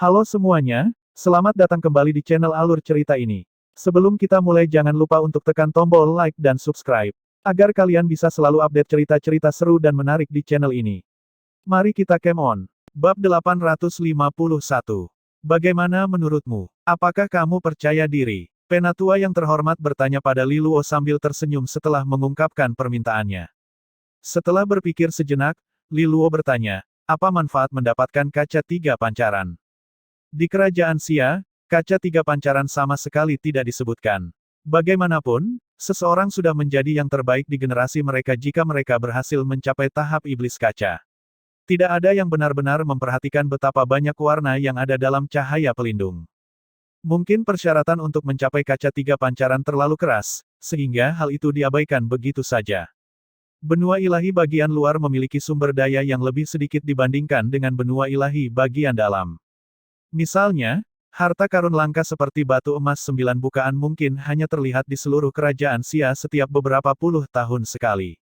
Halo semuanya, selamat datang kembali di channel Alur Cerita ini. Sebelum kita mulai jangan lupa untuk tekan tombol like dan subscribe, agar kalian bisa selalu update cerita-cerita seru dan menarik di channel ini. Mari kita game on. Bab 851. Bagaimana menurutmu? Apakah kamu percaya diri? Penatua yang terhormat bertanya pada Li Luo sambil tersenyum setelah mengungkapkan permintaannya. Setelah berpikir sejenak, Li Luo bertanya, apa manfaat mendapatkan kaca tiga pancaran? Di kerajaan Xia, kaca tiga pancaran sama sekali tidak disebutkan. Bagaimanapun, seseorang sudah menjadi yang terbaik di generasi mereka jika mereka berhasil mencapai tahap iblis kaca. Tidak ada yang benar-benar memperhatikan betapa banyak warna yang ada dalam cahaya pelindung. Mungkin persyaratan untuk mencapai kaca tiga pancaran terlalu keras, sehingga hal itu diabaikan begitu saja. Benua ilahi bagian luar memiliki sumber daya yang lebih sedikit dibandingkan dengan benua ilahi bagian dalam. Misalnya, harta karun langka seperti batu emas 9 bukaan mungkin hanya terlihat di seluruh kerajaan Xia setiap beberapa puluh tahun sekali.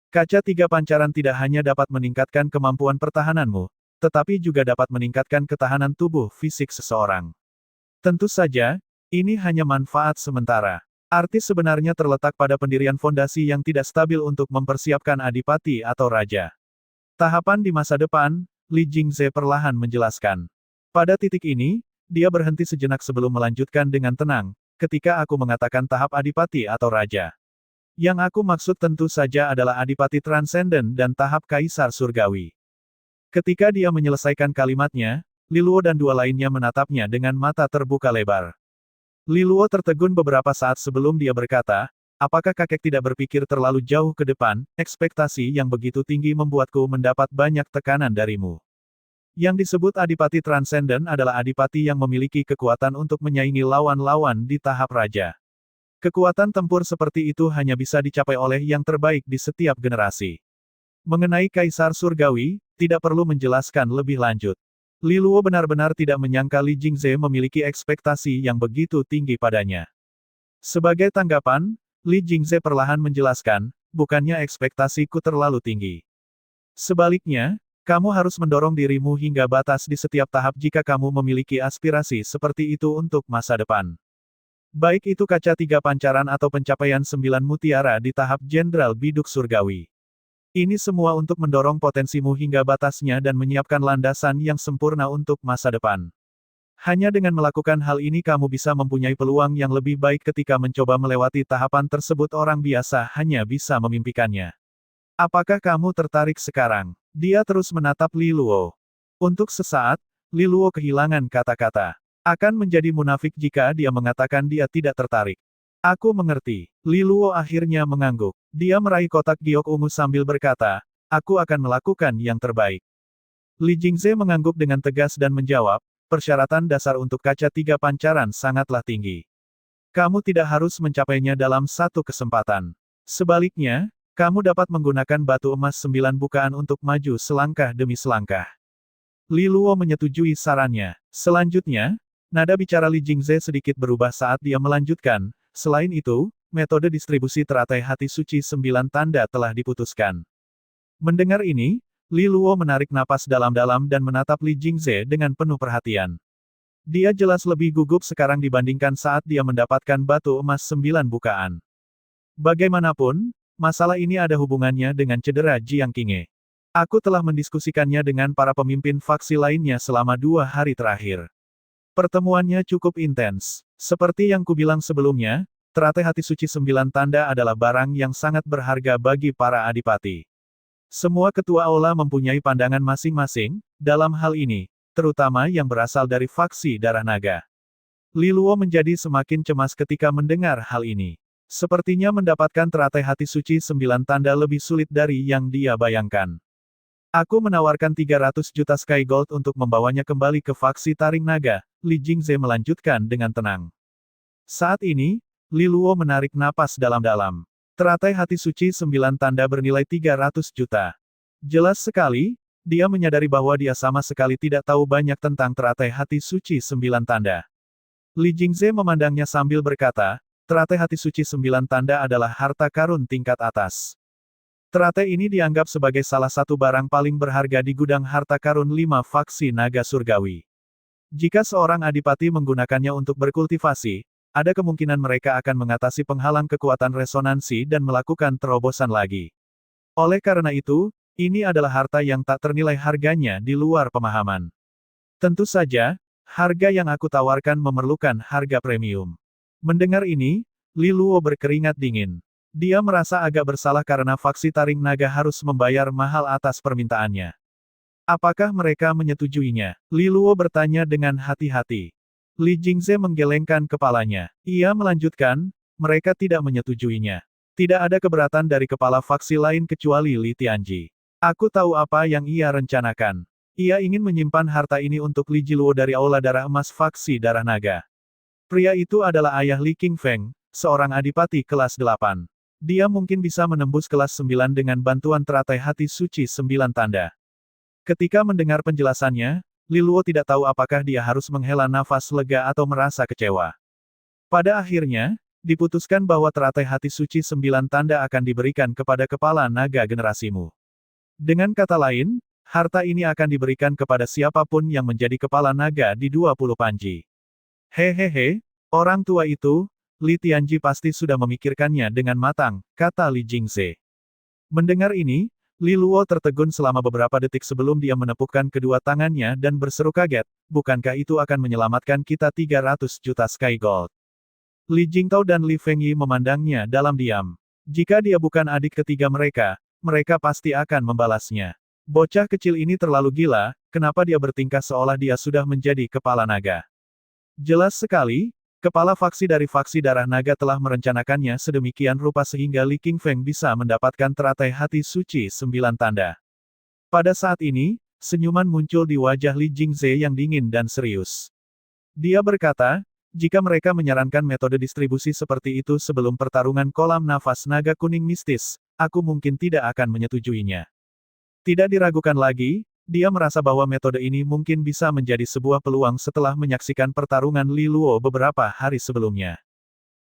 Kaca tiga pancaran tidak hanya dapat meningkatkan kemampuan pertahananmu, tetapi juga dapat meningkatkan ketahanan tubuh fisik seseorang. Tentu saja, ini hanya manfaat sementara. Arti sebenarnya terletak pada pendirian fondasi yang tidak stabil untuk mempersiapkan adipati atau raja. Tahapan di masa depan, Li Jingze perlahan menjelaskan. Pada titik ini, dia berhenti sejenak sebelum melanjutkan dengan tenang, ketika aku mengatakan tahap adipati atau raja. Yang aku maksud tentu saja adalah adipati transenden dan tahap kaisar surgawi. Ketika dia menyelesaikan kalimatnya, Li Luo dan dua lainnya menatapnya dengan mata terbuka lebar. Li Luo tertegun beberapa saat sebelum dia berkata, apakah kakek tidak berpikir terlalu jauh ke depan, ekspektasi yang begitu tinggi membuatku mendapat banyak tekanan darimu. Yang disebut adipati transenden adalah adipati yang memiliki kekuatan untuk menyaingi lawan-lawan di tahap raja. Kekuatan tempur seperti itu hanya bisa dicapai oleh yang terbaik di setiap generasi. Mengenai Kaisar Surgawi, tidak perlu menjelaskan lebih lanjut. Li Luo benar-benar tidak menyangka Li Jingze memiliki ekspektasi yang begitu tinggi padanya. Sebagai tanggapan, Li Jingze perlahan menjelaskan, bukannya ekspektasiku terlalu tinggi. Sebaliknya, kamu harus mendorong dirimu hingga batas di setiap tahap jika kamu memiliki aspirasi seperti itu untuk masa depan. Baik itu kaca tiga pancaran atau pencapaian 9 mutiara di tahap Jenderal Biduk Surgawi. Ini semua untuk mendorong potensimu hingga batasnya dan menyiapkan landasan yang sempurna untuk masa depan. Hanya dengan melakukan hal ini kamu bisa mempunyai peluang yang lebih baik ketika mencoba melewati tahapan tersebut orang biasa hanya bisa memimpikannya. Apakah kamu tertarik sekarang? Dia terus menatap Li Luo. Untuk sesaat, Li Luo kehilangan kata-kata. Akan menjadi munafik jika dia mengatakan dia tidak tertarik. Aku mengerti. Li Luo akhirnya mengangguk. Dia meraih kotak giok ungu sambil berkata, aku akan melakukan yang terbaik. Li Jingze mengangguk dengan tegas dan menjawab, persyaratan dasar untuk kaca tiga pancaran sangatlah tinggi. Kamu tidak harus mencapainya dalam satu kesempatan. Sebaliknya, kamu dapat menggunakan batu emas 9 bukaan untuk maju selangkah demi selangkah. Li Luo menyetujui sarannya. Selanjutnya, nada bicara Li Jingze sedikit berubah saat dia melanjutkan, selain itu, metode distribusi teratai hati suci 9 tanda telah diputuskan. Mendengar ini, Li Luo menarik napas dalam-dalam dan menatap Li Jingze dengan penuh perhatian. Dia jelas lebih gugup sekarang dibandingkan saat dia mendapatkan batu emas 9 bukaan. Bagaimanapun, masalah ini ada hubungannya dengan cedera Jiang Qinghe. Aku telah mendiskusikannya dengan para pemimpin faksi lainnya selama 2 hari terakhir. Pertemuannya cukup intens. Seperti yang kubilang sebelumnya, teratai hati suci 9 tanda adalah barang yang sangat berharga bagi para adipati. Semua ketua aula mempunyai pandangan masing-masing, dalam hal ini, terutama yang berasal dari faksi darah naga. Li Luo menjadi semakin cemas ketika mendengar hal ini. Sepertinya mendapatkan teratai hati suci 9 tanda lebih sulit dari yang dia bayangkan. Aku menawarkan 300 juta Sky Gold untuk membawanya kembali ke faksi Taring Naga, Li Jingze melanjutkan dengan tenang. Saat ini, Li Luo menarik napas dalam-dalam. Teratai hati suci 9 tanda bernilai 300 juta. Jelas sekali, dia menyadari bahwa dia sama sekali tidak tahu banyak tentang teratai hati suci 9 tanda. Li Jingze memandangnya sambil berkata, teratai hati suci 9 tanda adalah harta karun tingkat atas. Teratai ini dianggap sebagai salah satu barang paling berharga di gudang harta karun 5 faksi naga surgawi. Jika seorang adipati menggunakannya untuk berkultivasi, ada kemungkinan mereka akan mengatasi penghalang kekuatan resonansi dan melakukan terobosan lagi. Oleh karena itu, ini adalah harta yang tak ternilai harganya di luar pemahaman. Tentu saja, harga yang aku tawarkan memerlukan harga premium. Mendengar ini, Li Luo berkeringat dingin. Dia merasa agak bersalah karena faksi Taring Naga harus membayar mahal atas permintaannya. Apakah mereka menyetujuinya? Li Luo bertanya dengan hati-hati. Li Jingze menggelengkan kepalanya. Ia melanjutkan, mereka tidak menyetujuinya. Tidak ada keberatan dari kepala faksi lain kecuali Li Tianji. Aku tahu apa yang ia rencanakan. Ia ingin menyimpan harta ini untuk Li Jiluo dari Aula Darah Emas faksi Darah Naga. Pria itu adalah ayah Li Qingfeng, seorang adipati kelas 8. Dia mungkin bisa menembus kelas 9 dengan bantuan teratai hati suci 9 tanda. Ketika mendengar penjelasannya, Li Luo tidak tahu apakah dia harus menghela nafas lega atau merasa kecewa. Pada akhirnya, diputuskan bahwa teratai hati suci 9 tanda akan diberikan kepada kepala naga generasimu. Dengan kata lain, harta ini akan diberikan kepada siapapun yang menjadi kepala naga di 20 panji. Hehehe, orang tua itu, Li Tianji pasti sudah memikirkannya dengan matang, kata Li Jingze. Mendengar ini, Li Luo tertegun selama beberapa detik sebelum dia menepukkan kedua tangannya dan berseru kaget, bukankah itu akan menyelamatkan kita 300 juta Sky Gold? Li Jingtao dan Li Fengyi memandangnya dalam diam. Jika dia bukan adik ketiga mereka, mereka pasti akan membalasnya. Bocah kecil ini terlalu gila, kenapa dia bertingkah seolah dia sudah menjadi kepala naga? Jelas sekali, kepala faksi dari faksi Darah Naga telah merencanakannya sedemikian rupa sehingga Li Qingfeng bisa mendapatkan teratai hati suci 9 tanda. Pada saat ini, senyuman muncul di wajah Li Jingze yang dingin dan serius. Dia berkata, jika mereka menyarankan metode distribusi seperti itu sebelum pertarungan kolam nafas naga kuning mistis, aku mungkin tidak akan menyetujuinya. Tidak diragukan lagi, dia merasa bahwa metode ini mungkin bisa menjadi sebuah peluang setelah menyaksikan pertarungan Li Luo beberapa hari sebelumnya.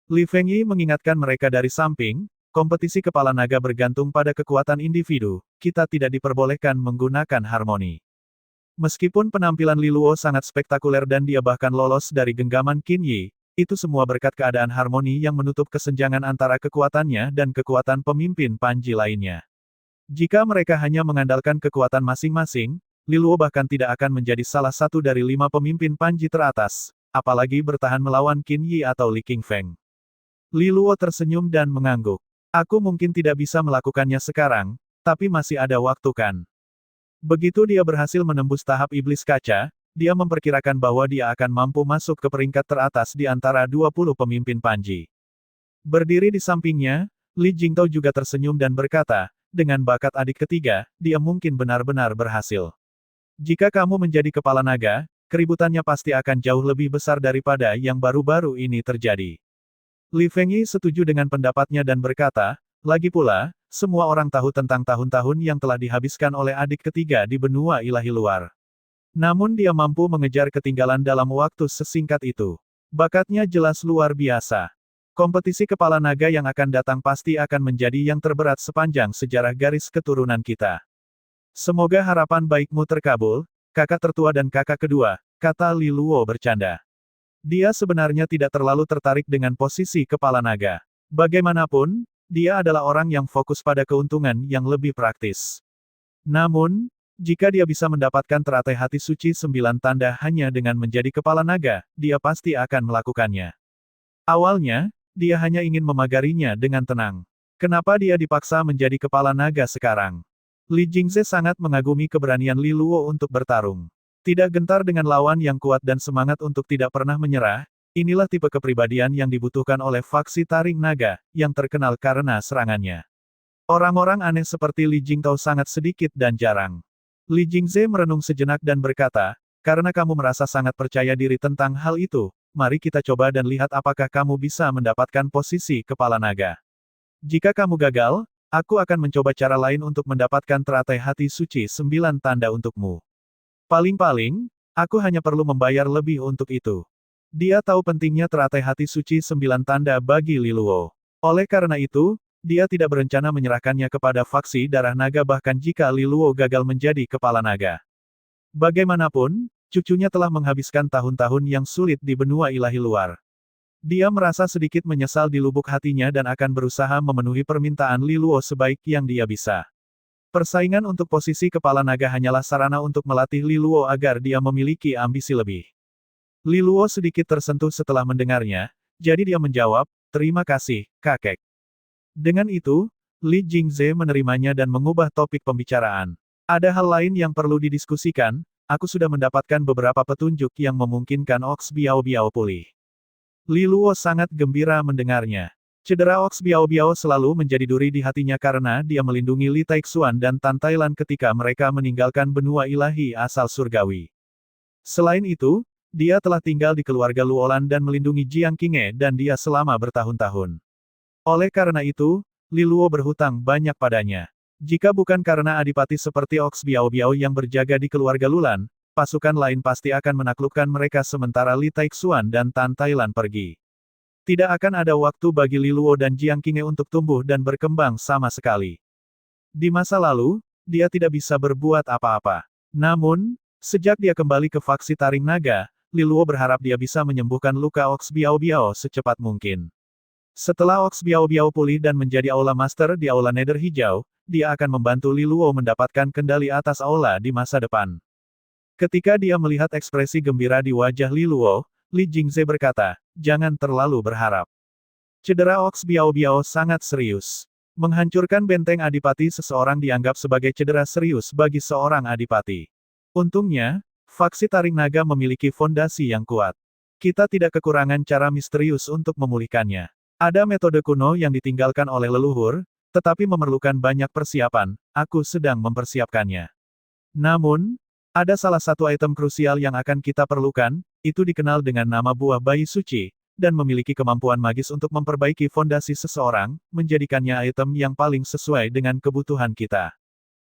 Li Fengyi mengingatkan mereka dari samping, kompetisi kepala naga bergantung pada kekuatan individu, kita tidak diperbolehkan menggunakan harmoni. Meskipun penampilan Li Luo sangat spektakuler dan dia bahkan lolos dari genggaman Qin Yi, itu semua berkat keadaan harmoni yang menutup kesenjangan antara kekuatannya dan kekuatan pemimpin panji lainnya. Jika mereka hanya mengandalkan kekuatan masing-masing, Li Luo bahkan tidak akan menjadi salah satu dari 5 pemimpin panji teratas, apalagi bertahan melawan Qin Yi atau Li Qingfeng. Li Luo tersenyum dan mengangguk. Aku mungkin tidak bisa melakukannya sekarang, tapi masih ada waktu kan. Begitu dia berhasil menembus tahap iblis kaca, dia memperkirakan bahwa dia akan mampu masuk ke peringkat teratas di antara 20 pemimpin panji. Berdiri di sampingnya, Li Jingtao juga tersenyum dan berkata, dengan bakat adik ketiga, dia mungkin benar-benar berhasil. Jika kamu menjadi kepala naga, keributannya pasti akan jauh lebih besar daripada yang baru-baru ini terjadi. Li Fengyi setuju dengan pendapatnya dan berkata, lagi pula, semua orang tahu tentang tahun-tahun yang telah dihabiskan oleh adik ketiga di benua ilahi luar. Namun dia mampu mengejar ketinggalan dalam waktu sesingkat itu. Bakatnya jelas luar biasa. Kompetisi kepala naga yang akan datang pasti akan menjadi yang terberat sepanjang sejarah garis keturunan kita. Semoga harapan baikmu terkabul, kakak tertua dan kakak kedua, kata Li Luo bercanda. Dia sebenarnya tidak terlalu tertarik dengan posisi kepala naga. Bagaimanapun, dia adalah orang yang fokus pada keuntungan yang lebih praktis. Namun, jika dia bisa mendapatkan teratai hati suci 9 tanda hanya dengan menjadi kepala naga, dia pasti akan melakukannya. Awalnya, dia hanya ingin memagarinya dengan tenang. Kenapa dia dipaksa menjadi kepala naga sekarang? Li Jingze sangat mengagumi keberanian Li Luo untuk bertarung. Tidak gentar dengan lawan yang kuat dan semangat untuk tidak pernah menyerah, inilah tipe kepribadian yang dibutuhkan oleh faksi Taring Naga, yang terkenal karena serangannya. Orang-orang aneh seperti Li Jingtao sangat sedikit dan jarang. Li Jingze merenung sejenak dan berkata, karena kamu merasa sangat percaya diri tentang hal itu, mari kita coba dan lihat apakah kamu bisa mendapatkan posisi kepala naga. Jika kamu gagal, aku akan mencoba cara lain untuk mendapatkan teratai hati suci 9 tanda untukmu. Paling-paling, aku hanya perlu membayar lebih untuk itu. Dia tahu pentingnya teratai hati suci 9 tanda bagi Li Luo. Oleh karena itu, dia tidak berencana menyerahkannya kepada faksi Darah Naga bahkan jika Li Luo gagal menjadi kepala naga. Bagaimanapun, Cucunya telah menghabiskan tahun-tahun yang sulit di benua ilahi luar. Dia merasa sedikit menyesal di lubuk hatinya dan akan berusaha memenuhi permintaan Li Luo sebaik yang dia bisa. Persaingan untuk posisi kepala naga hanyalah sarana untuk melatih Li Luo agar dia memiliki ambisi lebih. Li Luo sedikit tersentuh setelah mendengarnya, jadi dia menjawab, "Terima kasih, kakek." Dengan itu, Li Jingze menerimanya dan mengubah topik pembicaraan. Ada hal lain yang perlu didiskusikan, aku sudah mendapatkan beberapa petunjuk yang memungkinkan Ox Biao Biao pulih. Li Luo sangat gembira mendengarnya. Cedera Ox Biao Biao selalu menjadi duri di hatinya karena dia melindungi Li Taixuan dan Tan Tailan ketika mereka meninggalkan benua ilahi asal surgawi. Selain itu, dia telah tinggal di keluarga Luolan dan melindungi Jiang Qinghe dan dia selama bertahun-tahun. Oleh karena itu, Li Luo berhutang banyak padanya. Jika bukan karena adipati seperti Ox Biao Biao yang berjaga di keluarga Lulan, pasukan lain pasti akan menaklukkan mereka sementara Li Taixuan dan Tan Tailan pergi. Tidak akan ada waktu bagi Li Luo dan Jiang Qinghe untuk tumbuh dan berkembang sama sekali. Di masa lalu, dia tidak bisa berbuat apa-apa. Namun, sejak dia kembali ke faksi Taring Naga, Li Luo berharap dia bisa menyembuhkan luka Ox Biao Biao secepat mungkin. Setelah Ox Biao Biao pulih dan menjadi Aula Master di Aula Nether Hijau, dia akan membantu Li Luo mendapatkan kendali atas Aula di masa depan. Ketika dia melihat ekspresi gembira di wajah Li Luo, Li Jingze berkata, "Jangan terlalu berharap." Cedera Ox Biao Biao sangat serius. Menghancurkan benteng adipati seseorang dianggap sebagai cedera serius bagi seorang adipati. Untungnya, faksi Taring Naga memiliki fondasi yang kuat. Kita tidak kekurangan cara misterius untuk memulihkannya. Ada metode kuno yang ditinggalkan oleh leluhur, tetapi memerlukan banyak persiapan, aku sedang mempersiapkannya. Namun, ada salah satu item krusial yang akan kita perlukan, itu dikenal dengan nama buah bayi suci, dan memiliki kemampuan magis untuk memperbaiki fondasi seseorang, menjadikannya item yang paling sesuai dengan kebutuhan kita.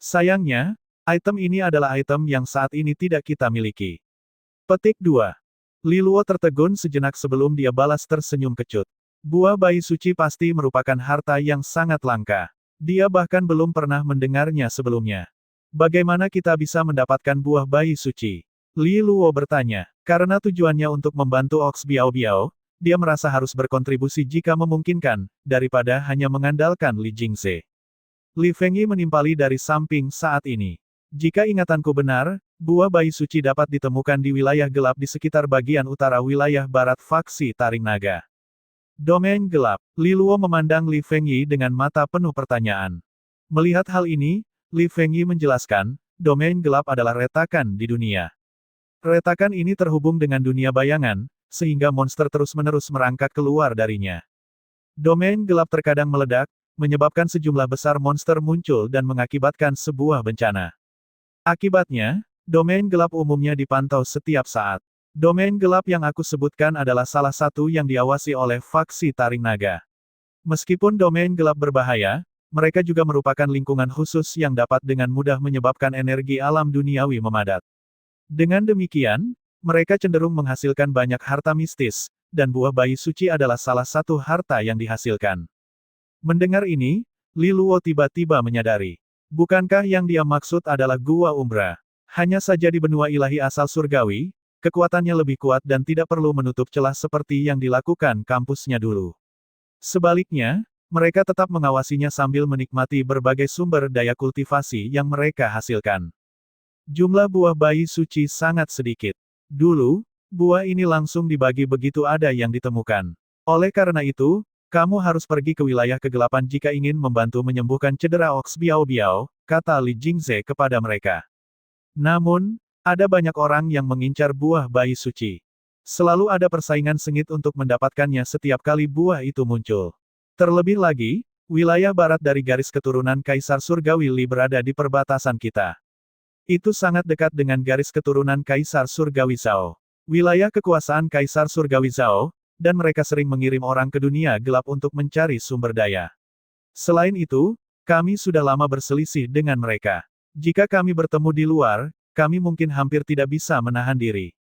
Sayangnya, item ini adalah item yang saat ini tidak kita miliki. Petik 2. Li Luo tertegun sejenak sebelum dia balas tersenyum kecut. Buah bayi suci pasti merupakan harta yang sangat langka. Dia bahkan belum pernah mendengarnya sebelumnya. Bagaimana kita bisa mendapatkan buah bayi suci? Li Luo bertanya. Karena tujuannya untuk membantu Ox Biao Biao, dia merasa harus berkontribusi jika memungkinkan, daripada hanya mengandalkan Li Jingze. Li Fengyi menimpali dari samping saat ini. Jika ingatanku benar, buah bayi suci dapat ditemukan di wilayah gelap di sekitar bagian utara wilayah barat faksi Taring Naga. Domain gelap. Li Luo memandang Li Fengyi dengan mata penuh pertanyaan. Melihat hal ini, Li Fengyi menjelaskan, domain gelap adalah retakan di dunia. Retakan ini terhubung dengan dunia bayangan, sehingga monster terus-menerus merangkak keluar darinya. Domain gelap terkadang meledak, menyebabkan sejumlah besar monster muncul dan mengakibatkan sebuah bencana. Akibatnya, domain gelap umumnya dipantau setiap saat. Domain gelap yang aku sebutkan adalah salah satu yang diawasi oleh faksi Taring Naga. Meskipun domain gelap berbahaya, mereka juga merupakan lingkungan khusus yang dapat dengan mudah menyebabkan energi alam duniawi memadat. Dengan demikian, mereka cenderung menghasilkan banyak harta mistis, dan buah bayi suci adalah salah satu harta yang dihasilkan. Mendengar ini, Li Luo tiba-tiba menyadari. Bukankah yang dia maksud adalah Gua Umbra? Hanya saja di benua ilahi asal surgawi, kekuatannya lebih kuat dan tidak perlu menutup celah seperti yang dilakukan kampusnya dulu. Sebaliknya, mereka tetap mengawasinya sambil menikmati berbagai sumber daya kultivasi yang mereka hasilkan. Jumlah buah bayi suci sangat sedikit. Dulu, buah ini langsung dibagi begitu ada yang ditemukan. Oleh karena itu, kamu harus pergi ke wilayah kegelapan jika ingin membantu menyembuhkan cedera Ox Biao Biao, kata Li Jingze kepada mereka. Namun, ada banyak orang yang mengincar buah bayi suci. Selalu ada persaingan sengit untuk mendapatkannya setiap kali buah itu muncul. Terlebih lagi, wilayah barat dari garis keturunan Kaisar Surgawi Li berada di perbatasan kita. Itu sangat dekat dengan garis keturunan Kaisar Surgawi Zhao. Wilayah kekuasaan Kaisar Surgawi Zhao, dan mereka sering mengirim orang ke dunia gelap untuk mencari sumber daya. Selain itu, kami sudah lama berselisih dengan mereka. Jika kami bertemu di luar, kami mungkin hampir tidak bisa menahan diri.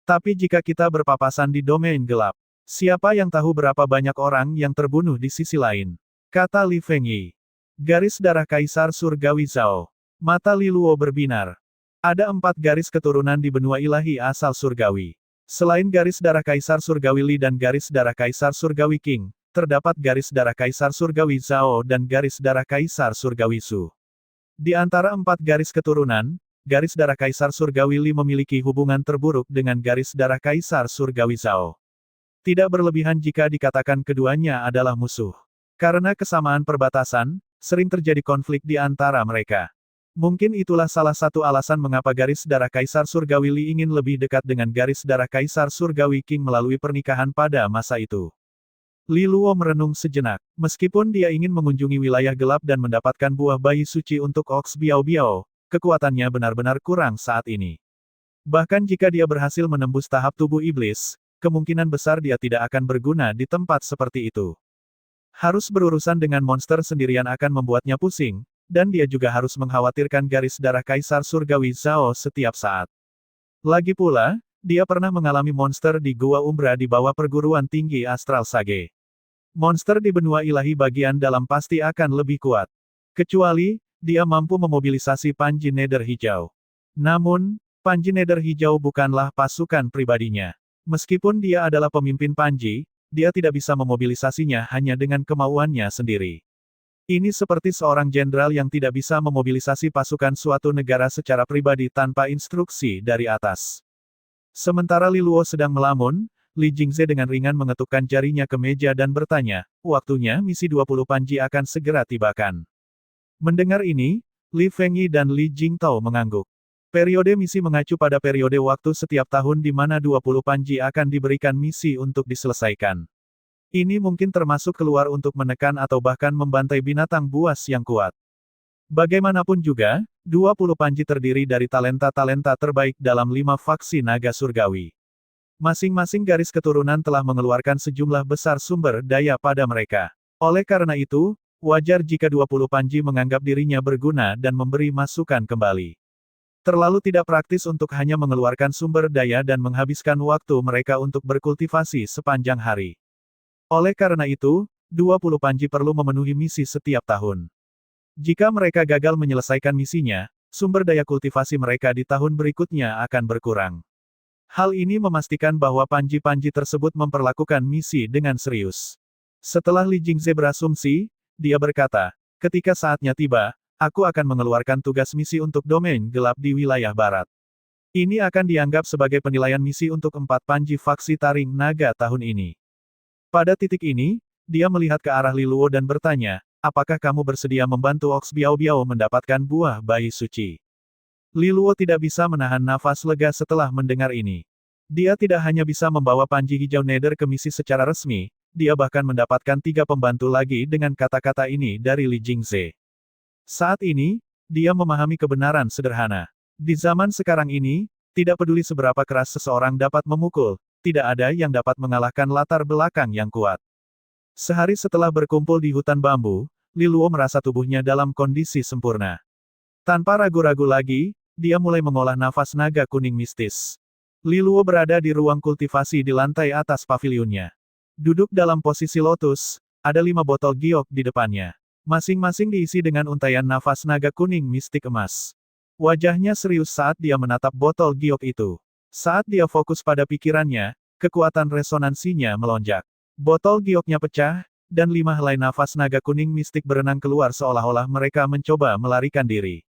Tapi jika kita berpapasan di domain gelap, siapa yang tahu berapa banyak orang yang terbunuh di sisi lain? Kata Li Fengyi. Garis darah Kaisar Surgawi Zhao. Mata Li Luo berbinar. Ada 4 garis keturunan di benua ilahi asal surgawi. Selain garis darah Kaisar Surgawi Li dan garis darah Kaisar Surgawi Qing, terdapat garis darah Kaisar Surgawi Zhao dan garis darah Kaisar Surgawi Su. Di antara 4 garis keturunan, garis darah Kaisar Surgawi Li memiliki hubungan terburuk dengan garis darah Kaisar Surgawi Zhao. Tidak berlebihan jika dikatakan keduanya adalah musuh. Karena kesamaan perbatasan, sering terjadi konflik di antara mereka. Mungkin itulah salah satu alasan mengapa garis darah Kaisar Surgawi Li ingin lebih dekat dengan garis darah Kaisar Surgawi Qing melalui pernikahan pada masa itu. Li Luo merenung sejenak. Meskipun dia ingin mengunjungi wilayah gelap dan mendapatkan buah bayi suci untuk Ox Biao Biao, kekuatannya benar-benar kurang saat ini. Bahkan jika dia berhasil menembus tahap tubuh iblis, kemungkinan besar dia tidak akan berguna di tempat seperti itu. Harus berurusan dengan monster sendirian akan membuatnya pusing, dan dia juga harus mengkhawatirkan garis darah Kaisar Surgawi Zhao setiap saat. Lagi pula, dia pernah mengalami monster di Gua Umbra di bawah perguruan tinggi Astral Sage. Monster di benua ilahi bagian dalam pasti akan lebih kuat. Kecuali, dia mampu memobilisasi Panji Nether Hijau. Namun, Panji Nether Hijau bukanlah pasukan pribadinya. Meskipun dia adalah pemimpin Panji, dia tidak bisa memobilisasinya hanya dengan kemauannya sendiri. Ini seperti seorang jenderal yang tidak bisa memobilisasi pasukan suatu negara secara pribadi tanpa instruksi dari atas. Sementara Li Luo sedang melamun, Li Jingze dengan ringan mengetukkan jarinya ke meja dan bertanya, waktunya misi 20 Panji akan segera tibakan. Mendengar ini, Li Fengyi dan Li Jingtao mengangguk. Periode misi mengacu pada periode waktu setiap tahun di mana 20 Panji akan diberikan misi untuk diselesaikan. Ini mungkin termasuk keluar untuk menekan atau bahkan membantai binatang buas yang kuat. Bagaimanapun juga, 20 Panji terdiri dari talenta-talenta terbaik dalam 5 faksi naga surgawi. Masing-masing garis keturunan telah mengeluarkan sejumlah besar sumber daya pada mereka. Oleh karena itu, wajar jika 20 Panji menganggap dirinya berguna dan memberi masukan kembali. Terlalu tidak praktis untuk hanya mengeluarkan sumber daya dan menghabiskan waktu mereka untuk berkultivasi sepanjang hari. Oleh karena itu, 20 Panji perlu memenuhi misi setiap tahun. Jika mereka gagal menyelesaikan misinya, sumber daya kultivasi mereka di tahun berikutnya akan berkurang. Hal ini memastikan bahwa Panji-Panji tersebut memperlakukan misi dengan serius. Setelah Li Jingze berasumsi, dia berkata, ketika saatnya tiba, aku akan mengeluarkan tugas misi untuk domain gelap di wilayah barat. Ini akan dianggap sebagai penilaian misi untuk 4 Panji faksi taring naga tahun ini. Pada titik ini, dia melihat ke arah Li Luo dan bertanya, apakah kamu bersedia membantu Ox Biao Biao mendapatkan buah bayi suci? Li Luo tidak bisa menahan nafas lega setelah mendengar ini. Dia tidak hanya bisa membawa Panji Hijau Nether ke misi secara resmi, dia bahkan mendapatkan 3 pembantu lagi dengan kata-kata ini dari Li Jingze. Saat ini, dia memahami kebenaran sederhana. Di zaman sekarang ini, tidak peduli seberapa keras seseorang dapat memukul, tidak ada yang dapat mengalahkan latar belakang yang kuat. Sehari setelah berkumpul di hutan bambu, Li Luo merasa tubuhnya dalam kondisi sempurna. Tanpa ragu-ragu lagi, dia mulai mengolah nafas naga kuning mistis. Li Luo berada di ruang kultivasi di lantai atas pavilionnya. Duduk dalam posisi lotus, ada 5 botol giok di depannya. Masing-masing diisi dengan untaian nafas naga kuning mistik emas. Wajahnya serius saat dia menatap botol giok itu. Saat dia fokus pada pikirannya, kekuatan resonansinya melonjak. Botol gioknya pecah, dan 5 helai nafas naga kuning mistik berenang keluar seolah-olah mereka mencoba melarikan diri.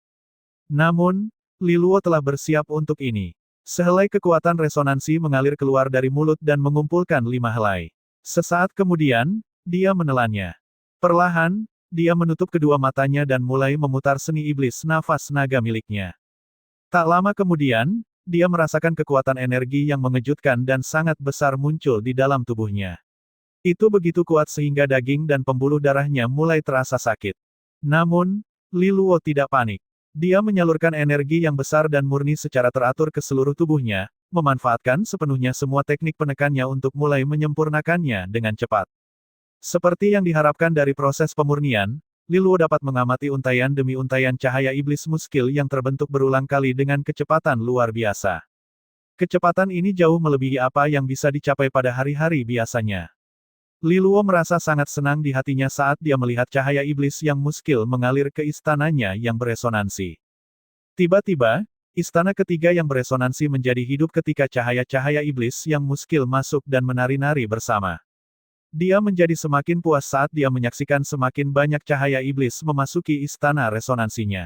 Namun, Li Luo telah bersiap untuk ini. Sehelai kekuatan resonansi mengalir keluar dari mulut dan mengumpulkan 5 helai. Sesaat kemudian, dia menelannya. Perlahan, dia menutup kedua matanya dan mulai memutar seni iblis nafas naga miliknya. Tak lama kemudian, dia merasakan kekuatan energi yang mengejutkan dan sangat besar muncul di dalam tubuhnya. Itu begitu kuat sehingga daging dan pembuluh darahnya mulai terasa sakit. Namun, Li Luo tidak panik. Dia menyalurkan energi yang besar dan murni secara teratur ke seluruh tubuhnya, memanfaatkan sepenuhnya semua teknik penekannya untuk mulai menyempurnakannya dengan cepat. Seperti yang diharapkan dari proses pemurnian, Li Luo dapat mengamati untaian demi untaian cahaya iblis muskil yang terbentuk berulang kali dengan kecepatan luar biasa. Kecepatan ini jauh melebihi apa yang bisa dicapai pada hari-hari biasanya. Li Luo merasa sangat senang di hatinya saat dia melihat cahaya iblis yang muskil mengalir ke istananya yang beresonansi. Tiba-tiba, Istana ketiga yang beresonansi menjadi hidup ketika cahaya-cahaya iblis yang muskil masuk dan menari-nari bersama. Dia menjadi semakin puas saat dia menyaksikan semakin banyak cahaya iblis memasuki istana resonansinya.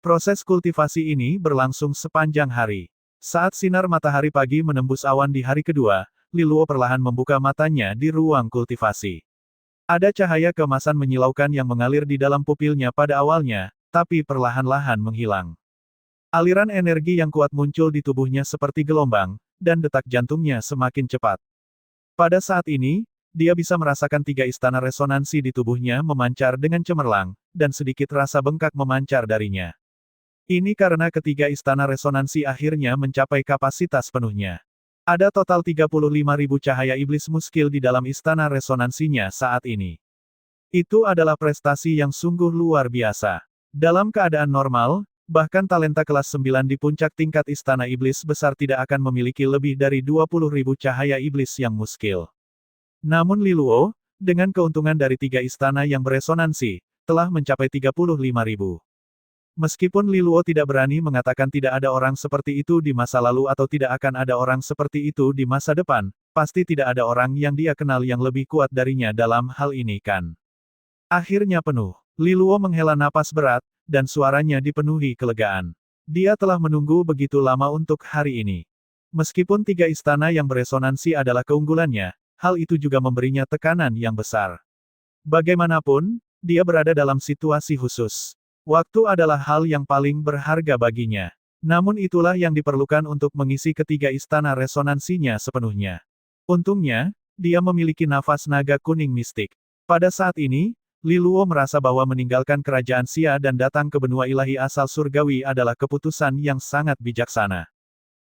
Proses kultivasi ini berlangsung sepanjang hari. Saat sinar matahari pagi menembus awan di hari kedua, Liluo perlahan membuka matanya di ruang kultivasi. Ada cahaya keemasan menyilaukan yang mengalir di dalam pupilnya pada awalnya, tapi perlahan-lahan menghilang. Aliran energi yang kuat muncul di tubuhnya seperti gelombang, dan detak jantungnya semakin cepat. Pada saat ini, dia bisa merasakan tiga istana resonansi di tubuhnya memancar dengan cemerlang, dan sedikit rasa bengkak memancar darinya. Ini karena ketiga istana resonansi akhirnya mencapai kapasitas penuhnya. Ada total 35.000 cahaya iblis muskil di dalam istana resonansinya saat ini. Itu adalah prestasi yang sungguh luar biasa. Dalam keadaan normal, bahkan talenta kelas 9 di puncak tingkat istana iblis besar tidak akan memiliki lebih dari 20.000 cahaya iblis yang muskil. Namun Liluo, dengan keuntungan dari tiga istana yang beresonansi, telah mencapai 35.000. Meskipun Liluo tidak berani mengatakan tidak ada orang seperti itu di masa lalu atau tidak akan ada orang seperti itu di masa depan, pasti tidak ada orang yang dia kenal yang lebih kuat darinya dalam hal ini kan. Akhirnya penuh. Liluo menghela napas berat, dan suaranya dipenuhi kelegaan. Dia telah menunggu begitu lama untuk hari ini. Meskipun tiga istana yang beresonansi adalah keunggulannya, hal itu juga memberinya tekanan yang besar. Bagaimanapun, dia berada dalam situasi khusus. Waktu adalah hal yang paling berharga baginya. Namun itulah yang diperlukan untuk mengisi ketiga istana resonansinya sepenuhnya. Untungnya, dia memiliki nafas naga kuning mistik. Pada saat ini, Liluo merasa bahwa meninggalkan kerajaan Xia dan datang ke benua ilahi asal surgawi adalah keputusan yang sangat bijaksana.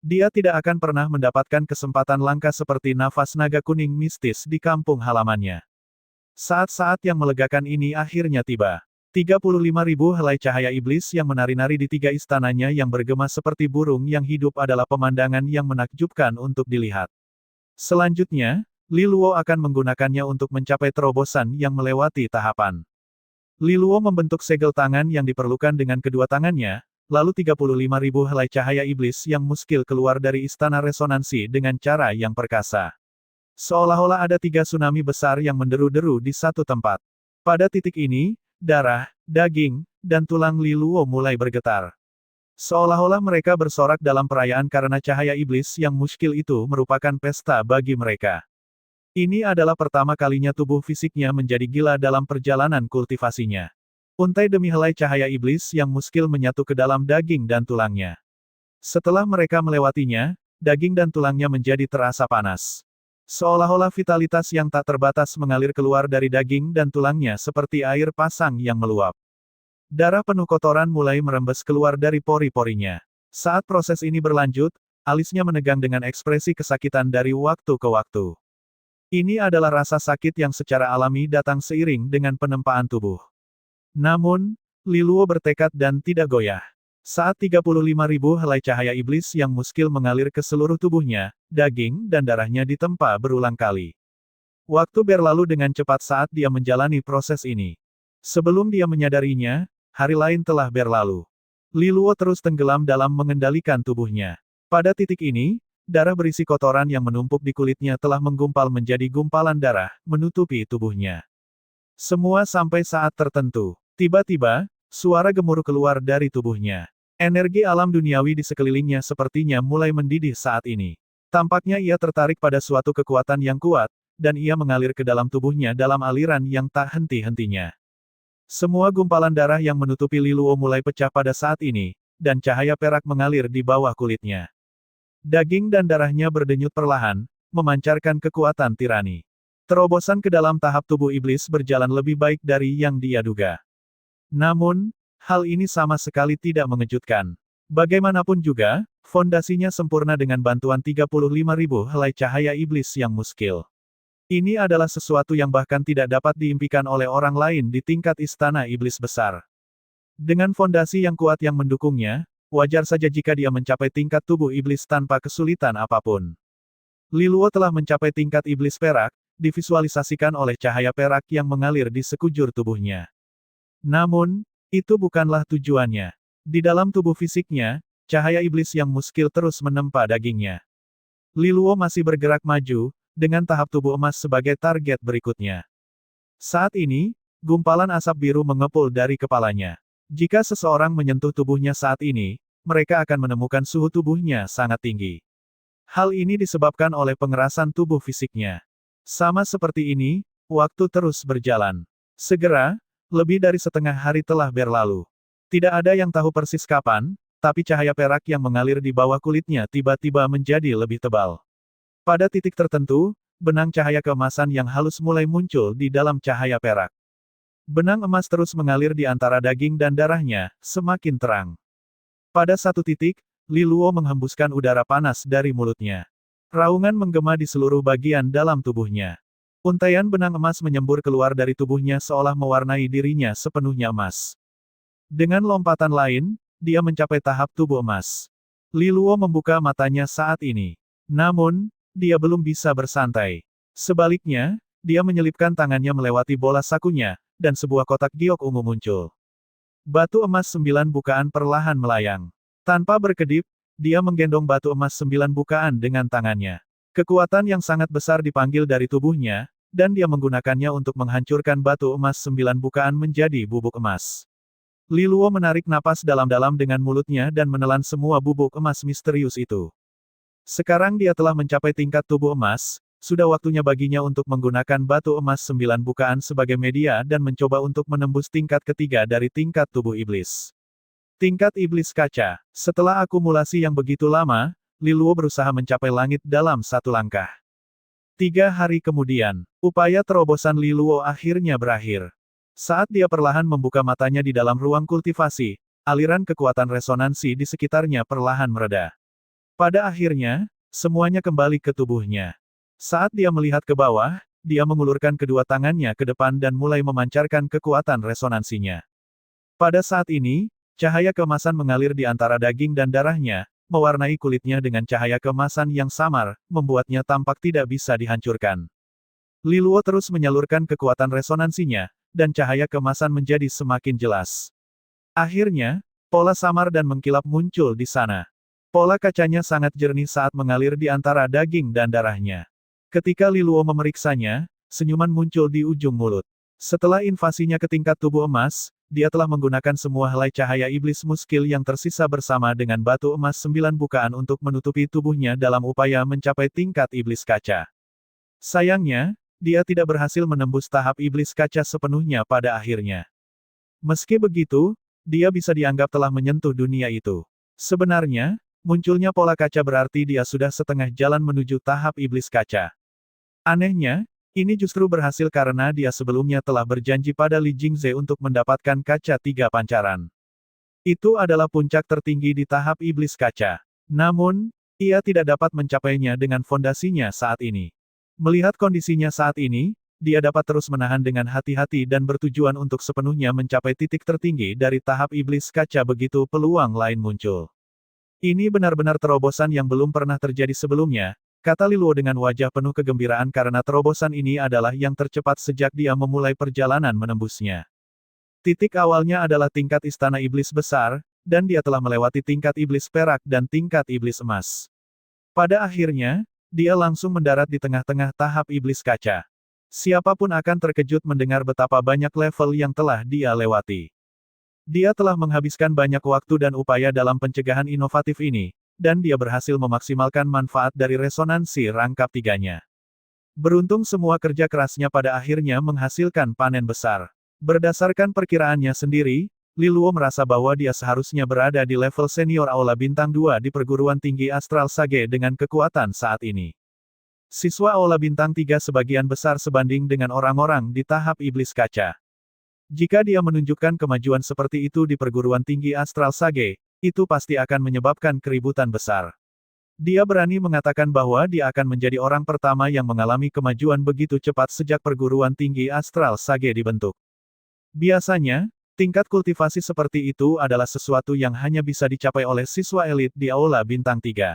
Dia tidak akan pernah mendapatkan kesempatan langka seperti nafas naga kuning mistis di kampung halamannya. Saat-saat yang melegakan ini akhirnya tiba. 35.000 helai cahaya iblis yang menari-nari di tiga istananya yang bergema seperti burung yang hidup adalah pemandangan yang menakjubkan untuk dilihat. Selanjutnya, Liluo akan menggunakannya untuk mencapai terobosan yang melewati tahapan. Liluo membentuk segel tangan yang diperlukan dengan kedua tangannya, lalu 35.000 helai cahaya iblis yang muskil keluar dari istana resonansi dengan cara yang perkasa. Seolah-olah ada tiga tsunami besar yang menderu-deru di satu tempat. Pada titik ini, darah, daging, dan tulang Liluo mulai bergetar. Seolah-olah mereka bersorak dalam perayaan karena cahaya iblis yang muskil itu merupakan pesta bagi mereka. Ini adalah pertama kalinya tubuh fisiknya menjadi gila dalam perjalanan kultivasinya. Untai demi helai cahaya iblis yang muskil menyatu ke dalam daging dan tulangnya. Setelah mereka melewatinya, daging dan tulangnya menjadi terasa panas. Seolah-olah vitalitas yang tak terbatas mengalir keluar dari daging dan tulangnya seperti air pasang yang meluap. Darah penuh kotoran mulai merembes keluar dari pori-porinya. Saat proses ini berlanjut, alisnya menegang dengan ekspresi kesakitan dari waktu ke waktu. Ini adalah rasa sakit yang secara alami datang seiring dengan penempaan tubuh. Namun, Liluo bertekad dan tidak goyah. Saat 35.000 helai cahaya iblis yang muskil mengalir ke seluruh tubuhnya, daging dan darahnya ditempa berulang kali. Waktu berlalu dengan cepat saat dia menjalani proses ini. Sebelum dia menyadarinya, hari lain telah berlalu. Liluo terus tenggelam dalam mengendalikan tubuhnya. Pada titik ini, darah berisi kotoran yang menumpuk di kulitnya telah menggumpal menjadi gumpalan darah, menutupi tubuhnya. Semua sampai saat tertentu. Tiba-tiba, suara gemuruh keluar dari tubuhnya. Energi alam duniawi di sekelilingnya sepertinya mulai mendidih saat ini. Tampaknya ia tertarik pada suatu kekuatan yang kuat, dan ia mengalir ke dalam tubuhnya dalam aliran yang tak henti-hentinya. Semua gumpalan darah yang menutupi Liluo mulai pecah pada saat ini, dan cahaya perak mengalir di bawah kulitnya. Daging dan darahnya berdenyut perlahan, memancarkan kekuatan tirani. Terobosan ke dalam tahap tubuh iblis berjalan lebih baik dari yang dia duga. Namun, hal ini sama sekali tidak mengejutkan. Bagaimanapun juga, fondasinya sempurna dengan bantuan 35.000 helai cahaya iblis yang muskil. Ini adalah sesuatu yang bahkan tidak dapat diimpikan oleh orang lain di tingkat istana iblis besar. Dengan fondasi yang kuat yang mendukungnya, wajar saja jika dia mencapai tingkat tubuh iblis tanpa kesulitan apapun. Liluo telah mencapai tingkat iblis perak, divisualisasikan oleh cahaya perak yang mengalir di sekujur tubuhnya. Namun, itu bukanlah tujuannya. Di dalam tubuh fisiknya, cahaya iblis yang muskil terus menempa dagingnya. Li Luo masih bergerak maju, dengan tahap tubuh emas sebagai target berikutnya. Saat ini, gumpalan asap biru mengepul dari kepalanya. Jika seseorang menyentuh tubuhnya saat ini, mereka akan menemukan suhu tubuhnya sangat tinggi. Hal ini disebabkan oleh pengerasan tubuh fisiknya. Sama seperti ini, waktu terus berjalan. Segera, lebih dari setengah hari telah berlalu. Tidak ada yang tahu persis kapan, tapi cahaya perak yang mengalir di bawah kulitnya tiba-tiba menjadi lebih tebal. Pada titik tertentu, benang cahaya keemasan yang halus mulai muncul di dalam cahaya perak. Benang emas terus mengalir di antara daging dan darahnya, semakin terang. Pada satu titik, Li Luo menghembuskan udara panas dari mulutnya. Raungan menggema di seluruh bagian dalam tubuhnya. Untaian benang emas menyembur keluar dari tubuhnya seolah mewarnai dirinya sepenuhnya emas. Dengan lompatan lain, dia mencapai tahap tubuh emas. Li Luo membuka matanya saat ini. Namun, dia belum bisa bersantai. Sebaliknya, dia menyelipkan tangannya melewati bola sakunya, dan sebuah kotak giok ungu muncul. Batu emas 9 bukaan perlahan melayang. Tanpa berkedip, dia menggendong batu emas 9 bukaan dengan tangannya. Kekuatan yang sangat besar dipanggil dari tubuhnya, dan dia menggunakannya untuk menghancurkan batu emas 9 bukaan menjadi bubuk emas. Li Luo menarik napas dalam-dalam dengan mulutnya dan menelan semua bubuk emas misterius itu. Sekarang dia telah mencapai tingkat tubuh emas, sudah waktunya baginya untuk menggunakan batu emas 9 bukaan sebagai media dan mencoba untuk menembus tingkat ketiga dari tingkat tubuh iblis. Tingkat iblis kaca. Setelah akumulasi yang begitu lama, Li Luo berusaha mencapai langit dalam satu langkah. 3 hari kemudian, upaya terobosan Li Luo akhirnya berakhir. Saat dia perlahan membuka matanya di dalam ruang kultivasi, aliran kekuatan resonansi di sekitarnya perlahan mereda. Pada akhirnya, semuanya kembali ke tubuhnya. Saat dia melihat ke bawah, dia mengulurkan kedua tangannya ke depan dan mulai memancarkan kekuatan resonansinya. Pada saat ini, cahaya keemasan mengalir di antara daging dan darahnya, mewarnai kulitnya dengan cahaya keemasan yang samar, membuatnya tampak tidak bisa dihancurkan. Li Luo terus menyalurkan kekuatan resonansinya, dan cahaya keemasan menjadi semakin jelas. Akhirnya, pola samar dan mengkilap muncul di sana. Pola kacanya sangat jernih saat mengalir di antara daging dan darahnya. Ketika Li Luo memeriksanya, senyuman muncul di ujung mulut. Setelah invasinya ke tingkat tubuh emas, dia telah menggunakan semua helai cahaya iblis muskil yang tersisa bersama dengan batu emas 9 bukaan untuk menutupi tubuhnya dalam upaya mencapai tingkat iblis kaca. Sayangnya, dia tidak berhasil menembus tahap iblis kaca sepenuhnya pada akhirnya. Meski begitu, dia bisa dianggap telah menyentuh dunia itu. Sebenarnya, munculnya pola kaca berarti dia sudah setengah jalan menuju tahap iblis kaca. Anehnya, ini justru berhasil karena dia sebelumnya telah berjanji pada Li Jingze untuk mendapatkan kaca 3 pancaran. Itu adalah puncak tertinggi di tahap iblis kaca. Namun, ia tidak dapat mencapainya dengan fondasinya saat ini. Melihat kondisinya saat ini, dia dapat terus menahan dengan hati-hati dan bertujuan untuk sepenuhnya mencapai titik tertinggi dari tahap iblis kaca begitu peluang lain muncul. Ini benar-benar terobosan yang belum pernah terjadi sebelumnya, kata Li Luo dengan wajah penuh kegembiraan karena terobosan ini adalah yang tercepat sejak dia memulai perjalanan menembusnya. Titik awalnya adalah tingkat istana iblis besar, dan dia telah melewati tingkat iblis perak dan tingkat iblis emas. Pada akhirnya, dia langsung mendarat di tengah-tengah tahap iblis kaca. Siapapun akan terkejut mendengar betapa banyak level yang telah dia lewati. Dia telah menghabiskan banyak waktu dan upaya dalam pencegahan inovatif ini, dan dia berhasil memaksimalkan manfaat dari resonansi rangkap tiganya. Beruntung semua kerja kerasnya pada akhirnya menghasilkan panen besar. Berdasarkan perkiraannya sendiri, Li Luo merasa bahwa dia seharusnya berada di level senior Aula Bintang 2 di perguruan tinggi Astral Sage dengan kekuatan saat ini. Siswa Aula Bintang 3 sebagian besar sebanding dengan orang-orang di tahap iblis kaca. Jika dia menunjukkan kemajuan seperti itu di perguruan tinggi Astral Sage, itu pasti akan menyebabkan keributan besar. Dia berani mengatakan bahwa dia akan menjadi orang pertama yang mengalami kemajuan begitu cepat sejak perguruan tinggi Astral Sage dibentuk. Biasanya, tingkat kultivasi seperti itu adalah sesuatu yang hanya bisa dicapai oleh siswa elit di Aula Bintang 3.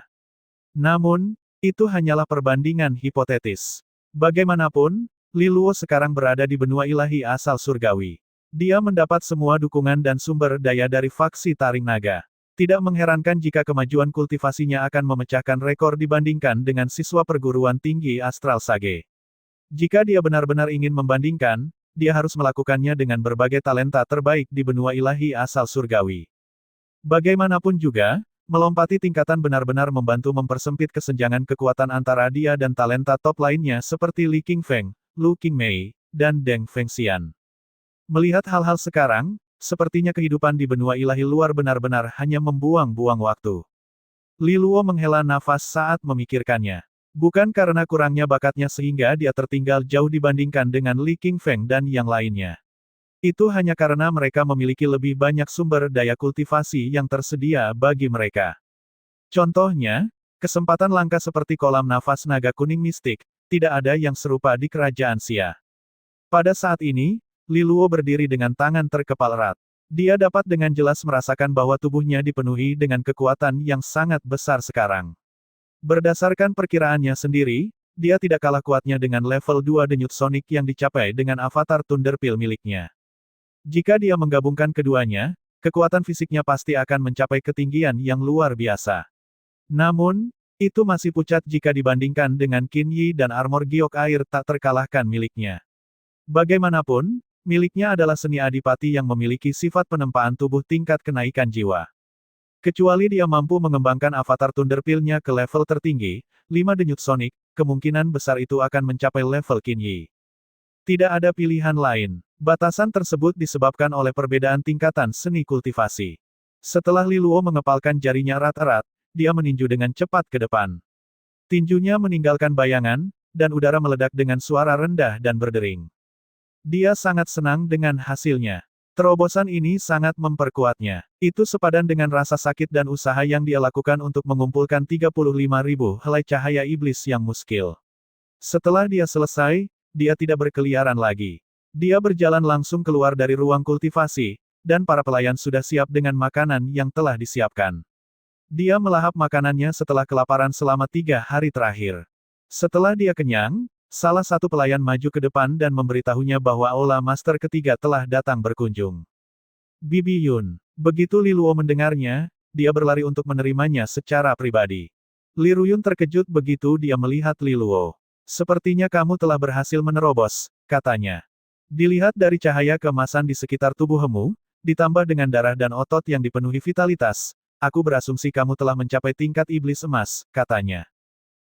Namun, itu hanyalah perbandingan hipotetis. Bagaimanapun, Li Luo sekarang berada di benua ilahi asal surgawi. Dia mendapat semua dukungan dan sumber daya dari faksi Taring Naga. Tidak mengherankan jika kemajuan kultivasinya akan memecahkan rekor dibandingkan dengan siswa perguruan tinggi Astral Sage. Jika dia benar-benar ingin membandingkan, dia harus melakukannya dengan berbagai talenta terbaik di benua ilahi asal surgawi. Bagaimanapun juga, melompati tingkatan benar-benar membantu mempersempit kesenjangan kekuatan antara dia dan talenta top lainnya seperti Li Qingfeng, Lu Qingmei, dan Deng Fengxian. Melihat hal-hal sekarang, sepertinya kehidupan di benua ilahi luar benar-benar hanya membuang-buang waktu. Li Luo menghela nafas saat memikirkannya. Bukan karena kurangnya bakatnya sehingga dia tertinggal jauh dibandingkan dengan Li Qingfeng dan yang lainnya. Itu hanya karena mereka memiliki lebih banyak sumber daya kultivasi yang tersedia bagi mereka. Contohnya, kesempatan langka seperti kolam nafas naga kuning mistik, tidak ada yang serupa di kerajaan Xia. Pada saat ini, Li Luo berdiri dengan tangan terkepal erat. Dia dapat dengan jelas merasakan bahwa tubuhnya dipenuhi dengan kekuatan yang sangat besar sekarang. Berdasarkan perkiraannya sendiri, dia tidak kalah kuatnya dengan level 2 denyut sonic yang dicapai dengan avatar Thunderpil miliknya. Jika dia menggabungkan keduanya, kekuatan fisiknya pasti akan mencapai ketinggian yang luar biasa. Namun, itu masih pucat jika dibandingkan dengan Qin Yi dan armor giok air tak terkalahkan miliknya. Bagaimanapun, miliknya adalah seni adipati yang memiliki sifat penempaan tubuh tingkat kenaikan jiwa. Kecuali dia mampu mengembangkan avatar Thunderpil-nya ke level tertinggi, 5 denyut sonic, kemungkinan besar itu akan mencapai level Qin Yi. Tidak ada pilihan lain. Batasan tersebut disebabkan oleh perbedaan tingkatan seni kultivasi. Setelah Li Luo mengepalkan jarinya erat-erat, dia meninju dengan cepat ke depan. Tinjunya meninggalkan bayangan, dan udara meledak dengan suara rendah dan berdering. Dia sangat senang dengan hasilnya. Terobosan ini sangat memperkuatnya. Itu sepadan dengan rasa sakit dan usaha yang dia lakukan untuk mengumpulkan 35.000 helai cahaya iblis yang muskil. Setelah dia selesai, dia tidak berkeliaran lagi. Dia berjalan langsung keluar dari ruang kultivasi, dan para pelayan sudah siap dengan makanan yang telah disiapkan. Dia melahap makanannya setelah kelaparan selama 3 hari terakhir. Setelah dia kenyang, salah satu pelayan maju ke depan dan memberitahunya bahwa Aula Master ketiga telah datang berkunjung. Bibi Yun. Begitu Li Luo mendengarnya, dia berlari untuk menerimanya secara pribadi. Li Ruyun terkejut begitu dia melihat Li Luo. Sepertinya kamu telah berhasil menerobos, katanya. Dilihat dari cahaya keemasan di sekitar tubuhmu, ditambah dengan darah dan otot yang dipenuhi vitalitas, aku berasumsi kamu telah mencapai tingkat iblis emas, katanya.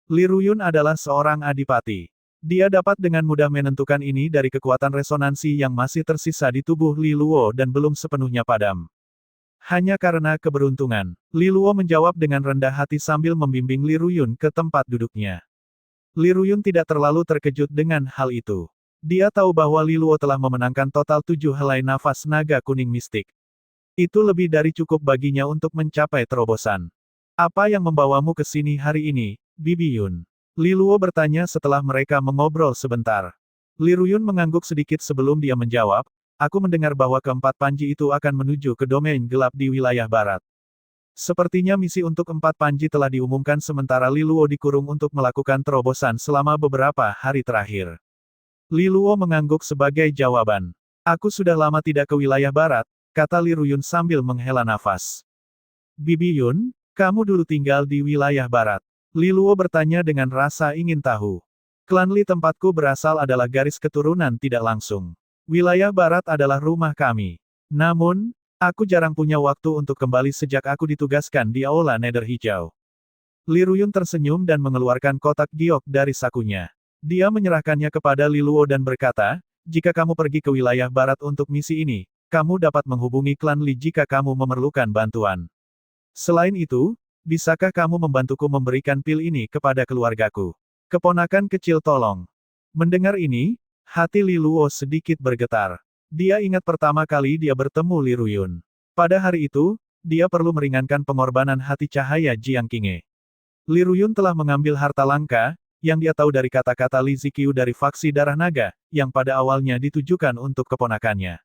Li Ruyun adalah seorang adipati. Dia dapat dengan mudah menentukan ini dari kekuatan resonansi yang masih tersisa di tubuh Li Luo dan belum sepenuhnya padam. Hanya karena keberuntungan, Li Luo menjawab dengan rendah hati sambil membimbing Li Ruyun ke tempat duduknya. Li Ruyun tidak terlalu terkejut dengan hal itu. Dia tahu bahwa Li Luo telah memenangkan total 7 helai nafas naga kuning mistik. Itu lebih dari cukup baginya untuk mencapai terobosan. Apa yang membawamu ke sini hari ini, Bibi Yun? Li Luo bertanya setelah mereka mengobrol sebentar. Li Ruyun mengangguk sedikit sebelum dia menjawab, aku mendengar bahwa keempat panji itu akan menuju ke domain gelap di wilayah barat. Sepertinya misi untuk 4 panji telah diumumkan sementara Li Luo dikurung untuk melakukan terobosan selama beberapa hari terakhir. Li Luo mengangguk sebagai jawaban. Aku sudah lama tidak ke wilayah barat, kata Li Ruyun sambil menghela nafas. Bibi Yun, kamu dulu tinggal di wilayah barat. Li Luo bertanya dengan rasa ingin tahu. Klan Li tempatku berasal adalah garis keturunan tidak langsung. Wilayah barat adalah rumah kami. Namun, aku jarang punya waktu untuk kembali sejak aku ditugaskan di Aula Nether Hijau. Li Ruyun tersenyum dan mengeluarkan kotak giok dari sakunya. Dia menyerahkannya kepada Li Luo dan berkata, jika kamu pergi ke wilayah barat untuk misi ini, kamu dapat menghubungi klan Li jika kamu memerlukan bantuan. Selain itu, bisakah kamu membantuku memberikan pil ini kepada keluargaku? Keponakan kecil tolong. Mendengar ini, hati Li Luo sedikit bergetar. Dia ingat pertama kali dia bertemu Li Ruyun. Pada hari itu, dia perlu meringankan pengorbanan hati cahaya Jiang Qinghe. Li Ruyun telah mengambil harta langka, yang dia tahu dari kata-kata Li Ziqiu dari faksi Darah Naga, yang pada awalnya ditujukan untuk keponakannya.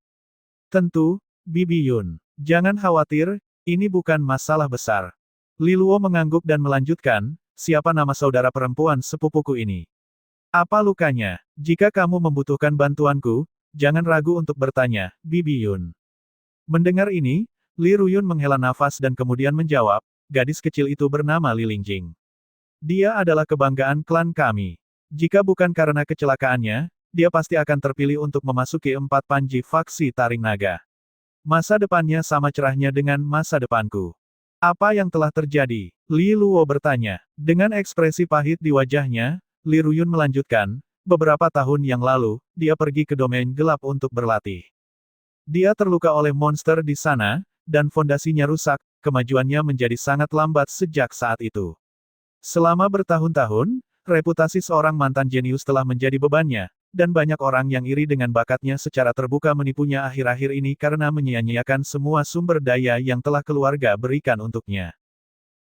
Tentu, Bibi Yun. Jangan khawatir, ini bukan masalah besar. Li Luo mengangguk dan melanjutkan, siapa nama saudara perempuan sepupuku ini? Apa lukanya? Jika kamu membutuhkan bantuanku, jangan ragu untuk bertanya, Bibi Yun. Mendengar ini, Li Ruyun menghela nafas dan kemudian menjawab, gadis kecil itu bernama Li Lingjing. Dia adalah kebanggaan klan kami. Jika bukan karena kecelakaannya, dia pasti akan terpilih untuk memasuki 4 panji faksi Taring Naga. Masa depannya sama cerahnya dengan masa depanku. Apa yang telah terjadi? Li Luo bertanya. Dengan ekspresi pahit di wajahnya, Li Ruyun melanjutkan, beberapa tahun yang lalu, dia pergi ke domain gelap untuk berlatih. Dia terluka oleh monster di sana, dan fondasinya rusak, kemajuannya menjadi sangat lambat sejak saat itu. Selama bertahun-tahun, reputasi seorang mantan jenius telah menjadi bebannya, dan banyak orang yang iri dengan bakatnya secara terbuka menipunya akhir-akhir ini karena menyia-nyiakan semua sumber daya yang telah keluarga berikan untuknya.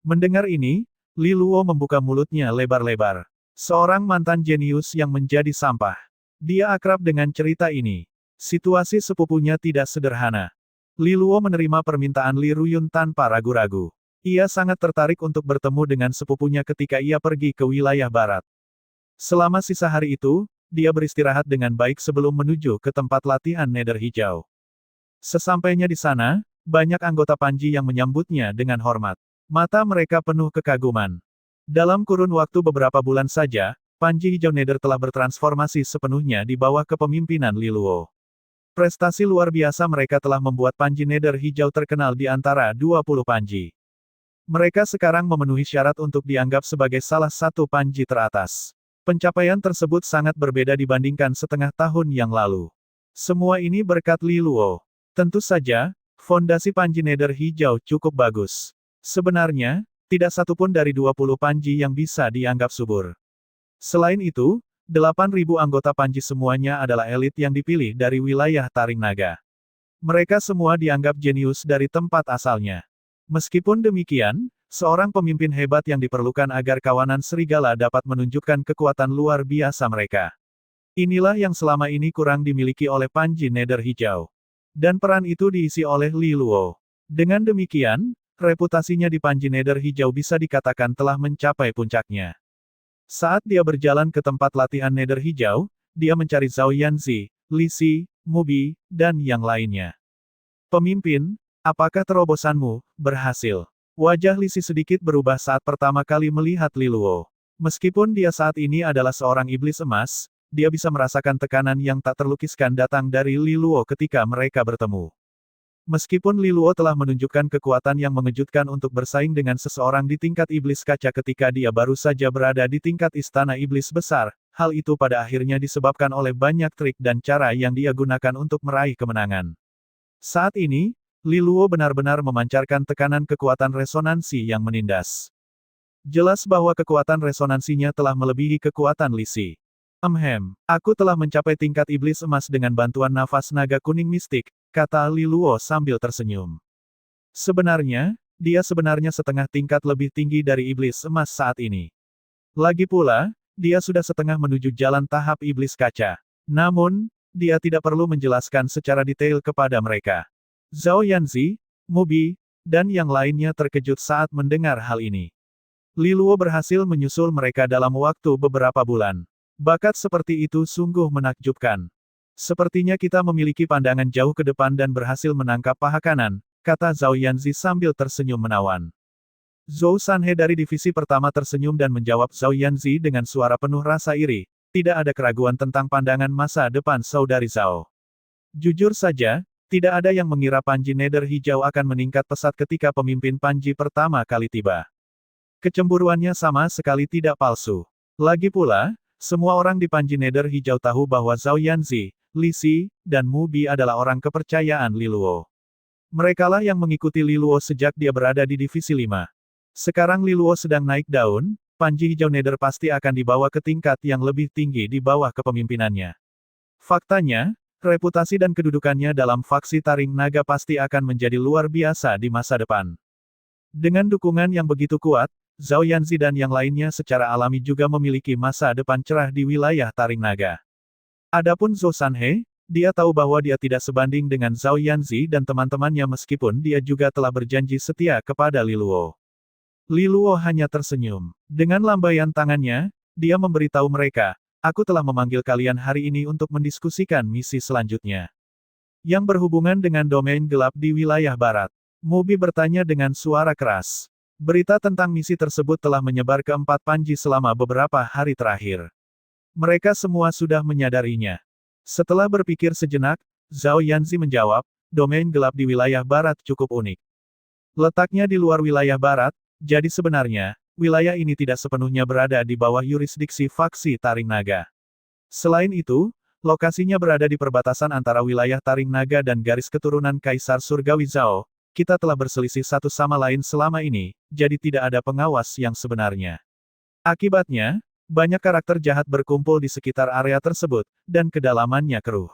Mendengar ini, Li Luo membuka mulutnya lebar-lebar. Seorang mantan jenius yang menjadi sampah. Dia akrab dengan cerita ini. Situasi sepupunya tidak sederhana. Li Luo menerima permintaan Li Ruyun tanpa ragu-ragu. Ia sangat tertarik untuk bertemu dengan sepupunya ketika ia pergi ke wilayah barat. Selama sisa hari itu, dia beristirahat dengan baik sebelum menuju ke tempat latihan Nether Hijau. Sesampainya di sana, banyak anggota Panji yang menyambutnya dengan hormat. Mata mereka penuh kekaguman. Dalam kurun waktu beberapa bulan saja, Panji Hijau Nether telah bertransformasi sepenuhnya di bawah kepemimpinan Li Luo. Prestasi luar biasa mereka telah membuat Panji Nether Hijau terkenal di antara 20 Panji. Mereka sekarang memenuhi syarat untuk dianggap sebagai salah satu Panji teratas. Pencapaian tersebut sangat berbeda dibandingkan setengah tahun yang lalu. Semua ini berkat Li Luo. Tentu saja, fondasi Panji Nether Hijau cukup bagus. Sebenarnya, tidak satupun dari 20 Panji yang bisa dianggap subur. Selain itu, 8.000 anggota Panji semuanya adalah elit yang dipilih dari wilayah Taring Naga. Mereka semua dianggap jenius dari tempat asalnya. Meskipun demikian, seorang pemimpin hebat yang diperlukan agar kawanan serigala dapat menunjukkan kekuatan luar biasa mereka. Inilah yang selama ini kurang dimiliki oleh Panji Nether Hijau. Dan peran itu diisi oleh Li Luo. Dengan demikian, reputasinya di Panji Nether Hijau bisa dikatakan telah mencapai puncaknya. Saat dia berjalan ke tempat latihan Nether Hijau, dia mencari Zhao Yanzi, Li Si, Mubi, dan yang lainnya. Pemimpin, apakah terobosanmu berhasil? Wajah Li Si sedikit berubah saat pertama kali melihat Li Luo. Meskipun dia saat ini adalah seorang iblis emas, dia bisa merasakan tekanan yang tak terlukiskan datang dari Li Luo ketika mereka bertemu. Meskipun Li Luo telah menunjukkan kekuatan yang mengejutkan untuk bersaing dengan seseorang di tingkat iblis kaca ketika dia baru saja berada di tingkat istana iblis besar, hal itu pada akhirnya disebabkan oleh banyak trik dan cara yang dia gunakan untuk meraih kemenangan. Saat ini, Li Luo benar-benar memancarkan tekanan kekuatan resonansi yang menindas. Jelas bahwa kekuatan resonansinya telah melebihi kekuatan Li Si. Aku telah mencapai tingkat iblis emas dengan bantuan nafas naga kuning mistik, kata Li Luo sambil tersenyum. Sebenarnya, dia sebenarnya setengah tingkat lebih tinggi dari iblis emas saat ini. Lagi pula, dia sudah setengah menuju jalan tahap iblis kaca. Namun, dia tidak perlu menjelaskan secara detail kepada mereka. Zhao Yanzi, Mubi, dan yang lainnya terkejut saat mendengar hal ini. Li Luo berhasil menyusul mereka dalam waktu beberapa bulan. Bakat seperti itu sungguh menakjubkan. Sepertinya kita memiliki pandangan jauh ke depan dan berhasil menangkap paha kanan, kata Zhao Yanzi sambil tersenyum menawan. Zhou Sanhe dari divisi pertama tersenyum dan menjawab Zhao Yanzi dengan suara penuh rasa iri. Tidak ada keraguan tentang pandangan masa depan saudari Zhao. Jujur saja, tidak ada yang mengira Panji Nether Hijau akan meningkat pesat ketika pemimpin Panji pertama kali tiba. Kecemburuannya sama sekali tidak palsu. Lagi pula, semua orang di Panji Nether Hijau tahu bahwa Zhao Yanzi, Li Si, dan Mubi adalah orang kepercayaan Li Luo. Merekalah yang mengikuti Li Luo sejak dia berada di divisi 5. Sekarang Li Luo sedang naik daun, Panji Hijau Nether pasti akan dibawa ke tingkat yang lebih tinggi di bawah kepemimpinannya. Faktanya, reputasi dan kedudukannya dalam faksi Taring Naga pasti akan menjadi luar biasa di masa depan. Dengan dukungan yang begitu kuat, Zhao Yanzi dan yang lainnya secara alami juga memiliki masa depan cerah di wilayah Taring Naga. Adapun Zhou Sanhe, dia tahu bahwa dia tidak sebanding dengan Zhao Yanzi dan teman-temannya meskipun dia juga telah berjanji setia kepada Li Luo. Li Luo hanya tersenyum. Dengan lambaian tangannya, dia memberitahu mereka, aku telah memanggil kalian hari ini untuk mendiskusikan misi selanjutnya. Yang berhubungan dengan domain gelap di wilayah barat. Mubi bertanya dengan suara keras. Berita tentang misi tersebut telah menyebar ke 4 panji selama beberapa hari terakhir. Mereka semua sudah menyadarinya. Setelah berpikir sejenak, Zhao Yanzi menjawab, domain gelap di wilayah barat cukup unik. Letaknya di luar wilayah barat, jadi sebenarnya, wilayah ini tidak sepenuhnya berada di bawah yurisdiksi faksi Taring Naga. Selain itu, lokasinya berada di perbatasan antara wilayah Taring Naga dan garis keturunan Kaisar Surgawi Zhao. Kita telah berselisih satu sama lain selama ini, jadi tidak ada pengawas yang sebenarnya. Akibatnya, banyak karakter jahat berkumpul di sekitar area tersebut, dan kedalamannya keruh.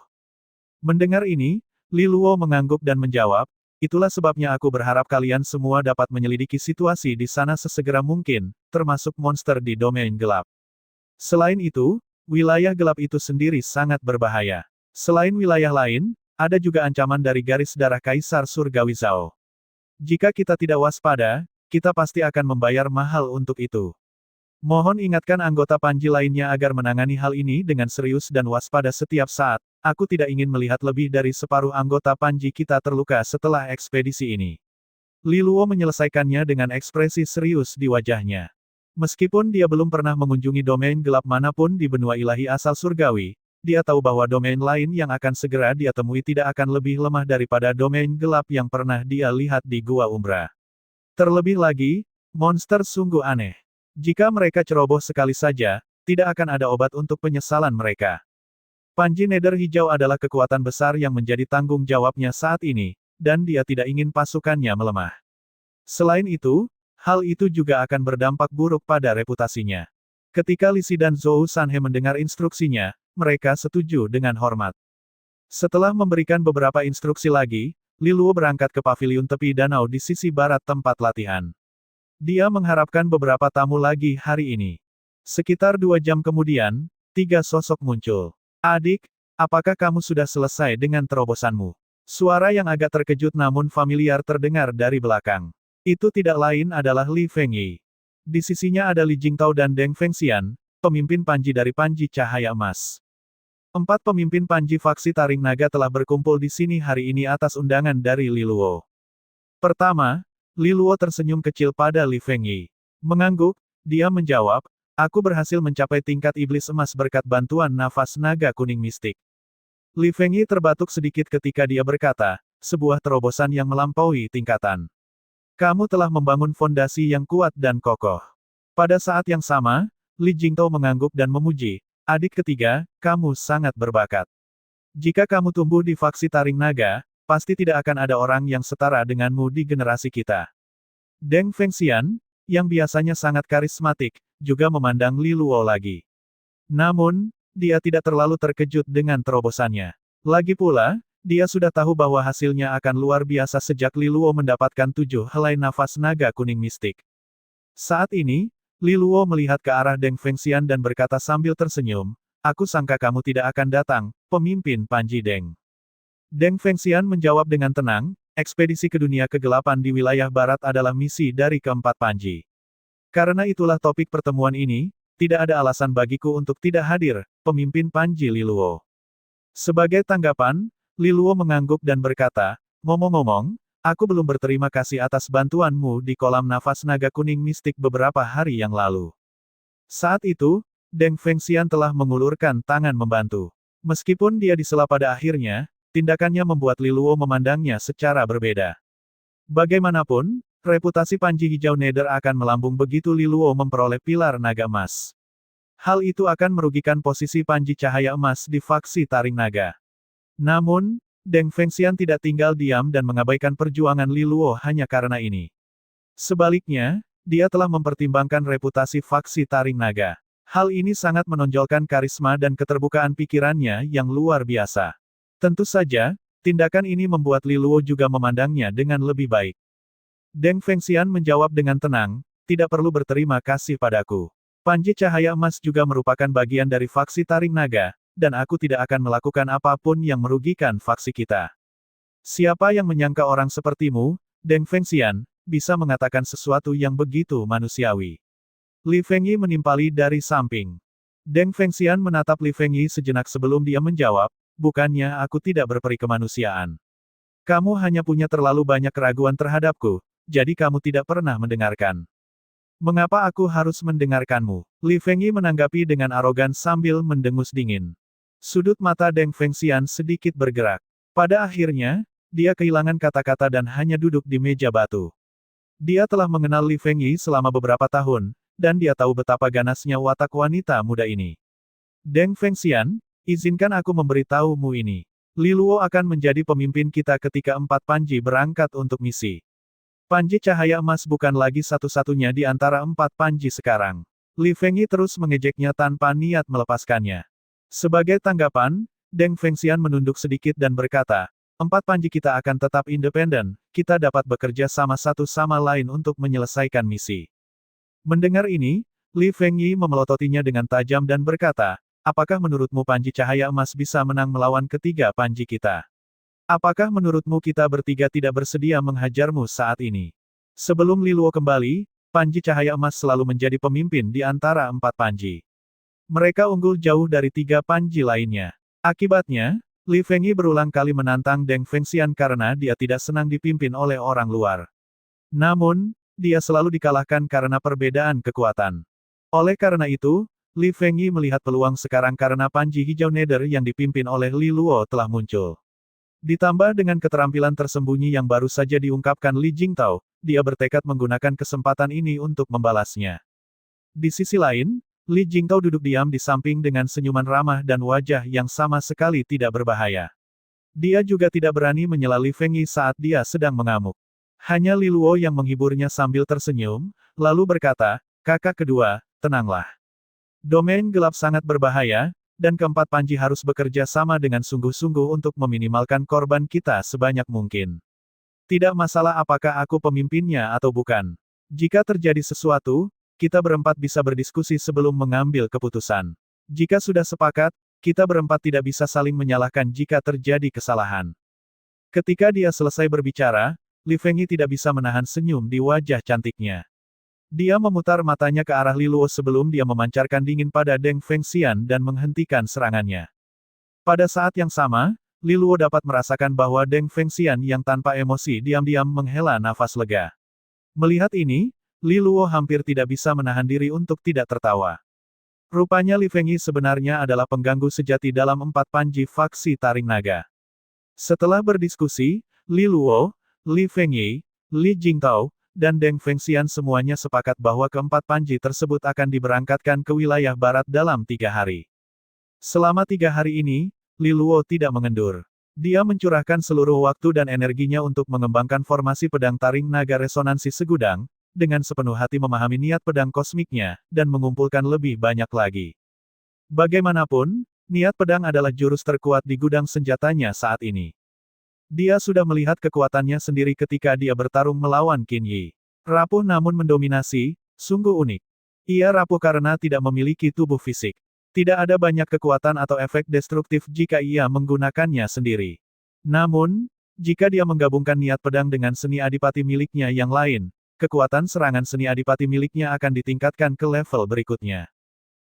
Mendengar ini, Li Luo mengangguk dan menjawab, itulah sebabnya aku berharap kalian semua dapat menyelidiki situasi di sana sesegera mungkin, termasuk monster di domain gelap. Selain itu, wilayah gelap itu sendiri sangat berbahaya. Selain wilayah lain, ada juga ancaman dari garis darah Kaisar Surgawi Zhao. Jika kita tidak waspada, kita pasti akan membayar mahal untuk itu. Mohon ingatkan anggota Panji lainnya agar menangani hal ini dengan serius dan waspada setiap saat. Aku tidak ingin melihat lebih dari separuh anggota Panji kita terluka setelah ekspedisi ini. Li Luo menyelesaikannya dengan ekspresi serius di wajahnya. Meskipun dia belum pernah mengunjungi domain gelap manapun di benua ilahi asal surgawi, dia tahu bahwa domain lain yang akan segera dia temui tidak akan lebih lemah daripada domain gelap yang pernah dia lihat di Gua Umbra. Terlebih lagi, monster sungguh aneh. Jika mereka ceroboh sekali saja, tidak akan ada obat untuk penyesalan mereka. Panji Nether Hijau adalah kekuatan besar yang menjadi tanggung jawabnya saat ini, dan dia tidak ingin pasukannya melemah. Selain itu, hal itu juga akan berdampak buruk pada reputasinya. Ketika Li Si dan Zhou Sanhe mendengar instruksinya, mereka setuju dengan hormat. Setelah memberikan beberapa instruksi lagi, Li Luo berangkat ke paviliun tepi danau di sisi barat tempat latihan. Dia mengharapkan beberapa tamu lagi hari ini. Sekitar 2 jam kemudian, 3 sosok muncul. Adik, apakah kamu sudah selesai dengan terobosanmu? Suara yang agak terkejut namun familiar terdengar dari belakang. Itu tidak lain adalah Li Fengyi. Di sisinya ada Li Jingtao dan Deng Fengxian, pemimpin Panji dari Panji Cahaya Emas. 4 pemimpin Panji faksi Taring Naga telah berkumpul di sini hari ini atas undangan dari Li Luo. Pertama, Li Luo tersenyum kecil pada Li Fengyi. Mengangguk, dia menjawab, aku berhasil mencapai tingkat iblis emas berkat bantuan nafas naga kuning mistik. Li Fengyi terbatuk sedikit ketika dia berkata, sebuah terobosan yang melampaui tingkatan. Kamu telah membangun fondasi yang kuat dan kokoh. Pada saat yang sama, Li Jingtao mengangguk dan memuji, adik ketiga, kamu sangat berbakat. Jika kamu tumbuh di faksi Taring Naga, pasti tidak akan ada orang yang setara denganmu di generasi kita. Deng Fengxian, yang biasanya sangat karismatik, juga memandang Li Luo lagi. Namun, dia tidak terlalu terkejut dengan terobosannya. Lagi pula, dia sudah tahu bahwa hasilnya akan luar biasa sejak Li Luo mendapatkan 7 helai nafas naga kuning mistik. Saat ini, Li Luo melihat ke arah Deng Fengxian dan berkata sambil tersenyum, aku sangka kamu tidak akan datang, pemimpin Panji Deng. Deng Fengxian menjawab dengan tenang, ekspedisi ke dunia kegelapan di wilayah barat adalah misi dari keempat Panji. Karena itulah topik pertemuan ini, tidak ada alasan bagiku untuk tidak hadir, pemimpin Panji Li Luo. Sebagai tanggapan, Li Luo mengangguk dan berkata, ngomong-ngomong, aku belum berterima kasih atas bantuanmu di kolam nafas naga kuning mistik beberapa hari yang lalu. Saat itu, Deng Fengxian telah mengulurkan tangan membantu. Meskipun dia disela pada akhirnya, tindakannya membuat Li Luo memandangnya secara berbeda. Bagaimanapun, reputasi Panji Hijau Nether akan melambung begitu Li Luo memperoleh pilar naga emas. Hal itu akan merugikan posisi Panji Cahaya Emas di faksi Taring Naga. Namun, Deng Fengxian tidak tinggal diam dan mengabaikan perjuangan Li Luo hanya karena ini. Sebaliknya, dia telah mempertimbangkan reputasi faksi Taring Naga. Hal ini sangat menonjolkan karisma dan keterbukaan pikirannya yang luar biasa. Tentu saja, tindakan ini membuat Li Luo juga memandangnya dengan lebih baik. Deng Fengxian menjawab dengan tenang, tidak perlu berterima kasih padaku. Panji Cahaya Emas juga merupakan bagian dari faksi Taring Naga, dan aku tidak akan melakukan apapun yang merugikan faksi kita. Siapa yang menyangka orang sepertimu, Deng Fengxian, bisa mengatakan sesuatu yang begitu manusiawi? Li Fengyi menimpali dari samping. Deng Fengxian menatap Li Fengyi sejenak sebelum dia menjawab, bukannya aku tidak berperi kemanusiaan. Kamu hanya punya terlalu banyak keraguan terhadapku, jadi kamu tidak pernah mendengarkan. Mengapa aku harus mendengarkanmu? Li Fengyi menanggapi dengan arogan sambil mendengus dingin. Sudut mata Deng Fengxian sedikit bergerak. Pada akhirnya, dia kehilangan kata-kata dan hanya duduk di meja batu. Dia telah mengenal Li Fengyi selama beberapa tahun, dan dia tahu betapa ganasnya watak wanita muda ini. Deng Fengxian, izinkan aku memberitahumu ini. Li Luo akan menjadi pemimpin kita ketika 4 Panji berangkat untuk misi. Panji cahaya emas bukan lagi satu-satunya di antara 4 Panji sekarang. Li Fengyi terus mengejeknya tanpa niat melepaskannya. Sebagai tanggapan, Deng Fengxian menunduk sedikit dan berkata, 4 Panji kita akan tetap independen, kita dapat bekerja sama satu sama lain untuk menyelesaikan misi. Mendengar ini, Li Fengyi memelototinya dengan tajam dan berkata, apakah menurutmu Panji cahaya emas bisa menang melawan ketiga Panji kita? Apakah menurutmu kita bertiga tidak bersedia menghajarmu saat ini? Sebelum Li Luo kembali, Panji cahaya emas selalu menjadi pemimpin di antara 4 Panji. Mereka unggul jauh dari 3 Panji lainnya. Akibatnya, Li Fengyi berulang kali menantang Deng Fengxian karena dia tidak senang dipimpin oleh orang luar. Namun, dia selalu dikalahkan karena perbedaan kekuatan. Oleh karena itu, Li Fengyi melihat peluang sekarang karena Panji Hijau Nether yang dipimpin oleh Li Luo telah muncul. Ditambah dengan keterampilan tersembunyi yang baru saja diungkapkan Li Jingtao, dia bertekad menggunakan kesempatan ini untuk membalasnya. Di sisi lain, Li Jingtao duduk diam di samping dengan senyuman ramah dan wajah yang sama sekali tidak berbahaya. Dia juga tidak berani menyela Li Fengyi saat dia sedang mengamuk. Hanya Li Luo yang menghiburnya sambil tersenyum, lalu berkata, kakak kedua, tenanglah. Domain gelap sangat berbahaya, dan keempat Panji harus bekerja sama dengan sungguh-sungguh untuk meminimalkan korban kita sebanyak mungkin. Tidak masalah apakah aku pemimpinnya atau bukan. Jika terjadi sesuatu, kita berempat bisa berdiskusi sebelum mengambil keputusan. Jika sudah sepakat, kita berempat tidak bisa saling menyalahkan jika terjadi kesalahan. Ketika dia selesai berbicara, Li Fengyi tidak bisa menahan senyum di wajah cantiknya. Dia memutar matanya ke arah Li Luo sebelum dia memancarkan dingin pada Deng Fengxian dan menghentikan serangannya. Pada saat yang sama, Li Luo dapat merasakan bahwa Deng Fengxian yang tanpa emosi diam-diam menghela nafas lega. Melihat ini, Li Luo hampir tidak bisa menahan diri untuk tidak tertawa. Rupanya Li Fengyi sebenarnya adalah pengganggu sejati dalam 4 Panji faksi Taring Naga. Setelah berdiskusi, Li Luo, Li Fengyi, Li Jingtao, dan Deng Fengxian semuanya sepakat bahwa keempat Panji tersebut akan diberangkatkan ke wilayah barat dalam 3 hari. Selama 3 hari ini, Li Luo tidak mengendur. Dia mencurahkan seluruh waktu dan energinya untuk mengembangkan formasi pedang taring naga resonansi segudang, dengan sepenuh hati memahami niat pedang kosmiknya, dan mengumpulkan lebih banyak lagi. Bagaimanapun, niat pedang adalah jurus terkuat di gudang senjatanya saat ini. Dia sudah melihat kekuatannya sendiri ketika dia bertarung melawan Qin Yi. Rapuh namun mendominasi, sungguh unik. Ia rapuh karena tidak memiliki tubuh fisik. Tidak ada banyak kekuatan atau efek destruktif jika ia menggunakannya sendiri. Namun, jika dia menggabungkan niat pedang dengan seni adipati miliknya yang lain, kekuatan serangan seni adipati miliknya akan ditingkatkan ke level berikutnya.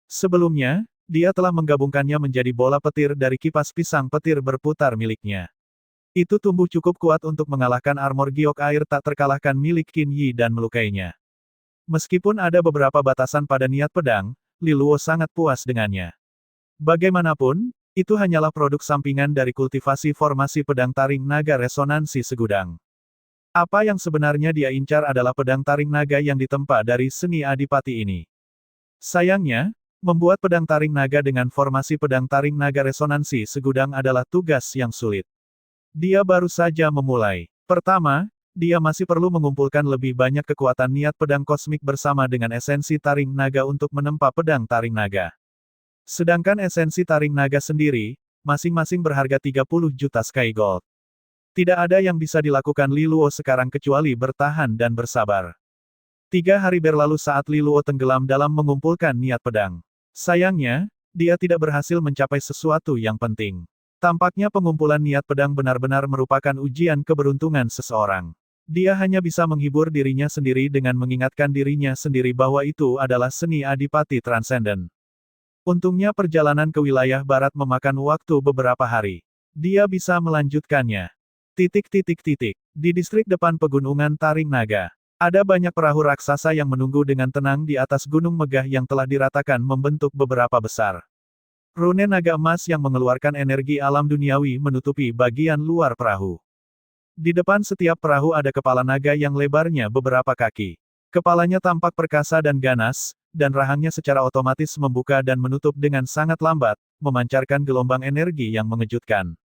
Sebelumnya, dia telah menggabungkannya menjadi bola petir dari kipas pisang petir berputar miliknya. Itu tumbuh cukup kuat untuk mengalahkan armor giok air tak terkalahkan milik Qin Yi dan melukainya. Meskipun ada beberapa batasan pada niat pedang, Li Luo sangat puas dengannya. Bagaimanapun, itu hanyalah produk sampingan dari kultivasi formasi pedang taring naga resonansi segudang. Apa yang sebenarnya dia incar adalah pedang taring naga yang ditempa dari seni adipati ini. Sayangnya, membuat pedang taring naga dengan formasi pedang taring naga resonansi segudang adalah tugas yang sulit. Dia baru saja memulai. Pertama, dia masih perlu mengumpulkan lebih banyak kekuatan niat pedang kosmik bersama dengan esensi taring naga untuk menempa pedang taring naga. Sedangkan esensi taring naga sendiri, masing-masing berharga 30 juta Sky Gold. Tidak ada yang bisa dilakukan Li Luo sekarang kecuali bertahan dan bersabar. 3 hari berlalu saat Li Luo tenggelam dalam mengumpulkan niat pedang. Sayangnya, dia tidak berhasil mencapai sesuatu yang penting. Tampaknya pengumpulan niat pedang benar-benar merupakan ujian keberuntungan seseorang. Dia hanya bisa menghibur dirinya sendiri dengan mengingatkan dirinya sendiri bahwa itu adalah seni adipati transenden. Untungnya perjalanan ke wilayah barat memakan waktu beberapa hari. Dia bisa melanjutkannya. Titik titik titik. Di distrik depan pegunungan Taring Naga. Ada banyak perahu raksasa yang menunggu dengan tenang di atas gunung megah yang telah diratakan membentuk beberapa besar rune naga emas yang mengeluarkan energi alam duniawi menutupi bagian luar perahu. Di depan setiap perahu ada kepala naga yang lebarnya beberapa kaki. Kepalanya tampak perkasa dan ganas, dan rahangnya secara otomatis membuka dan menutup dengan sangat lambat, memancarkan gelombang energi yang mengejutkan.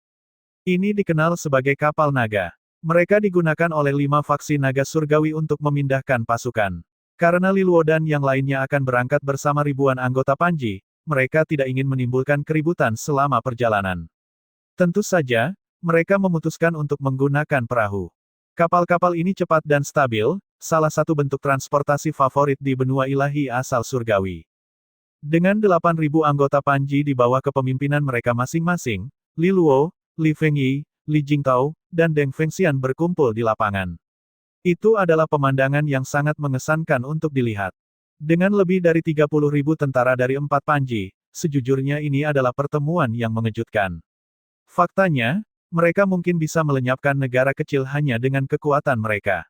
Ini dikenal sebagai kapal naga. Mereka digunakan oleh 5 faksi naga surgawi untuk memindahkan pasukan. Karena Liluo dan yang lainnya akan berangkat bersama ribuan anggota Panji, mereka tidak ingin menimbulkan keributan selama perjalanan. Tentu saja, mereka memutuskan untuk menggunakan perahu. Kapal-kapal ini cepat dan stabil, salah satu bentuk transportasi favorit di benua ilahi asal surgawi. Dengan 8.000 anggota Panji di bawah kepemimpinan mereka masing-masing, Li Luo, Li Fengyi, Li Jingtao, dan Deng Fengxian berkumpul di lapangan. Itu adalah pemandangan yang sangat mengesankan untuk dilihat. Dengan lebih dari 30.000 tentara dari 4 Panji, sejujurnya ini adalah pertemuan yang mengejutkan. Faktanya, mereka mungkin bisa melenyapkan negara kecil hanya dengan kekuatan mereka.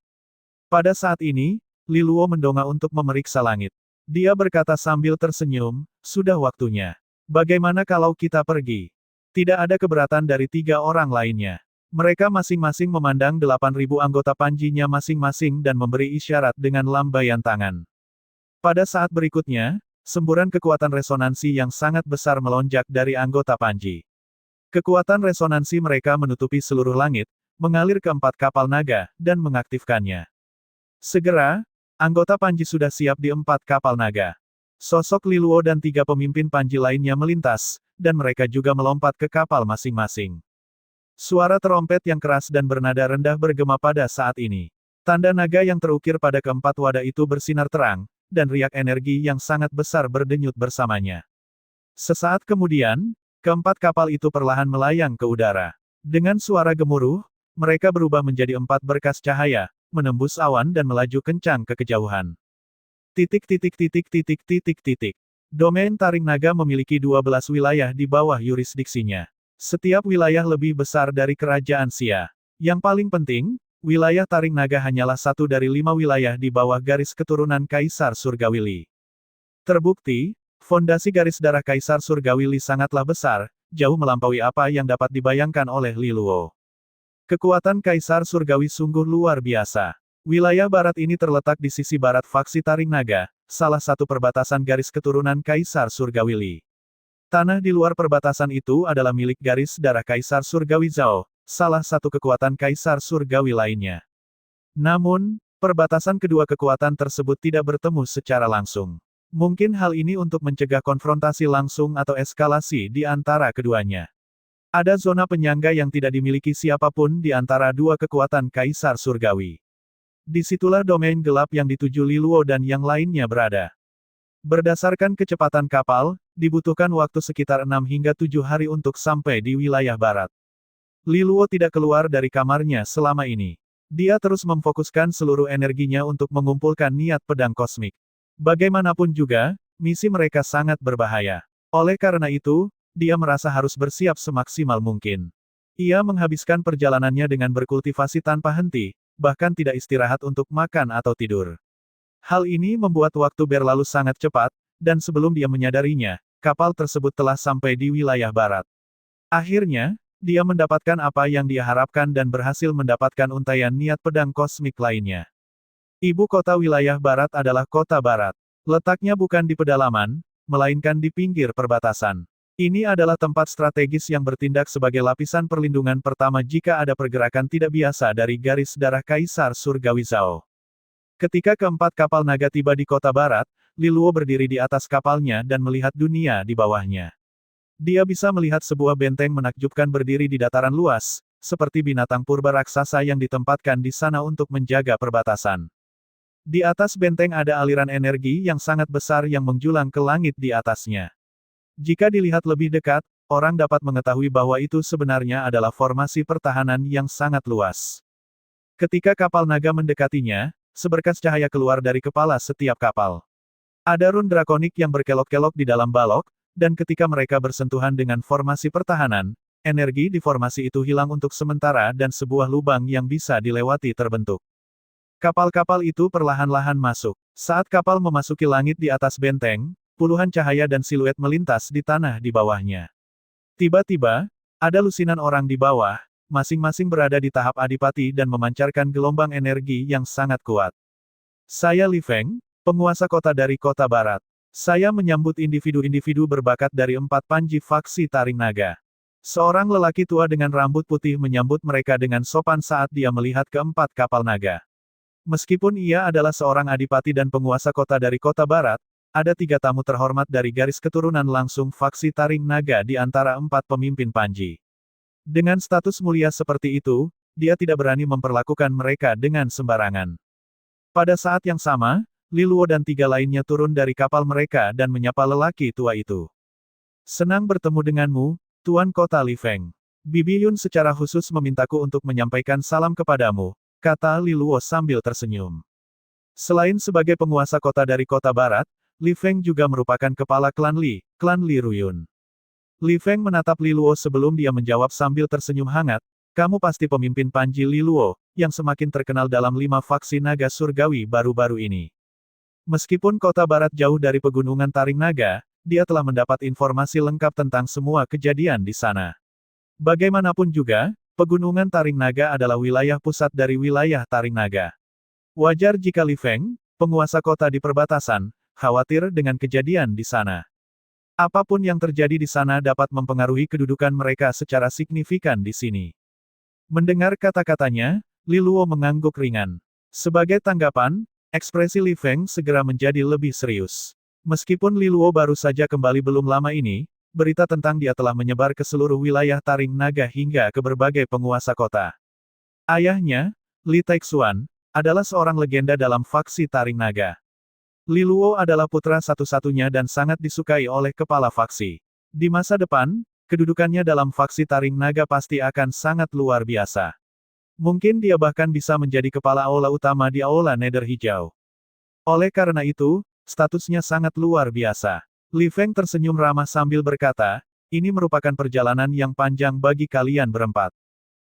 Pada saat ini, Li Luo mendongak untuk memeriksa langit. Dia berkata sambil tersenyum, sudah waktunya. Bagaimana kalau kita pergi? Tidak ada keberatan dari 3 orang lainnya. Mereka masing-masing memandang 8.000 anggota Panjinya masing-masing dan memberi isyarat dengan lambaian tangan. Pada saat berikutnya, semburan kekuatan resonansi yang sangat besar melonjak dari anggota Panji. Kekuatan resonansi mereka menutupi seluruh langit, mengalir ke 4 kapal naga, dan mengaktifkannya. Segera, anggota Panji sudah siap di 4 kapal naga. Sosok Li Luo dan 3 pemimpin Panji lainnya melintas, dan mereka juga melompat ke kapal masing-masing. Suara terompet yang keras dan bernada rendah bergema pada saat ini. Tanda naga yang terukir pada keempat wadah itu bersinar terang, dan riak energi yang sangat besar berdenyut bersamanya. Sesaat kemudian, keempat kapal itu perlahan melayang ke udara. Dengan suara gemuruh, mereka berubah menjadi 4 berkas cahaya, menembus awan dan melaju kencang ke kejauhan. Titik titik titik titik titik titik. Domain Taring Naga memiliki 12 wilayah di bawah yurisdiksinya. Setiap wilayah lebih besar dari kerajaan Xia. Yang paling penting, wilayah Taring Naga hanyalah satu dari 5 wilayah di bawah garis keturunan Kaisar Surgawi Li. Terbukti, fondasi garis darah Kaisar Surgawi Li sangatlah besar, jauh melampaui apa yang dapat dibayangkan oleh Li Luo. Kekuatan Kaisar Surgawi sungguh luar biasa. Wilayah barat ini terletak di sisi barat faksi Taring Naga, salah satu perbatasan garis keturunan Kaisar Surgawi Li. Tanah di luar perbatasan itu adalah milik garis darah Kaisar Surgawi Zhao, salah satu kekuatan Kaisar Surgawi lainnya. Namun, perbatasan kedua kekuatan tersebut tidak bertemu secara langsung. Mungkin hal ini untuk mencegah konfrontasi langsung atau eskalasi di antara keduanya. Ada zona penyangga yang tidak dimiliki siapapun di antara dua kekuatan Kaisar Surgawi. Disitulah domain gelap yang dituju Li Luo dan yang lainnya berada. Berdasarkan kecepatan kapal, dibutuhkan waktu sekitar 6 hingga 7 hari untuk sampai di wilayah barat. Li Luo tidak keluar dari kamarnya selama ini. Dia terus memfokuskan seluruh energinya untuk mengumpulkan niat pedang kosmik. Bagaimanapun juga, misi mereka sangat berbahaya. Oleh karena itu, dia merasa harus bersiap semaksimal mungkin. Ia menghabiskan perjalanannya dengan berkultivasi tanpa henti, bahkan tidak istirahat untuk makan atau tidur. Hal ini membuat waktu berlalu sangat cepat, dan sebelum dia menyadarinya, kapal tersebut telah sampai di wilayah barat. Akhirnya, dia mendapatkan apa yang dia harapkan dan berhasil mendapatkan untaian niat pedang kosmik lainnya. Ibu kota wilayah barat adalah kota barat. Letaknya bukan di pedalaman, melainkan di pinggir perbatasan. Ini adalah tempat strategis yang bertindak sebagai lapisan perlindungan pertama jika ada pergerakan tidak biasa dari garis darah Kaisar Surgawi Zhao. Ketika keempat kapal naga tiba di kota barat, Li Luo berdiri di atas kapalnya dan melihat dunia di bawahnya. Dia bisa melihat sebuah benteng menakjubkan berdiri di dataran luas, seperti binatang purba raksasa yang ditempatkan di sana untuk menjaga perbatasan. Di atas benteng ada aliran energi yang sangat besar yang menjulang ke langit di atasnya. Jika dilihat lebih dekat, orang dapat mengetahui bahwa itu sebenarnya adalah formasi pertahanan yang sangat luas. Ketika kapal naga mendekatinya, seberkas cahaya keluar dari kepala setiap kapal. Ada rune drakonik yang berkelok-kelok di dalam balok, dan ketika mereka bersentuhan dengan formasi pertahanan, Energi di formasi itu hilang untuk sementara dan sebuah lubang yang bisa dilewati terbentuk. Kapal-kapal itu perlahan-lahan masuk. Saat kapal memasuki langit di atas benteng, puluhan cahaya dan siluet melintas di tanah di bawahnya. Tiba-tiba, ada lusinan orang di bawah, masing-masing berada di tahap adipati dan memancarkan gelombang energi yang sangat kuat. Saya Li Feng, penguasa kota dari kota barat. Saya menyambut individu-individu berbakat dari 4 panji faksi Taring Naga. Seorang lelaki tua dengan rambut putih menyambut mereka dengan sopan saat dia melihat keempat kapal naga. Meskipun ia adalah seorang adipati dan penguasa kota dari kota barat, ada 3 tamu terhormat dari garis keturunan langsung faksi Taring Naga di antara 4 pemimpin panji. Dengan status mulia seperti itu, dia tidak berani memperlakukan mereka dengan sembarangan. Pada saat yang sama, Li Luo dan 3 lainnya turun dari kapal mereka dan menyapa lelaki tua itu. Senang bertemu denganmu, Tuan Kota Li Feng. Bibi Yun secara khusus memintaku untuk menyampaikan salam kepadamu, kata Li Luo sambil tersenyum. Selain sebagai penguasa kota dari kota barat, Li Feng juga merupakan kepala klan Li Ruyun. Li Feng menatap Li Luo sebelum dia menjawab sambil tersenyum hangat, kamu pasti pemimpin panji Li Luo, yang semakin terkenal dalam 5 faksi naga surgawi baru-baru ini. Meskipun kota barat jauh dari pegunungan Taring Naga, dia telah mendapat informasi lengkap tentang semua kejadian di sana. Bagaimanapun juga, pegunungan Taring Naga adalah wilayah pusat dari wilayah Taring Naga. Wajar jika Li Feng, penguasa kota di perbatasan, khawatir dengan kejadian di sana. Apapun yang terjadi di sana dapat mempengaruhi kedudukan mereka secara signifikan di sini. Mendengar kata-katanya, Li Luo mengangguk ringan. Sebagai tanggapan, ekspresi Li Feng segera menjadi lebih serius. Meskipun Li Luo baru saja kembali belum lama ini, berita tentang dia telah menyebar ke seluruh wilayah Taring Naga hingga ke berbagai penguasa kota. Ayahnya, Li Taixuan, adalah seorang legenda dalam faksi Taring Naga. Li Luo adalah putra satu-satunya dan sangat disukai oleh kepala faksi. Di masa depan, kedudukannya dalam faksi Taring Naga pasti akan sangat luar biasa. Mungkin dia bahkan bisa menjadi kepala aula utama di Aula Nether Hijau. Oleh karena itu, statusnya sangat luar biasa. Li Feng tersenyum ramah sambil berkata, ini merupakan perjalanan yang panjang bagi kalian berempat.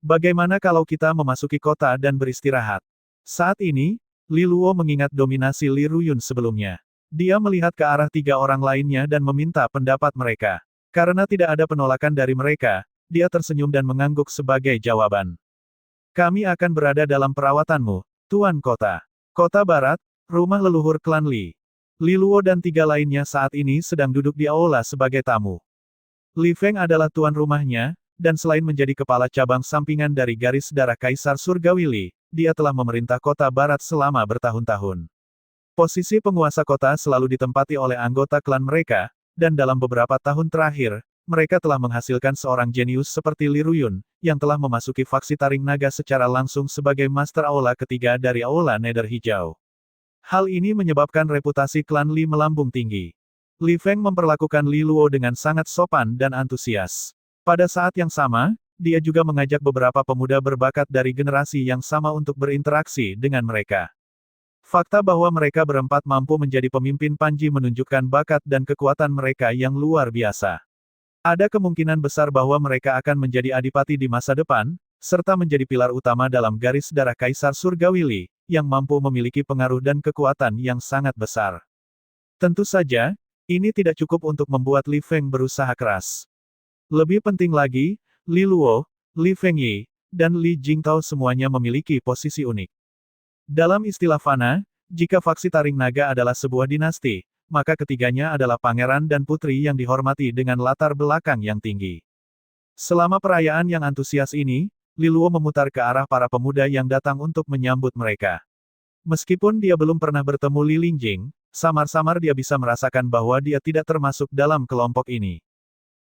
Bagaimana kalau kita memasuki kota dan beristirahat? Saat ini, Li Luo mengingat dominasi Li Ruyun sebelumnya. Dia melihat ke arah 3 orang lainnya dan meminta pendapat mereka. Karena tidak ada penolakan dari mereka, dia tersenyum dan mengangguk sebagai jawaban. Kami akan berada dalam perawatanmu, Tuan Kota. Kota Barat, rumah leluhur klan Li. Li Luo dan 3 lainnya saat ini sedang duduk di aula sebagai tamu. Li Feng adalah tuan rumahnya, dan selain menjadi kepala cabang sampingan dari garis darah Kaisar Surgawi Li, dia telah memerintah kota barat selama bertahun-tahun. Posisi penguasa kota selalu ditempati oleh anggota klan mereka, dan dalam beberapa tahun terakhir, mereka telah menghasilkan seorang jenius seperti Li Ruyun, yang telah memasuki faksi Taring Naga secara langsung sebagai Master Aula ketiga dari Aula Nether Hijau. Hal ini menyebabkan reputasi klan Li melambung tinggi. Li Feng memperlakukan Li Luo dengan sangat sopan dan antusias. Pada saat yang sama, dia juga mengajak beberapa pemuda berbakat dari generasi yang sama untuk berinteraksi dengan mereka. Fakta bahwa mereka berempat mampu menjadi pemimpin panji menunjukkan bakat dan kekuatan mereka yang luar biasa. Ada kemungkinan besar bahwa mereka akan menjadi adipati di masa depan, serta menjadi pilar utama dalam garis darah Kaisar Surgawi Li, yang mampu memiliki pengaruh dan kekuatan yang sangat besar. Tentu saja, ini tidak cukup untuk membuat Li Feng berusaha keras. Lebih penting lagi, Li Luo, Li Fengyi, dan Li Jingtao semuanya memiliki posisi unik. Dalam istilah fana, jika faksi Taring Naga adalah sebuah dinasti, maka ketiganya adalah pangeran dan putri yang dihormati dengan latar belakang yang tinggi. Selama perayaan yang antusias ini, Li Luo memutar ke arah para pemuda yang datang untuk menyambut mereka. Meskipun dia belum pernah bertemu Li Lingjing, samar-samar dia bisa merasakan bahwa dia tidak termasuk dalam kelompok ini.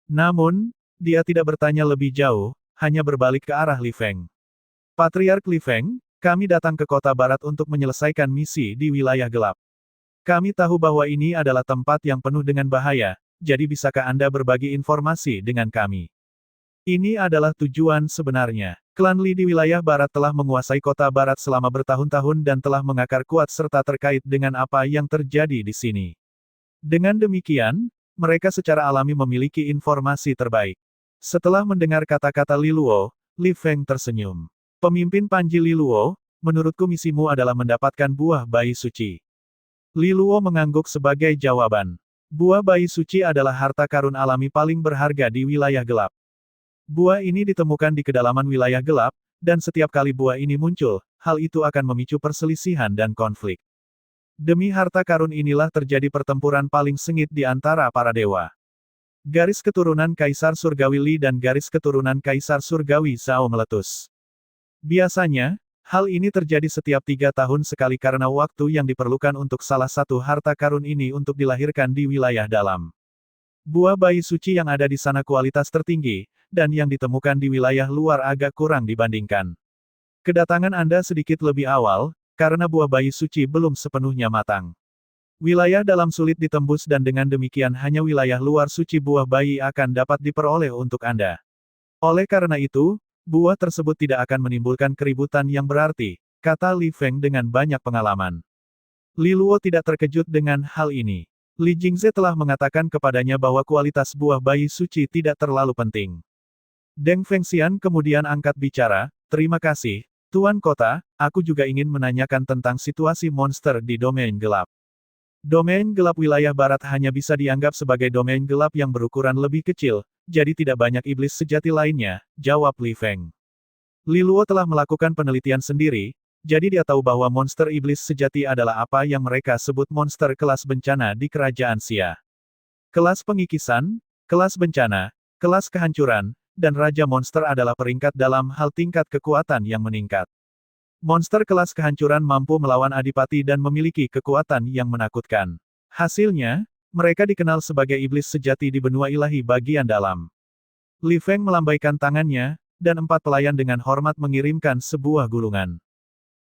Namun, dia tidak bertanya lebih jauh, hanya berbalik ke arah Li Feng. Patriark Li Feng, kami datang ke kota barat untuk menyelesaikan misi di wilayah gelap. Kami tahu bahwa ini adalah tempat yang penuh dengan bahaya, jadi bisakah Anda berbagi informasi dengan kami? Ini adalah tujuan sebenarnya. Klan Li di wilayah barat telah menguasai kota barat selama bertahun-tahun dan telah mengakar kuat serta terkait dengan apa yang terjadi di sini. Dengan demikian, mereka secara alami memiliki informasi terbaik. Setelah mendengar kata-kata Li Luo, Li Feng tersenyum. Pemimpin Panji Li Luo, menurutku misimu adalah mendapatkan buah bayi suci. Li Luo mengangguk sebagai jawaban. Buah bayi suci adalah harta karun alami paling berharga di wilayah gelap. Buah ini ditemukan di kedalaman wilayah gelap, dan setiap kali buah ini muncul, hal itu akan memicu perselisihan dan konflik. Demi harta karun inilah terjadi pertempuran paling sengit di antara para dewa. Garis keturunan Kaisar Surgawi Li dan garis keturunan Kaisar Surgawi Zhao meletus. Biasanya, hal ini terjadi setiap 3 tahun sekali karena waktu yang diperlukan untuk salah satu harta karun ini untuk dilahirkan di wilayah dalam. Buah bayi suci yang ada di sana kualitas tertinggi, dan yang ditemukan di wilayah luar agak kurang dibandingkan. Kedatangan Anda sedikit lebih awal, karena buah bayi suci belum sepenuhnya matang. Wilayah dalam sulit ditembus dan dengan demikian hanya wilayah luar suci buah bayi akan dapat diperoleh untuk Anda. Oleh karena itu, buah tersebut tidak akan menimbulkan keributan yang berarti, kata Li Feng dengan banyak pengalaman. Li Luo tidak terkejut dengan hal ini. Li Jingze telah mengatakan kepadanya bahwa kualitas buah bayi suci tidak terlalu penting. Deng Fengxian kemudian angkat bicara, terima kasih, Tuan Kota, aku juga ingin menanyakan tentang situasi monster di domain gelap. Domain gelap wilayah barat hanya bisa dianggap sebagai domain gelap yang berukuran lebih kecil, jadi tidak banyak iblis sejati lainnya, jawab Li Feng. Li Luo telah melakukan penelitian sendiri, jadi dia tahu bahwa monster iblis sejati adalah apa yang mereka sebut monster kelas bencana di kerajaan Xia. Kelas pengikisan, kelas bencana, kelas kehancuran, dan Raja Monster adalah peringkat dalam hal tingkat kekuatan yang meningkat. Monster kelas kehancuran mampu melawan adipati dan memiliki kekuatan yang menakutkan. Hasilnya, mereka dikenal sebagai iblis sejati di benua ilahi bagian dalam. Li Feng melambaikan tangannya, dan 4 pelayan dengan hormat mengirimkan sebuah gulungan.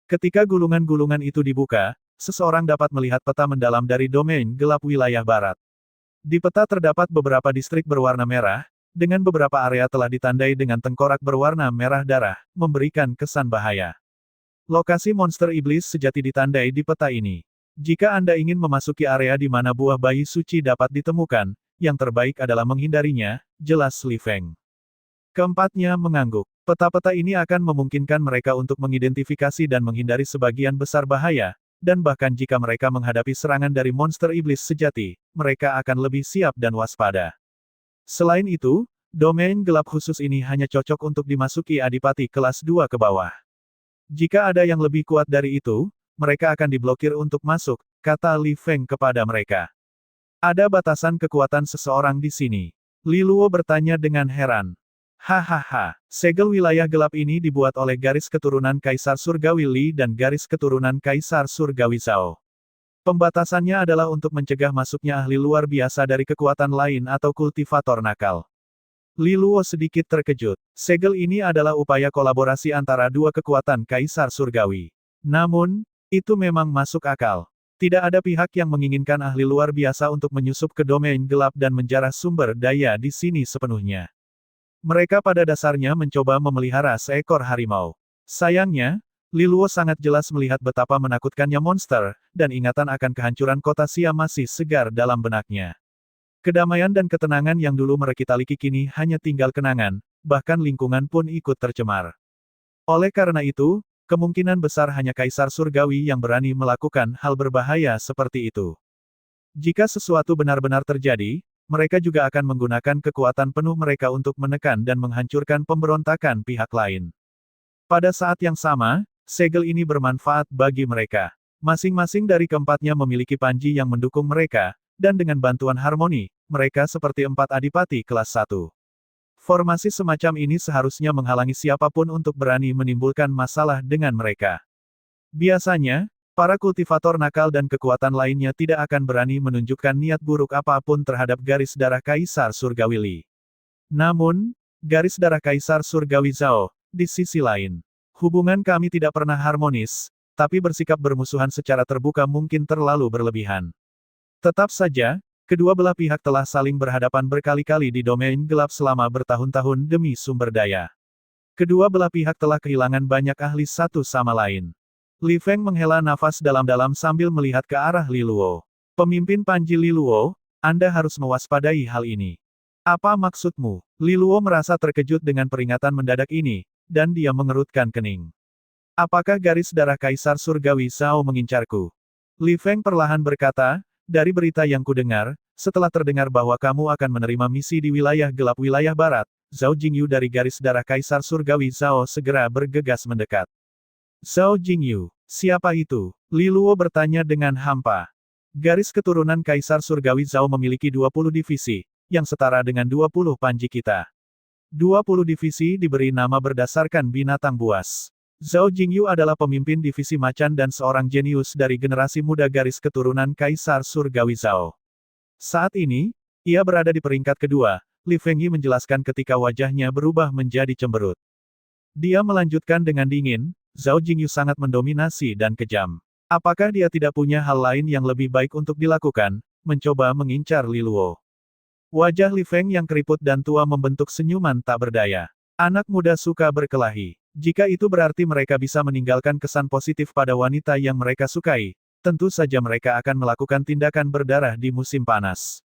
Ketika gulungan-gulungan itu dibuka, seseorang dapat melihat peta mendalam dari domain gelap wilayah barat. Di peta terdapat beberapa distrik berwarna merah, dengan beberapa area telah ditandai dengan tengkorak berwarna merah darah, memberikan kesan bahaya. Lokasi monster iblis sejati ditandai di peta ini. Jika Anda ingin memasuki area di mana buah bayi suci dapat ditemukan, yang terbaik adalah menghindarinya, jelas Li Feng. Keempatnya mengangguk. Peta-peta ini akan memungkinkan mereka untuk mengidentifikasi dan menghindari sebagian besar bahaya, dan bahkan jika mereka menghadapi serangan dari monster iblis sejati, mereka akan lebih siap dan waspada. Selain itu, domain gelap khusus ini hanya cocok untuk dimasuki adipati kelas 2 ke bawah. Jika ada yang lebih kuat dari itu, mereka akan diblokir untuk masuk, kata Li Feng kepada mereka. Ada batasan kekuatan seseorang di sini. Li Luo bertanya dengan heran. Hahaha, segel wilayah gelap ini dibuat oleh garis keturunan Kaisar Surgawi Li dan garis keturunan Kaisar Surgawi Zhao. Pembatasannya adalah untuk mencegah masuknya ahli luar biasa dari kekuatan lain atau kultivator nakal. Li Luo sedikit terkejut. Segel ini adalah upaya kolaborasi antara dua kekuatan Kaisar Surgawi. Namun, itu memang masuk akal. Tidak ada pihak yang menginginkan ahli luar biasa untuk menyusup ke domain gelap dan menjarah sumber daya di sini sepenuhnya. Mereka pada dasarnya mencoba memelihara seekor harimau. Sayangnya, Li Luo sangat jelas melihat betapa menakutkannya monster, dan ingatan akan kehancuran kota Xia masih segar dalam benaknya. Kedamaian dan ketenangan yang dulu merekitali kini hanya tinggal kenangan, bahkan lingkungan pun ikut tercemar. Oleh karena itu, kemungkinan besar hanya Kaisar Surgawi yang berani melakukan hal berbahaya seperti itu. Jika sesuatu benar-benar terjadi, mereka juga akan menggunakan kekuatan penuh mereka untuk menekan dan menghancurkan pemberontakan pihak lain. Pada saat yang sama, segel ini bermanfaat bagi mereka. Masing-masing dari keempatnya memiliki panji yang mendukung mereka, dan dengan bantuan harmoni, mereka seperti 4 adipati kelas 1. Formasi semacam ini seharusnya menghalangi siapapun untuk berani menimbulkan masalah dengan mereka. Biasanya, para kultivator nakal dan kekuatan lainnya tidak akan berani menunjukkan niat buruk apapun terhadap garis darah Kaisar Surgawi Li. Namun, garis darah Kaisar Surgawi Zhao, di sisi lain, hubungan kami tidak pernah harmonis, tapi bersikap bermusuhan secara terbuka mungkin terlalu berlebihan. Tetap saja, kedua belah pihak telah saling berhadapan berkali-kali di domain gelap selama bertahun-tahun demi sumber daya. Kedua belah pihak telah kehilangan banyak ahli satu sama lain. Li Feng menghela nafas dalam-dalam sambil melihat ke arah Li Luo. Pemimpin Panji Li Luo, Anda harus mewaspadai hal ini. Apa maksudmu? Li Luo merasa terkejut dengan peringatan mendadak ini, dan dia mengerutkan kening. Apakah garis darah Kaisar Surgawi Zhao mengincarku? Li Feng perlahan berkata, dari berita yang kudengar, setelah terdengar bahwa kamu akan menerima misi di wilayah gelap wilayah barat, Zhao Jingyu dari garis darah Kaisar Surgawi Zhao segera bergegas mendekat. Zhao Jingyu, siapa itu? Li Luo bertanya dengan hampa. Garis keturunan Kaisar Surgawi Zhao memiliki 20 divisi, yang setara dengan 20 panji kita. 20 divisi diberi nama berdasarkan binatang buas. Zhao Jingyu adalah pemimpin divisi macan dan seorang jenius dari generasi muda garis keturunan Kaisar Surgawi Zhao. Saat ini, ia berada di peringkat kedua, Li Fengyi menjelaskan ketika wajahnya berubah menjadi cemberut. Dia melanjutkan dengan dingin, Zhao Jingyu sangat mendominasi dan kejam. Apakah dia tidak punya hal lain yang lebih baik untuk dilakukan, mencoba mengincar Li Luo? Wajah Li Feng yang keriput dan tua membentuk senyuman tak berdaya. Anak muda suka berkelahi. Jika itu berarti mereka bisa meninggalkan kesan positif pada wanita yang mereka sukai, tentu saja mereka akan melakukan tindakan berdarah di musim panas.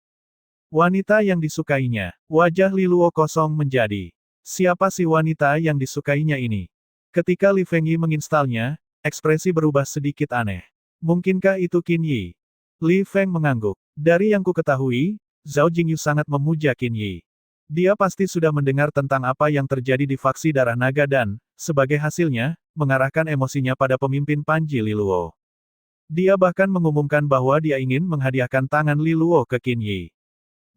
Wanita yang disukainya. Wajah Li Luo kosong menjadi. Siapa si wanita yang disukainya ini? Ketika Li Fengyi menginstalnya, ekspresi berubah sedikit aneh. Mungkinkah itu Qin Yi? Li Feng mengangguk. Dari yang ku ketahui, Zhao Jingyu sangat memuja Qin Yi. Dia pasti sudah mendengar tentang apa yang terjadi di faksi darah naga dan, sebagai hasilnya, mengarahkan emosinya pada pemimpin Panji Li Luo. Dia bahkan mengumumkan bahwa dia ingin menghadiahkan tangan Li Luo ke Qin Yi.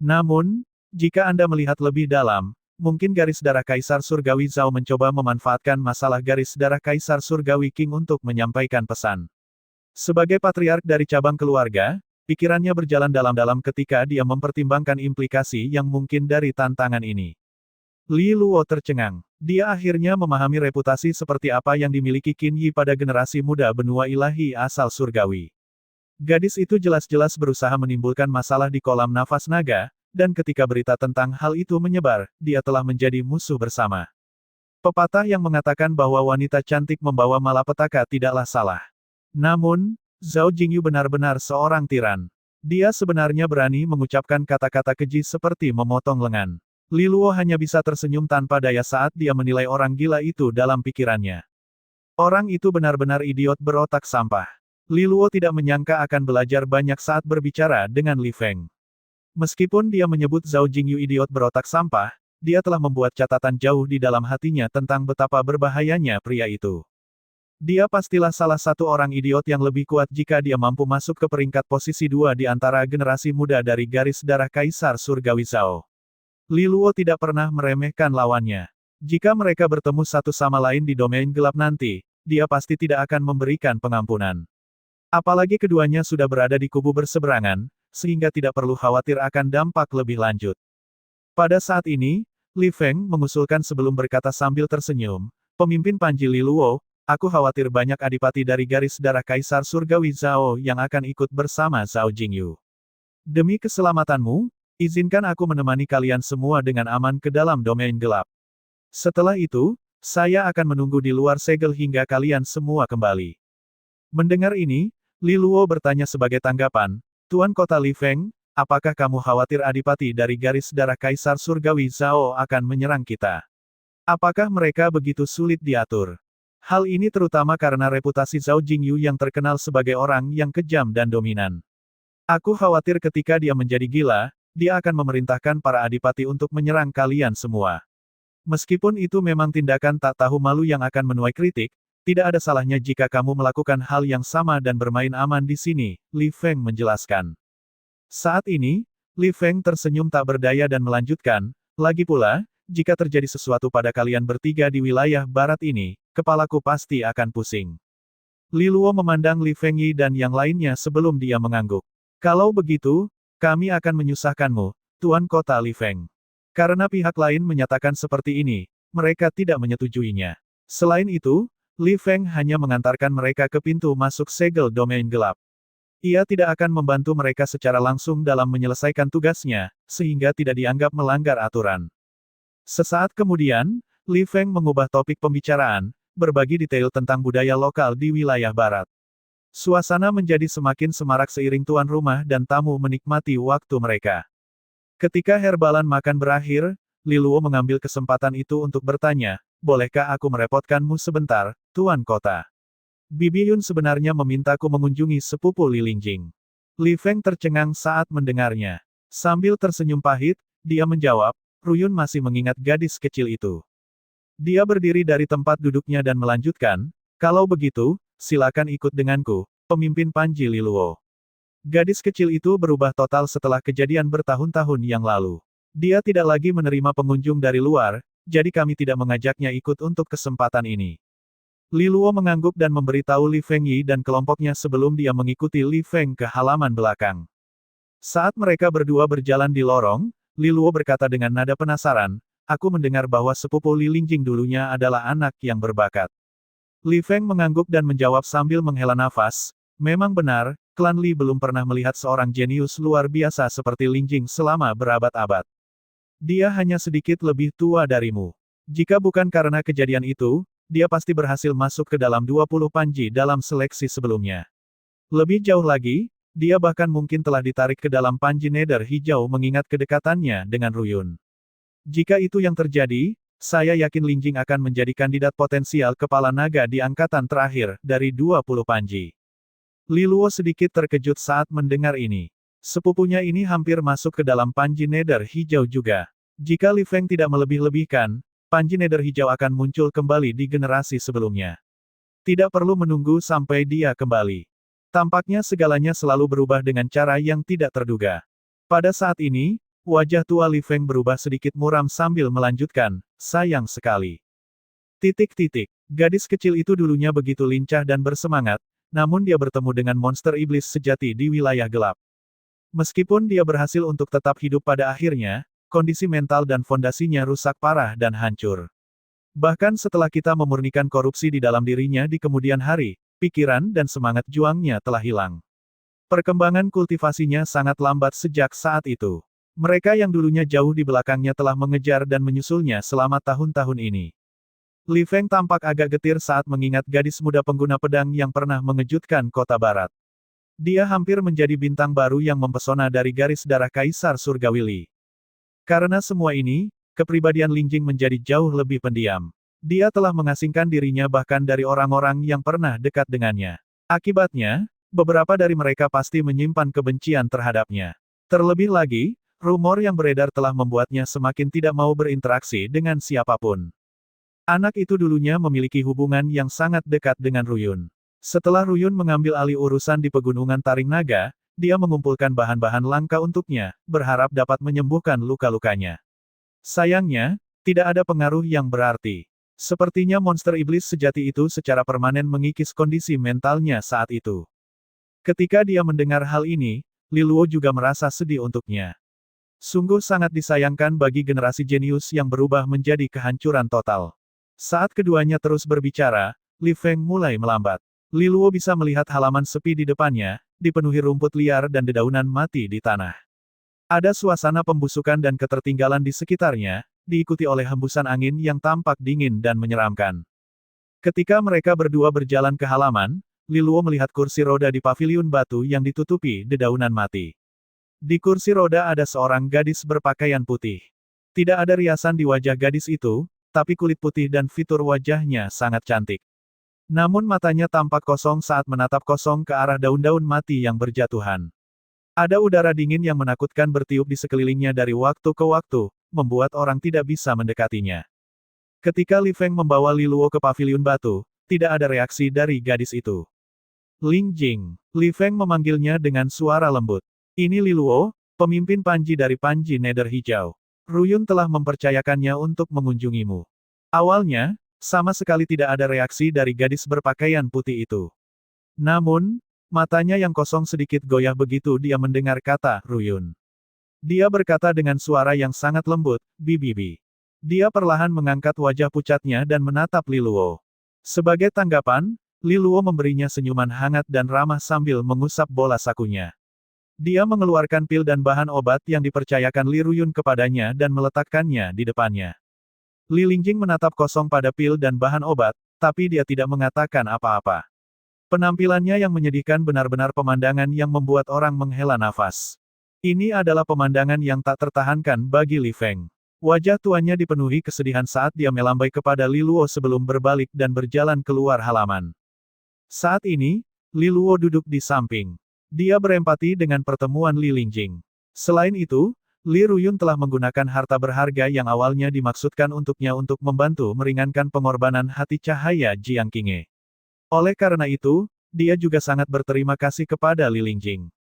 Namun, jika Anda melihat lebih dalam, mungkin garis darah Kaisar Surgawi Zhao mencoba memanfaatkan masalah garis darah Kaisar Surgawi Qing untuk menyampaikan pesan. Sebagai patriark dari cabang keluarga, pikirannya berjalan dalam-dalam ketika dia mempertimbangkan implikasi yang mungkin dari tantangan ini. Li Luo tercengang. Dia akhirnya memahami reputasi seperti apa yang dimiliki Qin Yi pada generasi muda benua ilahi asal surgawi. Gadis itu jelas-jelas berusaha menimbulkan masalah di kolam nafas naga, dan ketika berita tentang hal itu menyebar, dia telah menjadi musuh bersama. Pepatah yang mengatakan bahwa wanita cantik membawa malapetaka tidaklah salah. Namun, Zhao Jingyu benar-benar seorang tiran. Dia sebenarnya berani mengucapkan kata-kata keji seperti memotong lengan. Li Luo hanya bisa tersenyum tanpa daya saat dia menilai orang gila itu dalam pikirannya. Orang itu benar-benar idiot berotak sampah. Li Luo tidak menyangka akan belajar banyak saat berbicara dengan Li Feng. Meskipun dia menyebut Zhao Jingyu idiot berotak sampah, dia telah membuat catatan jauh di dalam hatinya tentang betapa berbahayanya pria itu. Dia pastilah salah satu orang idiot yang lebih kuat jika dia mampu masuk ke peringkat posisi 2 di antara generasi muda dari garis darah Kaisar Surgawi Zhao. Li Luo tidak pernah meremehkan lawannya. Jika mereka bertemu satu sama lain di domain gelap nanti, dia pasti tidak akan memberikan pengampunan. Apalagi keduanya sudah berada di kubu berseberangan, sehingga tidak perlu khawatir akan dampak lebih lanjut. Pada saat ini, Li Feng mengusulkan sebelum berkata sambil tersenyum, pemimpin Panji Li Luo, aku khawatir banyak adipati dari garis darah Kaisar Surgawi Zhao yang akan ikut bersama Zhao Jingyu. Demi keselamatanmu, izinkan aku menemani kalian semua dengan aman ke dalam domain gelap. Setelah itu, saya akan menunggu di luar segel hingga kalian semua kembali. Mendengar ini, Li Luo bertanya sebagai tanggapan, Tuan Kota Li Feng, apakah kamu khawatir adipati dari garis darah Kaisar Surgawi Zhao akan menyerang kita? Apakah mereka begitu sulit diatur? Hal ini terutama karena reputasi Zhao Jingyu yang terkenal sebagai orang yang kejam dan dominan. Aku khawatir ketika dia menjadi gila, dia akan memerintahkan para adipati untuk menyerang kalian semua. Meskipun itu memang tindakan tak tahu malu yang akan menuai kritik, tidak ada salahnya jika kamu melakukan hal yang sama dan bermain aman di sini, Li Feng menjelaskan. Saat ini, Li Feng tersenyum tak berdaya dan melanjutkan, lagi pula, jika terjadi sesuatu pada kalian bertiga di wilayah barat ini, kepalaku pasti akan pusing. Li Luo memandang Li Fengyi dan yang lainnya sebelum dia mengangguk. Kalau begitu, kami akan menyusahkanmu, Tuan Kota Li Feng. Karena pihak lain menyatakan seperti ini, mereka tidak menyetujuinya. Selain itu, Li Feng hanya mengantarkan mereka ke pintu masuk segel domain gelap. Ia tidak akan membantu mereka secara langsung dalam menyelesaikan tugasnya, sehingga tidak dianggap melanggar aturan. Sesaat kemudian, Li Feng mengubah topik pembicaraan, berbagi detail tentang budaya lokal di wilayah barat. Suasana menjadi semakin semarak seiring tuan rumah dan tamu menikmati waktu mereka. Ketika herbalan makan berakhir, Li Luo mengambil kesempatan itu untuk bertanya, bolehkah aku merepotkanmu sebentar, Tuan Kota? Bibi Yun sebenarnya memintaku mengunjungi sepupu Li Lingjing. Li Feng tercengang saat mendengarnya. Sambil tersenyum pahit, dia menjawab, Ruyun masih mengingat gadis kecil itu. Dia berdiri dari tempat duduknya dan melanjutkan, kalau begitu, silakan ikut denganku, pemimpin Panji Li Luo. Gadis kecil itu berubah total setelah kejadian bertahun-tahun yang lalu. Dia tidak lagi menerima pengunjung dari luar, jadi kami tidak mengajaknya ikut untuk kesempatan ini. Li Luo mengangguk dan memberitahu Li Fengyi dan kelompoknya sebelum dia mengikuti Li Feng ke halaman belakang. Saat mereka berdua berjalan di lorong, Li Luo berkata dengan nada penasaran, aku mendengar bahwa sepupu Li Lingjing dulunya adalah anak yang berbakat. Li Feng mengangguk dan menjawab sambil menghela nafas, memang benar, klan Li belum pernah melihat seorang jenius luar biasa seperti Lingjing selama berabad-abad. Dia hanya sedikit lebih tua darimu. Jika bukan karena kejadian itu, dia pasti berhasil masuk ke dalam 20 panji dalam seleksi sebelumnya. Lebih jauh lagi, dia bahkan mungkin telah ditarik ke dalam panji Nether hijau mengingat kedekatannya dengan Ruyun. Jika itu yang terjadi, saya yakin Lingjing akan menjadi kandidat potensial kepala naga di angkatan terakhir dari 20 panji. Li Luo sedikit terkejut saat mendengar ini. Sepupunya ini hampir masuk ke dalam panji Nether hijau juga. Jika Li Feng tidak melebih-lebihkan, panji Nether hijau akan muncul kembali di generasi sebelumnya. Tidak perlu menunggu sampai dia kembali. Tampaknya segalanya selalu berubah dengan cara yang tidak terduga. Pada saat ini, wajah tua Li Feng berubah sedikit muram sambil melanjutkan, sayang sekali. Gadis kecil itu dulunya begitu lincah dan bersemangat, namun dia bertemu dengan monster iblis sejati di wilayah gelap. Meskipun dia berhasil untuk tetap hidup pada akhirnya, kondisi mental dan fondasinya rusak parah dan hancur. Bahkan setelah kita memurnikan korupsi di dalam dirinya di kemudian hari, pikiran dan semangat juangnya telah hilang. Perkembangan kultivasinya sangat lambat sejak saat itu. Mereka yang dulunya jauh di belakangnya telah mengejar dan menyusulnya selama tahun-tahun ini. Li Feng tampak agak getir saat mengingat gadis muda pengguna pedang yang pernah mengejutkan kota barat. Dia hampir menjadi bintang baru yang mempesona dari garis darah Kaisar Surgawi Li. Karena semua ini, kepribadian Lingjing menjadi jauh lebih pendiam. Dia telah mengasingkan dirinya bahkan dari orang-orang yang pernah dekat dengannya. Akibatnya, beberapa dari mereka pasti menyimpan kebencian terhadapnya. Terlebih lagi, rumor yang beredar telah membuatnya semakin tidak mau berinteraksi dengan siapapun. Anak itu dulunya memiliki hubungan yang sangat dekat dengan Ruyun. Setelah Ruyun mengambil alih urusan di Pegunungan Taring Naga, dia mengumpulkan bahan-bahan langka untuknya, berharap dapat menyembuhkan luka-lukanya. Sayangnya, tidak ada pengaruh yang berarti. Sepertinya monster iblis sejati itu secara permanen mengikis kondisi mentalnya saat itu. Ketika dia mendengar hal ini, Li Luo juga merasa sedih untuknya. Sungguh sangat disayangkan bagi generasi jenius yang berubah menjadi kehancuran total. Saat keduanya terus berbicara, Li Feng mulai melambat. Li Luo bisa melihat halaman sepi di depannya, dipenuhi rumput liar dan dedaunan mati di tanah. Ada suasana pembusukan dan ketertinggalan di sekitarnya, diikuti oleh hembusan angin yang tampak dingin dan menyeramkan. Ketika mereka berdua berjalan ke halaman, Li Luo melihat kursi roda di paviliun batu yang ditutupi dedaunan mati. Di kursi roda ada seorang gadis berpakaian putih. Tidak ada riasan di wajah gadis itu, tapi kulit putih dan fitur wajahnya sangat cantik. Namun matanya tampak kosong saat menatap kosong ke arah daun-daun mati yang berjatuhan. Ada udara dingin yang menakutkan bertiup di sekelilingnya dari waktu ke waktu, membuat orang tidak bisa mendekatinya. Ketika Li Feng membawa Li Luo ke paviliun batu, tidak ada reaksi dari gadis itu. Lingjing, Li Feng memanggilnya dengan suara lembut. Ini Li Luo, pemimpin Panji dari Panji Nether Hijau. Ruyun telah mempercayakannya untuk mengunjungimu. Awalnya, sama sekali tidak ada reaksi dari gadis berpakaian putih itu. Namun, matanya yang kosong sedikit goyah begitu dia mendengar kata Ruyun. Dia berkata dengan suara yang sangat lembut, "Bibi." Dia perlahan mengangkat wajah pucatnya dan menatap Li Luo. Sebagai tanggapan, Li Luo memberinya senyuman hangat dan ramah sambil mengusap bola sakunya. Dia mengeluarkan pil dan bahan obat yang dipercayakan Li Ruyun kepadanya dan meletakkannya di depannya. Li Lingjing menatap kosong pada pil dan bahan obat, tapi dia tidak mengatakan apa-apa. Penampilannya yang menyedihkan benar-benar pemandangan yang membuat orang menghela nafas. Ini adalah pemandangan yang tak tertahankan bagi Li Feng. Wajah tuannya dipenuhi kesedihan saat dia melambai kepada Li Luo sebelum berbalik dan berjalan keluar halaman. Saat ini, Li Luo duduk di samping. Dia berempati dengan pertemuan Li Lingjing. Selain itu, Li Ruyun telah menggunakan harta berharga yang awalnya dimaksudkan untuknya untuk membantu meringankan pengorbanan hati cahaya Jiang Qinghe. Oleh karena itu, dia juga sangat berterima kasih kepada Li Lingjing.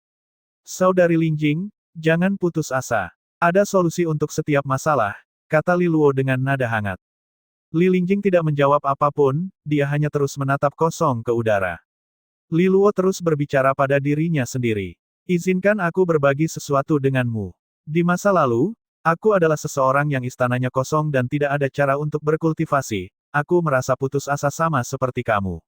Saudari Lingjing, jangan putus asa. Ada solusi untuk setiap masalah, kata Li Luo dengan nada hangat. Li Lingjing tidak menjawab apapun, dia hanya terus menatap kosong ke udara. Li Luo terus berbicara pada dirinya sendiri. Izinkan aku berbagi sesuatu denganmu. Di masa lalu, aku adalah seseorang yang istananya kosong dan tidak ada cara untuk berkultivasi. Aku merasa putus asa sama seperti kamu.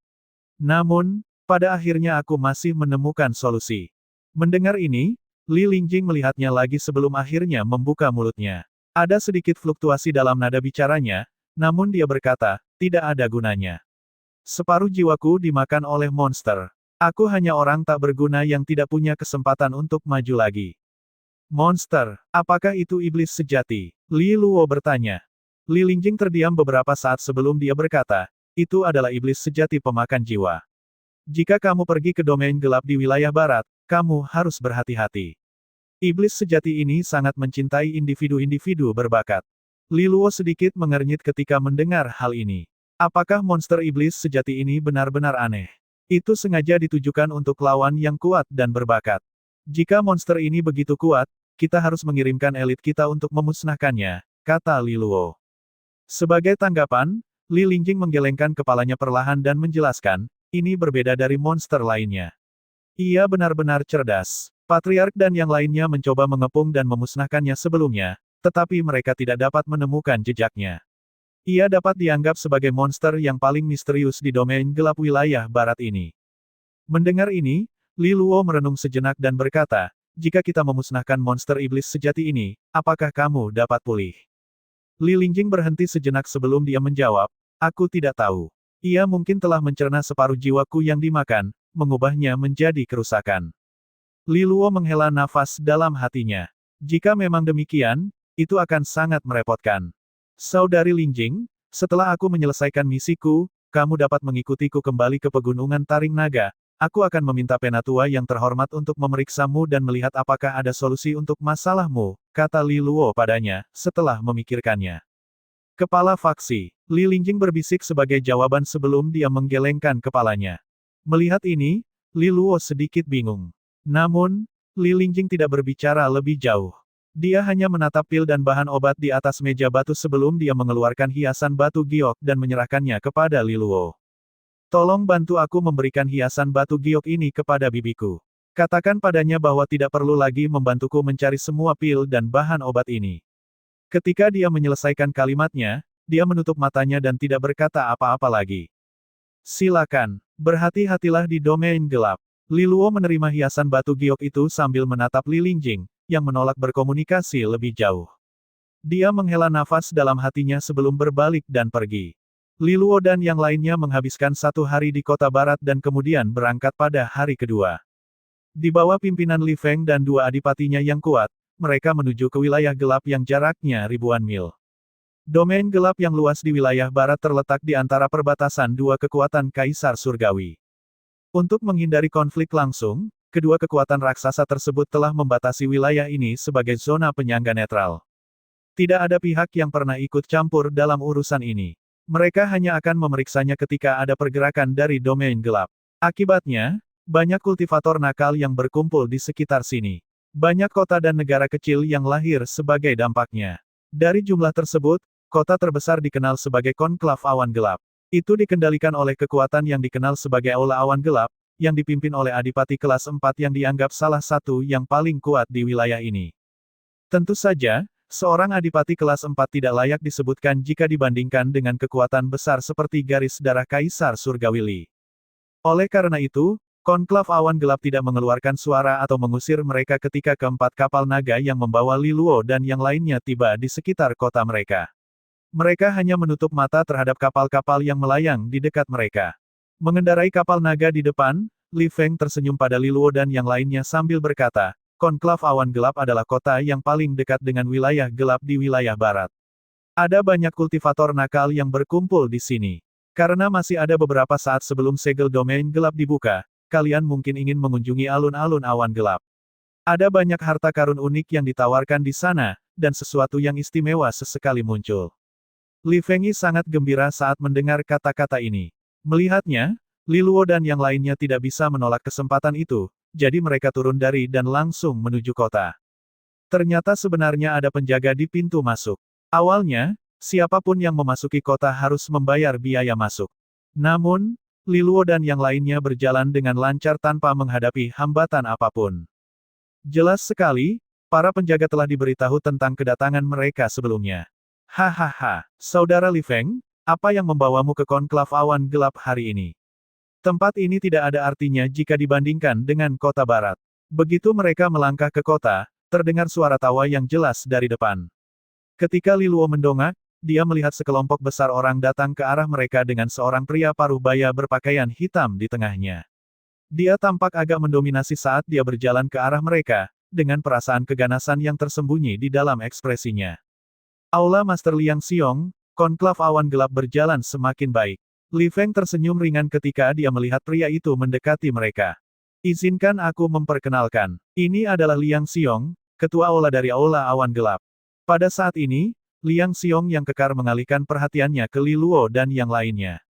Namun, pada akhirnya aku masih menemukan solusi. Mendengar ini, Li Lingjing melihatnya lagi sebelum akhirnya membuka mulutnya. Ada sedikit fluktuasi dalam nada bicaranya, namun dia berkata, tidak ada gunanya. Separuh jiwaku dimakan oleh monster. Aku hanya orang tak berguna yang tidak punya kesempatan untuk maju lagi. Monster, apakah itu iblis sejati? Li Luo bertanya. Li Lingjing terdiam beberapa saat sebelum dia berkata, itu adalah iblis sejati pemakan jiwa. Jika kamu pergi ke domain gelap di wilayah barat, kamu harus berhati-hati. Iblis sejati ini sangat mencintai individu-individu berbakat. Li Luo sedikit mengernyit ketika mendengar hal ini. Apakah monster iblis sejati ini benar-benar aneh? Itu sengaja ditujukan untuk lawan yang kuat dan berbakat. Jika monster ini begitu kuat, kita harus mengirimkan elit kita untuk memusnahkannya, kata Li Luo. Sebagai tanggapan, Li Lingjing menggelengkan kepalanya perlahan dan menjelaskan, ini berbeda dari monster lainnya. Ia benar-benar cerdas. Patriark dan yang lainnya mencoba mengepung dan memusnahkannya sebelumnya, tetapi mereka tidak dapat menemukan jejaknya. Ia dapat dianggap sebagai monster yang paling misterius di domain gelap wilayah barat ini. Mendengar ini, Li Luo merenung sejenak dan berkata, jika kita memusnahkan monster iblis sejati ini, apakah kamu dapat pulih? Li Lingjing berhenti sejenak sebelum dia menjawab, aku tidak tahu. Ia mungkin telah mencerna separuh jiwaku yang dimakan, mengubahnya menjadi kerusakan. Li Luo menghela nafas dalam hatinya. Jika memang demikian, itu akan sangat merepotkan. Saudari Lingjing, setelah aku menyelesaikan misiku, kamu dapat mengikutiku kembali ke pegunungan Taring Naga. Aku akan meminta penatua yang terhormat untuk memeriksamu dan melihat apakah ada solusi untuk masalahmu, kata Li Luo padanya, setelah memikirkannya. Kepala faksi, Li Lingjing berbisik sebagai jawaban sebelum dia menggelengkan kepalanya. Melihat ini, Li Luo sedikit bingung. Namun, Li Lingjing tidak berbicara lebih jauh. Dia hanya menatap pil dan bahan obat di atas meja batu sebelum dia mengeluarkan hiasan batu giok dan menyerahkannya kepada Li Luo. Tolong bantu aku memberikan hiasan batu giok ini kepada bibiku. Katakan padanya bahwa tidak perlu lagi membantuku mencari semua pil dan bahan obat ini. Ketika dia menyelesaikan kalimatnya, dia menutup matanya dan tidak berkata apa-apa lagi. Silakan, berhati-hatilah di domain gelap. Li Luo menerima hiasan batu giok itu sambil menatap Li Lingjing, yang menolak berkomunikasi lebih jauh. Dia menghela nafas dalam hatinya sebelum berbalik dan pergi. Li Luo dan yang lainnya menghabiskan 1 hari di kota barat dan kemudian berangkat pada hari kedua. Di bawah pimpinan Li Feng dan 2 adipatinya yang kuat, mereka menuju ke wilayah gelap yang jaraknya ribuan mil. Domain gelap yang luas di wilayah barat terletak di antara perbatasan 2 kekuatan Kaisar Surgawi. Untuk menghindari konflik langsung, kedua kekuatan raksasa tersebut telah membatasi wilayah ini sebagai zona penyangga netral. Tidak ada pihak yang pernah ikut campur dalam urusan ini. Mereka hanya akan memeriksanya ketika ada pergerakan dari domain gelap. Akibatnya, banyak kultivator nakal yang berkumpul di sekitar sini. Banyak kota dan negara kecil yang lahir sebagai dampaknya. Dari jumlah tersebut, kota terbesar dikenal sebagai Konklav Awan Gelap. Itu dikendalikan oleh kekuatan yang dikenal sebagai Aula Awan Gelap, yang dipimpin oleh Adipati kelas 4 yang dianggap salah satu yang paling kuat di wilayah ini. Tentu saja, seorang Adipati kelas 4 tidak layak disebutkan jika dibandingkan dengan kekuatan besar seperti garis darah Kaisar Surgawi Li. Oleh karena itu, Konklav Awan Gelap tidak mengeluarkan suara atau mengusir mereka ketika keempat kapal naga yang membawa Li Luo dan yang lainnya tiba di sekitar kota mereka. Mereka hanya menutup mata terhadap kapal-kapal yang melayang di dekat mereka. Mengendarai kapal naga di depan, Li Feng tersenyum pada Li Luo dan yang lainnya sambil berkata, Konklav Awan Gelap adalah kota yang paling dekat dengan wilayah gelap di wilayah barat. Ada banyak kultivator nakal yang berkumpul di sini. Karena masih ada beberapa saat sebelum segel domain gelap dibuka, kalian mungkin ingin mengunjungi alun-alun awan gelap. Ada banyak harta karun unik yang ditawarkan di sana, dan sesuatu yang istimewa sesekali muncul. Li Fengyi sangat gembira saat mendengar kata-kata ini. Melihatnya, Li Luo dan yang lainnya tidak bisa menolak kesempatan itu, jadi mereka turun dari dan langsung menuju kota. Ternyata sebenarnya ada penjaga di pintu masuk. Awalnya, siapapun yang memasuki kota harus membayar biaya masuk. Namun, Li Luo dan yang lainnya berjalan dengan lancar tanpa menghadapi hambatan apapun. Jelas sekali, para penjaga telah diberitahu tentang kedatangan mereka sebelumnya. Hahaha, Saudara Li Feng, apa yang membawamu ke konklav awan gelap hari ini? Tempat ini tidak ada artinya jika dibandingkan dengan kota barat. Begitu mereka melangkah ke kota, terdengar suara tawa yang jelas dari depan. Ketika Li Luo mendongak, dia melihat sekelompok besar orang datang ke arah mereka dengan seorang pria paruh baya berpakaian hitam di tengahnya. Dia tampak agak mendominasi saat dia berjalan ke arah mereka, dengan perasaan keganasan yang tersembunyi di dalam ekspresinya. Aula Master Liang Xiong, konklav awan gelap berjalan semakin baik. Li Feng tersenyum ringan ketika dia melihat pria itu mendekati mereka. Izinkan aku memperkenalkan. Ini adalah Liang Xiong, ketua aula dari aula awan gelap. Pada saat ini, Liang Xiong yang kekar mengalihkan perhatiannya ke Li Luo dan yang lainnya.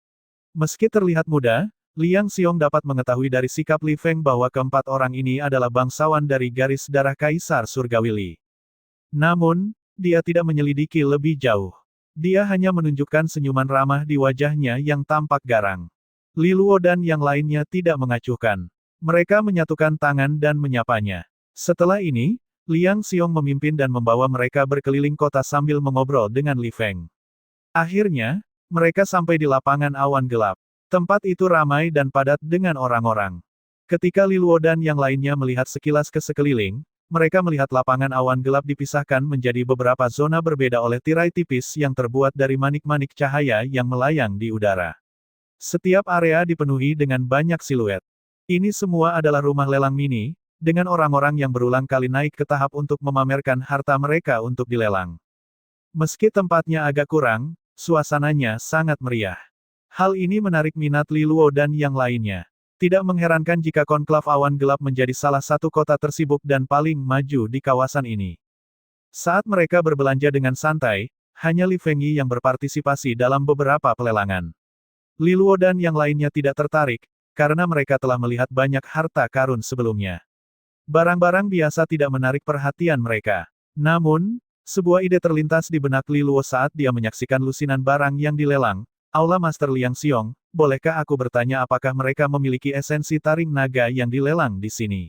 Meski terlihat muda, Liang Xiong dapat mengetahui dari sikap Li Feng bahwa keempat orang ini adalah bangsawan dari garis darah Kaisar Surgawi Li. Namun, dia tidak menyelidiki lebih jauh. Dia hanya menunjukkan senyuman ramah di wajahnya yang tampak garang. Li Luo dan yang lainnya tidak mengacuhkan. Mereka menyatukan tangan dan menyapanya. Setelah ini, Liang Xiong memimpin dan membawa mereka berkeliling kota sambil mengobrol dengan Li Feng. Akhirnya, mereka sampai di lapangan awan gelap. Tempat itu ramai dan padat dengan orang-orang. Ketika Li Luo dan yang lainnya melihat sekilas ke sekeliling, mereka melihat lapangan awan gelap dipisahkan menjadi beberapa zona berbeda oleh tirai tipis yang terbuat dari manik-manik cahaya yang melayang di udara. Setiap area dipenuhi dengan banyak siluet. Ini semua adalah rumah lelang mini, dengan orang-orang yang berulang kali naik ke tahap untuk memamerkan harta mereka untuk dilelang. Meski tempatnya agak kurang, suasananya sangat meriah. Hal ini menarik minat Li Luo dan yang lainnya. Tidak mengherankan jika konklav awan gelap menjadi salah satu kota tersibuk dan paling maju di kawasan ini. Saat mereka berbelanja dengan santai, hanya Li Fengyi yang berpartisipasi dalam beberapa pelelangan. Li Luo dan yang lainnya tidak tertarik, karena mereka telah melihat banyak harta karun sebelumnya. Barang-barang biasa tidak menarik perhatian mereka. Namun, sebuah ide terlintas di benak Li Luo saat dia menyaksikan lusinan barang yang dilelang. Aula Master Liang Xiong, bolehkah aku bertanya apakah mereka memiliki esensi taring naga yang dilelang di sini?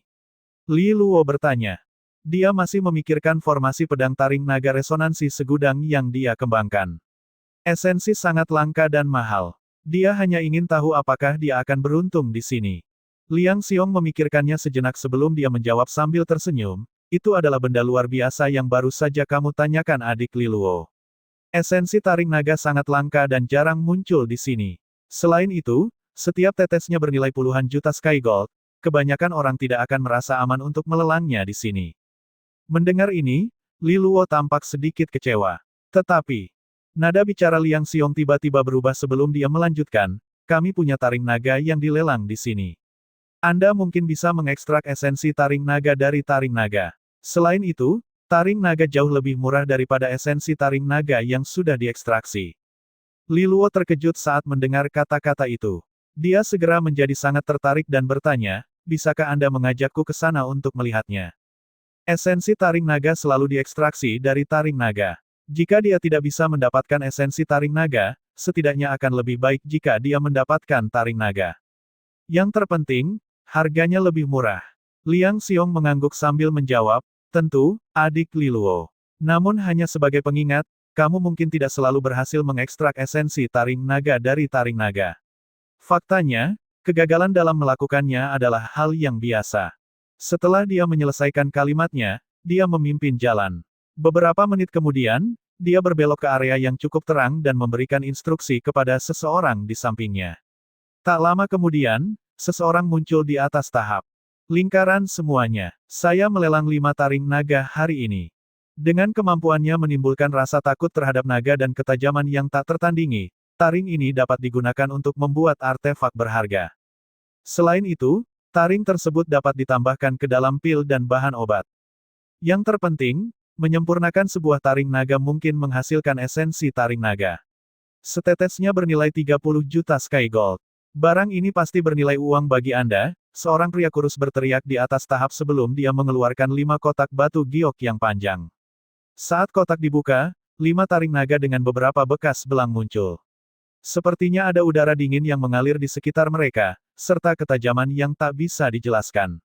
Li Luo bertanya. Dia masih memikirkan formasi pedang taring naga resonansi segudang yang dia kembangkan. Esensi sangat langka dan mahal. Dia hanya ingin tahu apakah dia akan beruntung di sini. Liang Xiong memikirkannya sejenak sebelum dia menjawab sambil tersenyum, itu adalah benda luar biasa yang baru saja kamu tanyakan adik Li Luo. Esensi taring naga sangat langka dan jarang muncul di sini. Selain itu, setiap tetesnya bernilai puluhan juta Sky Gold, kebanyakan orang tidak akan merasa aman untuk melelangnya di sini. Mendengar ini, Li Luo tampak sedikit kecewa. Tetapi, nada bicara Liang Xiong tiba-tiba berubah sebelum dia melanjutkan, kami punya taring naga yang dilelang di sini. Anda mungkin bisa mengekstrak esensi taring naga dari taring naga. Selain itu, taring naga jauh lebih murah daripada esensi taring naga yang sudah diekstraksi. Li Luo terkejut saat mendengar kata-kata itu. Dia segera menjadi sangat tertarik dan bertanya, bisakah Anda mengajakku ke sana untuk melihatnya? Esensi taring naga selalu diekstraksi dari taring naga. Jika dia tidak bisa mendapatkan esensi taring naga, setidaknya akan lebih baik jika dia mendapatkan taring naga. Yang terpenting, harganya lebih murah. Liang Xiong mengangguk sambil menjawab, tentu, adik Li Luo. Namun hanya sebagai pengingat, kamu mungkin tidak selalu berhasil mengekstrak esensi taring naga dari taring naga. Faktanya, kegagalan dalam melakukannya adalah hal yang biasa. Setelah dia menyelesaikan kalimatnya, dia memimpin jalan. Beberapa menit kemudian, dia berbelok ke area yang cukup terang dan memberikan instruksi kepada seseorang di sampingnya. Tak lama kemudian, seseorang muncul di atas tahap. Lingkaran semuanya. Saya melelang 5 taring naga hari ini. Dengan kemampuannya menimbulkan rasa takut terhadap naga dan ketajaman yang tak tertandingi, taring ini dapat digunakan untuk membuat artefak berharga. Selain itu, taring tersebut dapat ditambahkan ke dalam pil dan bahan obat. Yang terpenting, menyempurnakan sebuah taring naga mungkin menghasilkan esensi taring naga. Setetesnya bernilai 30 juta Sky Gold. Barang ini pasti bernilai uang bagi Anda, seorang pria kurus berteriak di atas tahap sebelum dia mengeluarkan 5 kotak batu giok yang panjang. Saat kotak dibuka, 5 taring naga dengan beberapa bekas belang muncul. Sepertinya ada udara dingin yang mengalir di sekitar mereka, serta ketajaman yang tak bisa dijelaskan.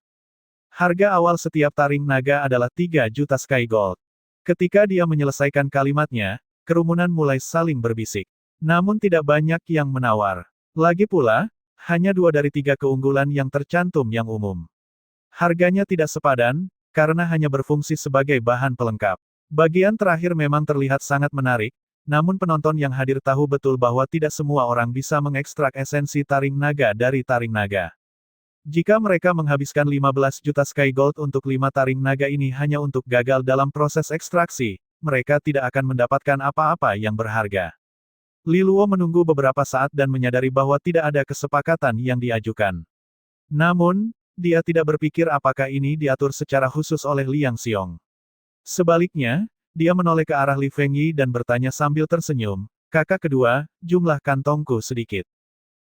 Harga awal setiap taring naga adalah 3 juta Sky Gold. Ketika dia menyelesaikan kalimatnya, kerumunan mulai saling berbisik. Namun tidak banyak yang menawar. Lagi pula, hanya 2 dari 3 keunggulan yang tercantum yang umum. Harganya tidak sepadan, karena hanya berfungsi sebagai bahan pelengkap. Bagian terakhir memang terlihat sangat menarik, namun penonton yang hadir tahu betul bahwa tidak semua orang bisa mengekstrak esensi taring naga dari taring naga. Jika mereka menghabiskan 15 juta Sky Gold untuk 5 taring naga ini hanya untuk gagal dalam proses ekstraksi, mereka tidak akan mendapatkan apa-apa yang berharga. Li Luo menunggu beberapa saat dan menyadari bahwa tidak ada kesepakatan yang diajukan. Namun, dia tidak berpikir apakah ini diatur secara khusus oleh Liang Xiong. Sebaliknya, dia menoleh ke arah Li Fengyi dan bertanya sambil tersenyum, "Kakak kedua, jumlah kantongku sedikit.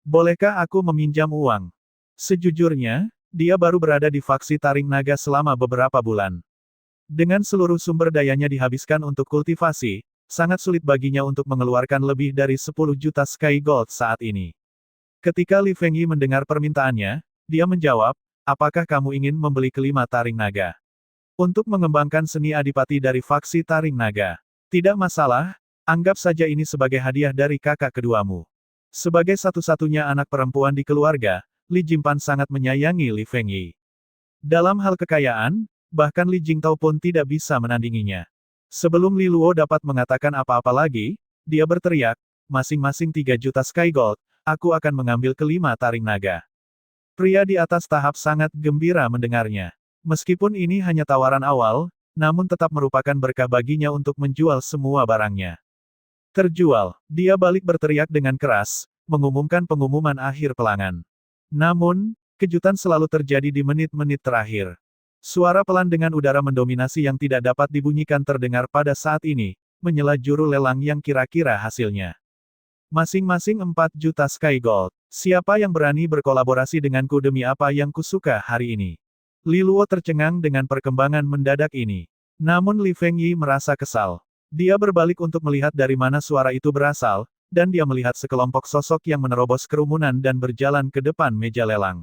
Bolehkah aku meminjam uang?" Sejujurnya, dia baru berada di faksi taring naga selama beberapa bulan. Dengan seluruh sumber dayanya dihabiskan untuk kultivasi, sangat sulit baginya untuk mengeluarkan lebih dari 10 juta Sky Gold saat ini. Ketika Li Fengyi mendengar permintaannya, dia menjawab, "Apakah kamu ingin membeli kelima taring naga? Untuk mengembangkan seni adipati dari faksi taring naga. Tidak masalah, anggap saja ini sebagai hadiah dari kakak keduamu." Sebagai satu-satunya anak perempuan di keluarga, Li Jingpan sangat menyayangi Li Fengyi. Dalam hal kekayaan, bahkan Li Jingtao pun tidak bisa menandinginya. Sebelum Li Luo dapat mengatakan apa-apa lagi, dia berteriak, "Masing-masing 3 juta Sky Gold, aku akan mengambil kelima taring naga." Pria di atas tahap sangat gembira mendengarnya. Meskipun ini hanya tawaran awal, namun tetap merupakan berkah baginya untuk menjual semua barangnya. Terjual, dia balik berteriak dengan keras, mengumumkan pengumuman akhir pelangan. Namun, kejutan selalu terjadi di menit-menit terakhir. Suara pelan dengan udara mendominasi yang tidak dapat dibunyikan terdengar pada saat ini, menyela juru lelang yang kira-kira hasilnya. Masing-masing 4 juta Sky Gold. Siapa yang berani berkolaborasi denganku demi apa yang kusuka hari ini? Li Luo tercengang dengan perkembangan mendadak ini. Namun Li Fengyi merasa kesal. Dia berbalik untuk melihat dari mana suara itu berasal, dan dia melihat sekelompok sosok yang menerobos kerumunan dan berjalan ke depan meja lelang.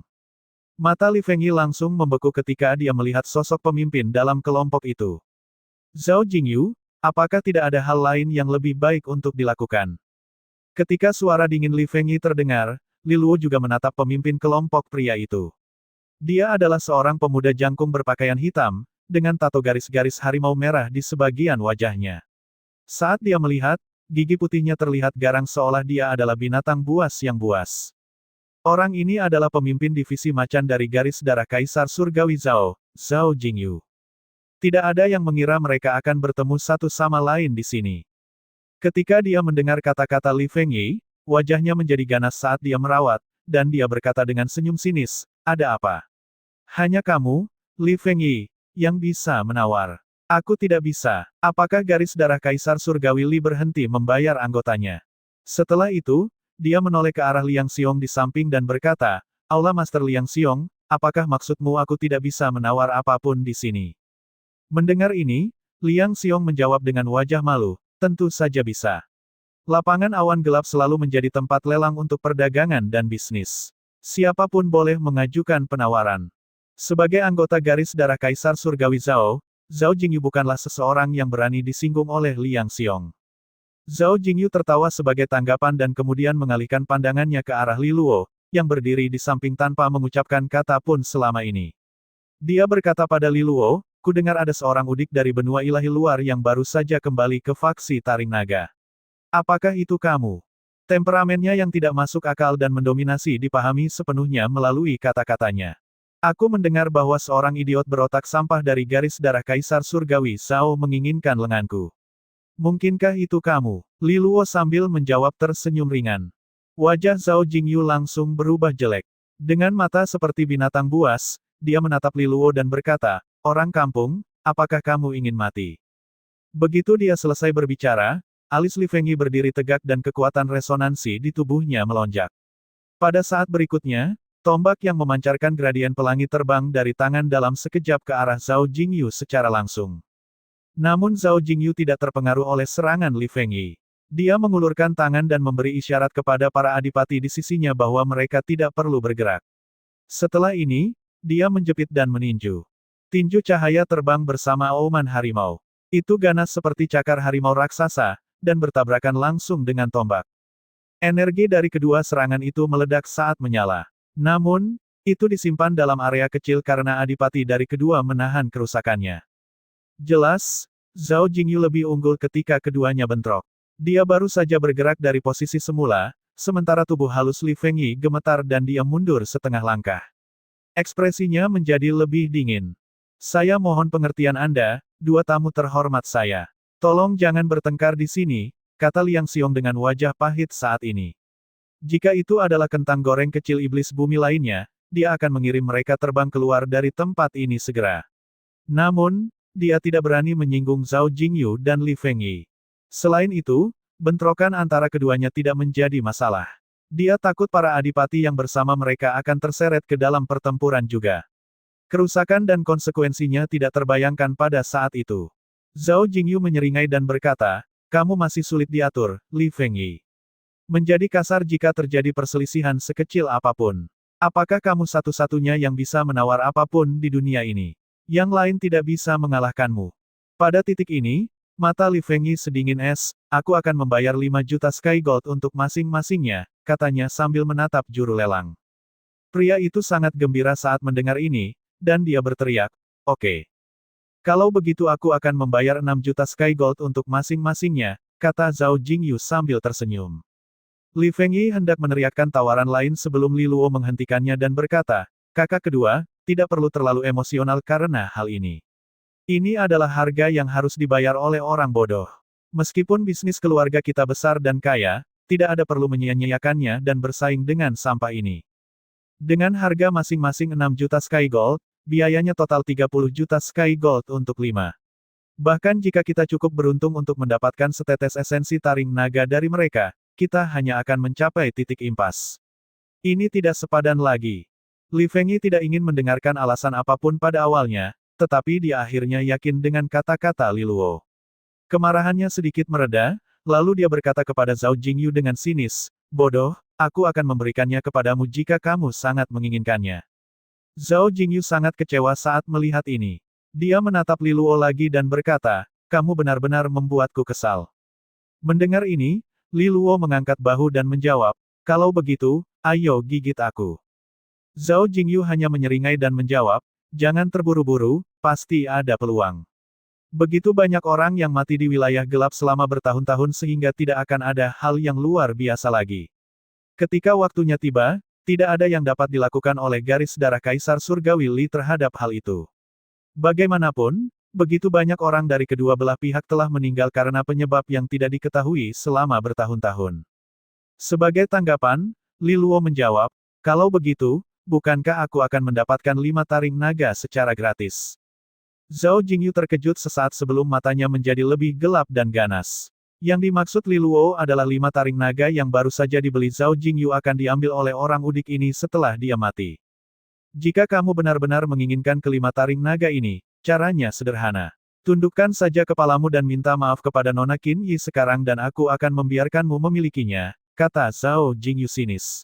Mata Li Fengyi langsung membeku ketika dia melihat sosok pemimpin dalam kelompok itu. Zhao Jingyu, apakah tidak ada hal lain yang lebih baik untuk dilakukan? Ketika suara dingin Li Fengyi terdengar, Li Luo juga menatap pemimpin kelompok pria itu. Dia adalah seorang pemuda jangkung berpakaian hitam, dengan tato garis-garis harimau merah di sebagian wajahnya. Saat dia melihat, gigi putihnya terlihat garang seolah dia adalah binatang buas yang buas. Orang ini adalah pemimpin divisi macan dari garis darah Kaisar Surgawi Zhao, Zhao Jingyu. Tidak ada yang mengira mereka akan bertemu satu sama lain di sini. Ketika dia mendengar kata-kata Li Fengyi, wajahnya menjadi ganas saat dia merawat, dan dia berkata dengan senyum sinis, "Ada apa? Hanya kamu, Li Fengyi, yang bisa menawar. Aku tidak bisa. Apakah garis darah Kaisar Surgawi Li berhenti membayar anggotanya?" Setelah itu, dia menoleh ke arah Liang Xiong di samping dan berkata, "Aula Master Liang Xiong, apakah maksudmu aku tidak bisa menawar apapun di sini?" Mendengar ini, Liang Xiong menjawab dengan wajah malu, "Tentu saja bisa. Lapangan awan gelap selalu menjadi tempat lelang untuk perdagangan dan bisnis. Siapapun boleh mengajukan penawaran." Sebagai anggota garis darah Kaisar Surgawi Zhao, Zhao Jingyu bukanlah seseorang yang berani disinggung oleh Liang Xiong. Zhao Jingyu tertawa sebagai tanggapan dan kemudian mengalihkan pandangannya ke arah Li Luo, yang berdiri di samping tanpa mengucapkan kata pun selama ini. Dia berkata pada Li Luo, "Kudengar ada seorang udik dari benua ilahi luar yang baru saja kembali ke faksi taring naga. Apakah itu kamu?" Temperamennya yang tidak masuk akal dan mendominasi dipahami sepenuhnya melalui kata-katanya. Aku mendengar bahwa seorang idiot berotak sampah dari garis darah Kaisar Surgawi Zhao menginginkan lenganku. Mungkinkah itu kamu? Li Luo sambil menjawab tersenyum ringan. Wajah Zhao Jingyu langsung berubah jelek. Dengan mata seperti binatang buas, dia menatap Li Luo dan berkata, "Orang kampung, apakah kamu ingin mati?" Begitu dia selesai berbicara, alis Li Fengyi berdiri tegak dan kekuatan resonansi di tubuhnya melonjak. Pada saat berikutnya, tombak yang memancarkan gradien pelangi terbang dari tangan dalam sekejap ke arah Zhao Jingyu secara langsung. Namun Zhao Jingyu tidak terpengaruh oleh serangan Li Fengyi. Dia mengulurkan tangan dan memberi isyarat kepada para adipati di sisinya bahwa mereka tidak perlu bergerak. Setelah ini, dia menjepit dan meninju. Tinju cahaya terbang bersama auman harimau. Itu ganas seperti cakar harimau raksasa, dan bertabrakan langsung dengan tombak. Energi dari kedua serangan itu meledak saat menyala. Namun, itu disimpan dalam area kecil karena adipati dari kedua menahan kerusakannya. Jelas, Zhao Jingyu lebih unggul ketika keduanya bentrok. Dia baru saja bergerak dari posisi semula, sementara tubuh halus Li Fengyi gemetar dan dia mundur setengah langkah. Ekspresinya menjadi lebih dingin. "Saya mohon pengertian Anda, dua tamu terhormat saya. Tolong jangan bertengkar di sini," kata Liang Xiong dengan wajah pahit saat ini. Jika itu adalah kentang goreng kecil iblis bumi lainnya, dia akan mengirim mereka terbang keluar dari tempat ini segera. Namun, dia tidak berani menyinggung Zhao Jingyu dan Li Fengyi. Selain itu, bentrokan antara keduanya tidak menjadi masalah. Dia takut para adipati yang bersama mereka akan terseret ke dalam pertempuran juga. Kerusakan dan konsekuensinya tidak terbayangkan pada saat itu. Zhao Jingyu menyeringai dan berkata, "Kamu masih sulit diatur, Li Fengyi. Menjadi kasar jika terjadi perselisihan sekecil apapun. Apakah kamu satu-satunya yang bisa menawar apapun di dunia ini? Yang lain tidak bisa mengalahkanmu." Pada titik ini, mata Li Fengyi sedingin es, "Aku akan membayar 5 juta Sky Gold untuk masing-masingnya," katanya sambil menatap juru lelang. Pria itu sangat gembira saat mendengar ini, dan dia berteriak, "Oke. Kalau begitu aku akan membayar 6 juta Sky Gold untuk masing-masingnya," kata Zhao Jingyu sambil tersenyum. Li Fengyi hendak meneriakkan tawaran lain sebelum Li Luo menghentikannya dan berkata, "Kakak kedua, tidak perlu terlalu emosional karena hal ini. Ini adalah harga yang harus dibayar oleh orang bodoh. Meskipun bisnis keluarga kita besar dan kaya, tidak ada perlu menyia-nyiakannya dan bersaing dengan sampah ini. Dengan harga masing-masing 6 juta Sky Gold, biayanya total 30 juta Sky Gold untuk 5. Bahkan jika kita cukup beruntung untuk mendapatkan setetes esensi taring naga dari mereka, kita hanya akan mencapai titik impas. Ini tidak sepadan lagi." Li Fengyi tidak ingin mendengarkan alasan apapun pada awalnya, tetapi dia akhirnya yakin dengan kata-kata Li Luo. Kemarahannya sedikit mereda, lalu dia berkata kepada Zhao Jingyu dengan sinis, "Bodoh, aku akan memberikannya kepadamu jika kamu sangat menginginkannya." Zhao Jingyu sangat kecewa saat melihat ini. Dia menatap Li Luo lagi dan berkata, "Kamu benar-benar membuatku kesal." Mendengar ini, Li Luo mengangkat bahu dan menjawab, "Kalau begitu, ayo gigit aku." Zhao Jingyu hanya menyeringai dan menjawab, "Jangan terburu-buru, pasti ada peluang. Begitu banyak orang yang mati di wilayah gelap selama bertahun-tahun sehingga tidak akan ada hal yang luar biasa lagi. Ketika waktunya tiba, tidak ada yang dapat dilakukan oleh garis darah Kaisar Surgawi Li terhadap hal itu. Bagaimanapun, begitu banyak orang dari kedua belah pihak telah meninggal karena penyebab yang tidak diketahui selama bertahun-tahun." Sebagai tanggapan, Li Luo menjawab, "Kalau begitu, bukankah aku akan mendapatkan 5 taring naga secara gratis?" Zhao Jingyu terkejut sesaat sebelum matanya menjadi lebih gelap dan ganas. Yang dimaksud Li Luo adalah 5 taring naga yang baru saja dibeli Zhao Jingyu akan diambil oleh orang udik ini setelah dia mati. "Jika kamu benar-benar menginginkan kelima taring naga ini, caranya sederhana. Tundukkan saja kepalamu dan minta maaf kepada Nona Qin Yi sekarang dan aku akan membiarkanmu memilikinya," kata Zhao Jingyu sinis.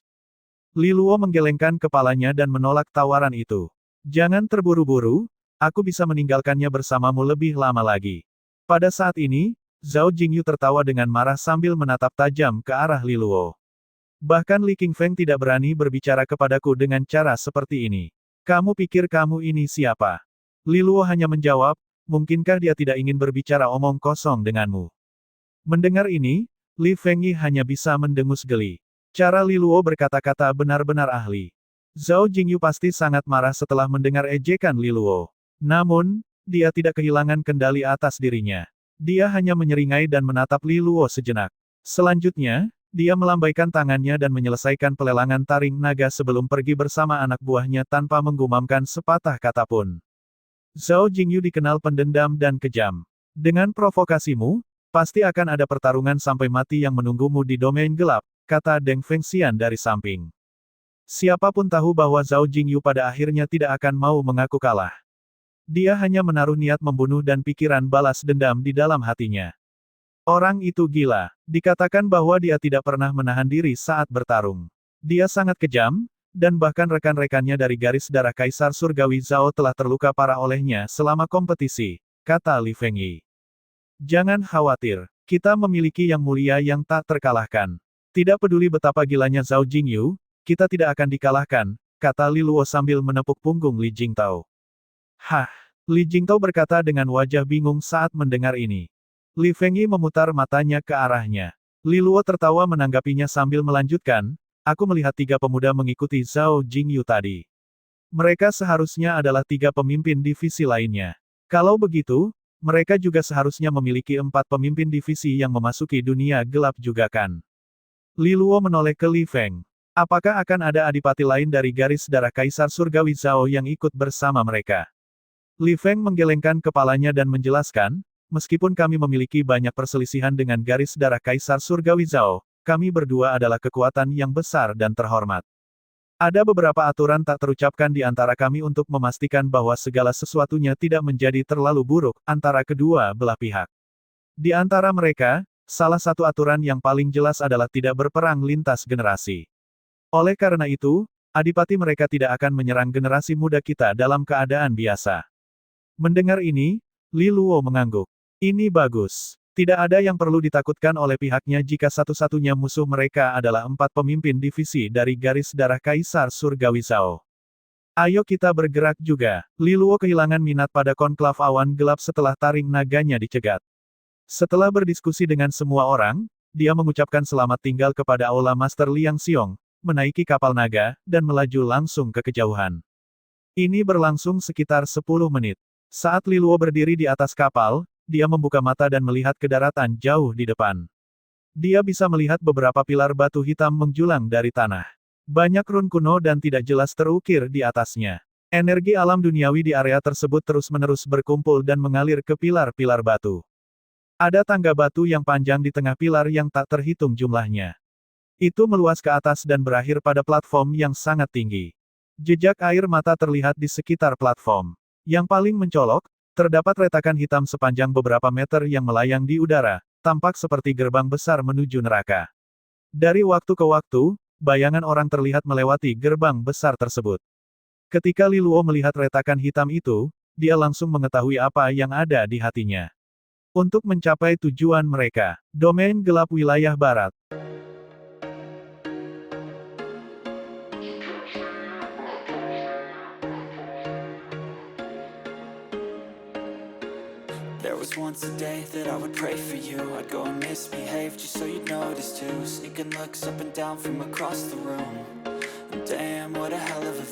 Li Luo menggelengkan kepalanya dan menolak tawaran itu. "Jangan terburu-buru, aku bisa meninggalkannya bersamamu lebih lama lagi." Pada saat ini, Zhao Jingyu tertawa dengan marah sambil menatap tajam ke arah Li Luo. "Bahkan Li Qingfeng tidak berani berbicara kepadaku dengan cara seperti ini. Kamu pikir kamu ini siapa?" Li Luo hanya menjawab, "Mungkinkah dia tidak ingin berbicara omong kosong denganmu?" Mendengar ini, Li Fengyi hanya bisa mendengus geli. Cara Li Luo berkata-kata benar-benar ahli. Zhao Jingyu pasti sangat marah setelah mendengar ejekan Li Luo. Namun, dia tidak kehilangan kendali atas dirinya. Dia hanya menyeringai dan menatap Li Luo sejenak. Selanjutnya, dia melambaikan tangannya dan menyelesaikan pelelangan taring naga sebelum pergi bersama anak buahnya tanpa menggumamkan sepatah kata pun. Zhao Jingyu dikenal pendendam dan kejam. Dengan provokasimu, pasti akan ada pertarungan sampai mati yang menunggumu di domain gelap, kata Deng Fengxian dari samping. Siapapun tahu bahwa Zhao Jingyu pada akhirnya tidak akan mau mengaku kalah. Dia hanya menaruh niat membunuh dan pikiran balas dendam di dalam hatinya. Orang itu gila. Dikatakan bahwa dia tidak pernah menahan diri saat bertarung. Dia sangat kejam, dan bahkan rekan-rekannya dari garis darah Kaisar Surgawi Zhao telah terluka parah olehnya selama kompetisi, kata Li Fengyi. Jangan khawatir, kita memiliki yang mulia yang tak terkalahkan. Tidak peduli betapa gilanya Zhao Jingyu, kita tidak akan dikalahkan, kata Li Luo sambil menepuk punggung Li Jingtao. Hah, Li Jingtao berkata dengan wajah bingung saat mendengar ini. Li Fengyi memutar matanya ke arahnya. Li Luo tertawa menanggapinya sambil melanjutkan, aku melihat 3 pemuda mengikuti Zhao Jingyu tadi. Mereka seharusnya adalah 3 pemimpin divisi lainnya. Kalau begitu, mereka juga seharusnya memiliki 4 pemimpin divisi yang memasuki dunia gelap juga kan. Li Luo menoleh ke Li Feng. Apakah akan ada adipati lain dari garis darah Kaisar Surgawi Zhao yang ikut bersama mereka? Li Feng menggelengkan kepalanya dan menjelaskan, meskipun kami memiliki banyak perselisihan dengan garis darah Kaisar Surgawi Zhao, kami berdua adalah kekuatan yang besar dan terhormat. Ada beberapa aturan tak terucapkan di antara kami untuk memastikan bahwa segala sesuatunya tidak menjadi terlalu buruk antara kedua belah pihak. Di antara mereka, salah satu aturan yang paling jelas adalah tidak berperang lintas generasi. Oleh karena itu, adipati mereka tidak akan menyerang generasi muda kita dalam keadaan biasa. Mendengar ini, Li Luo mengangguk. Ini bagus. Tidak ada yang perlu ditakutkan oleh pihaknya jika satu-satunya musuh mereka adalah 4 pemimpin divisi dari garis darah Kaisar Surgawi Zhao. Ayo kita bergerak juga. Li Luo kehilangan minat pada konklav awan gelap setelah taring naganya dicegat. Setelah berdiskusi dengan semua orang, dia mengucapkan selamat tinggal kepada Aula Master Liang Xiong, menaiki kapal naga, dan melaju langsung ke kejauhan. Ini berlangsung sekitar 10 menit. Saat Li Luo berdiri di atas kapal, dia membuka mata dan melihat ke daratan jauh di depan. Dia bisa melihat beberapa pilar batu hitam menjulang dari tanah. Banyak run kuno dan tidak jelas terukir di atasnya. Energi alam duniawi di area tersebut terus-menerus berkumpul dan mengalir ke pilar-pilar batu. Ada tangga batu yang panjang di tengah pilar yang tak terhitung jumlahnya. Itu meluas ke atas dan berakhir pada platform yang sangat tinggi. Jejak air mata terlihat di sekitar platform. Yang paling mencolok, terdapat retakan hitam sepanjang beberapa meter yang melayang di udara, tampak seperti gerbang besar menuju neraka. Dari waktu ke waktu, bayangan orang terlihat melewati gerbang besar tersebut. Ketika Li Luo melihat retakan hitam itu, dia langsung mengetahui apa yang ada di hatinya. Untuk mencapai tujuan mereka, domain gelap wilayah barat. There was once a day that I would pray for you. I'd go and misbehave just so you'd notice too. Sneaking looks up and down from across the room. And damn, what a hell of a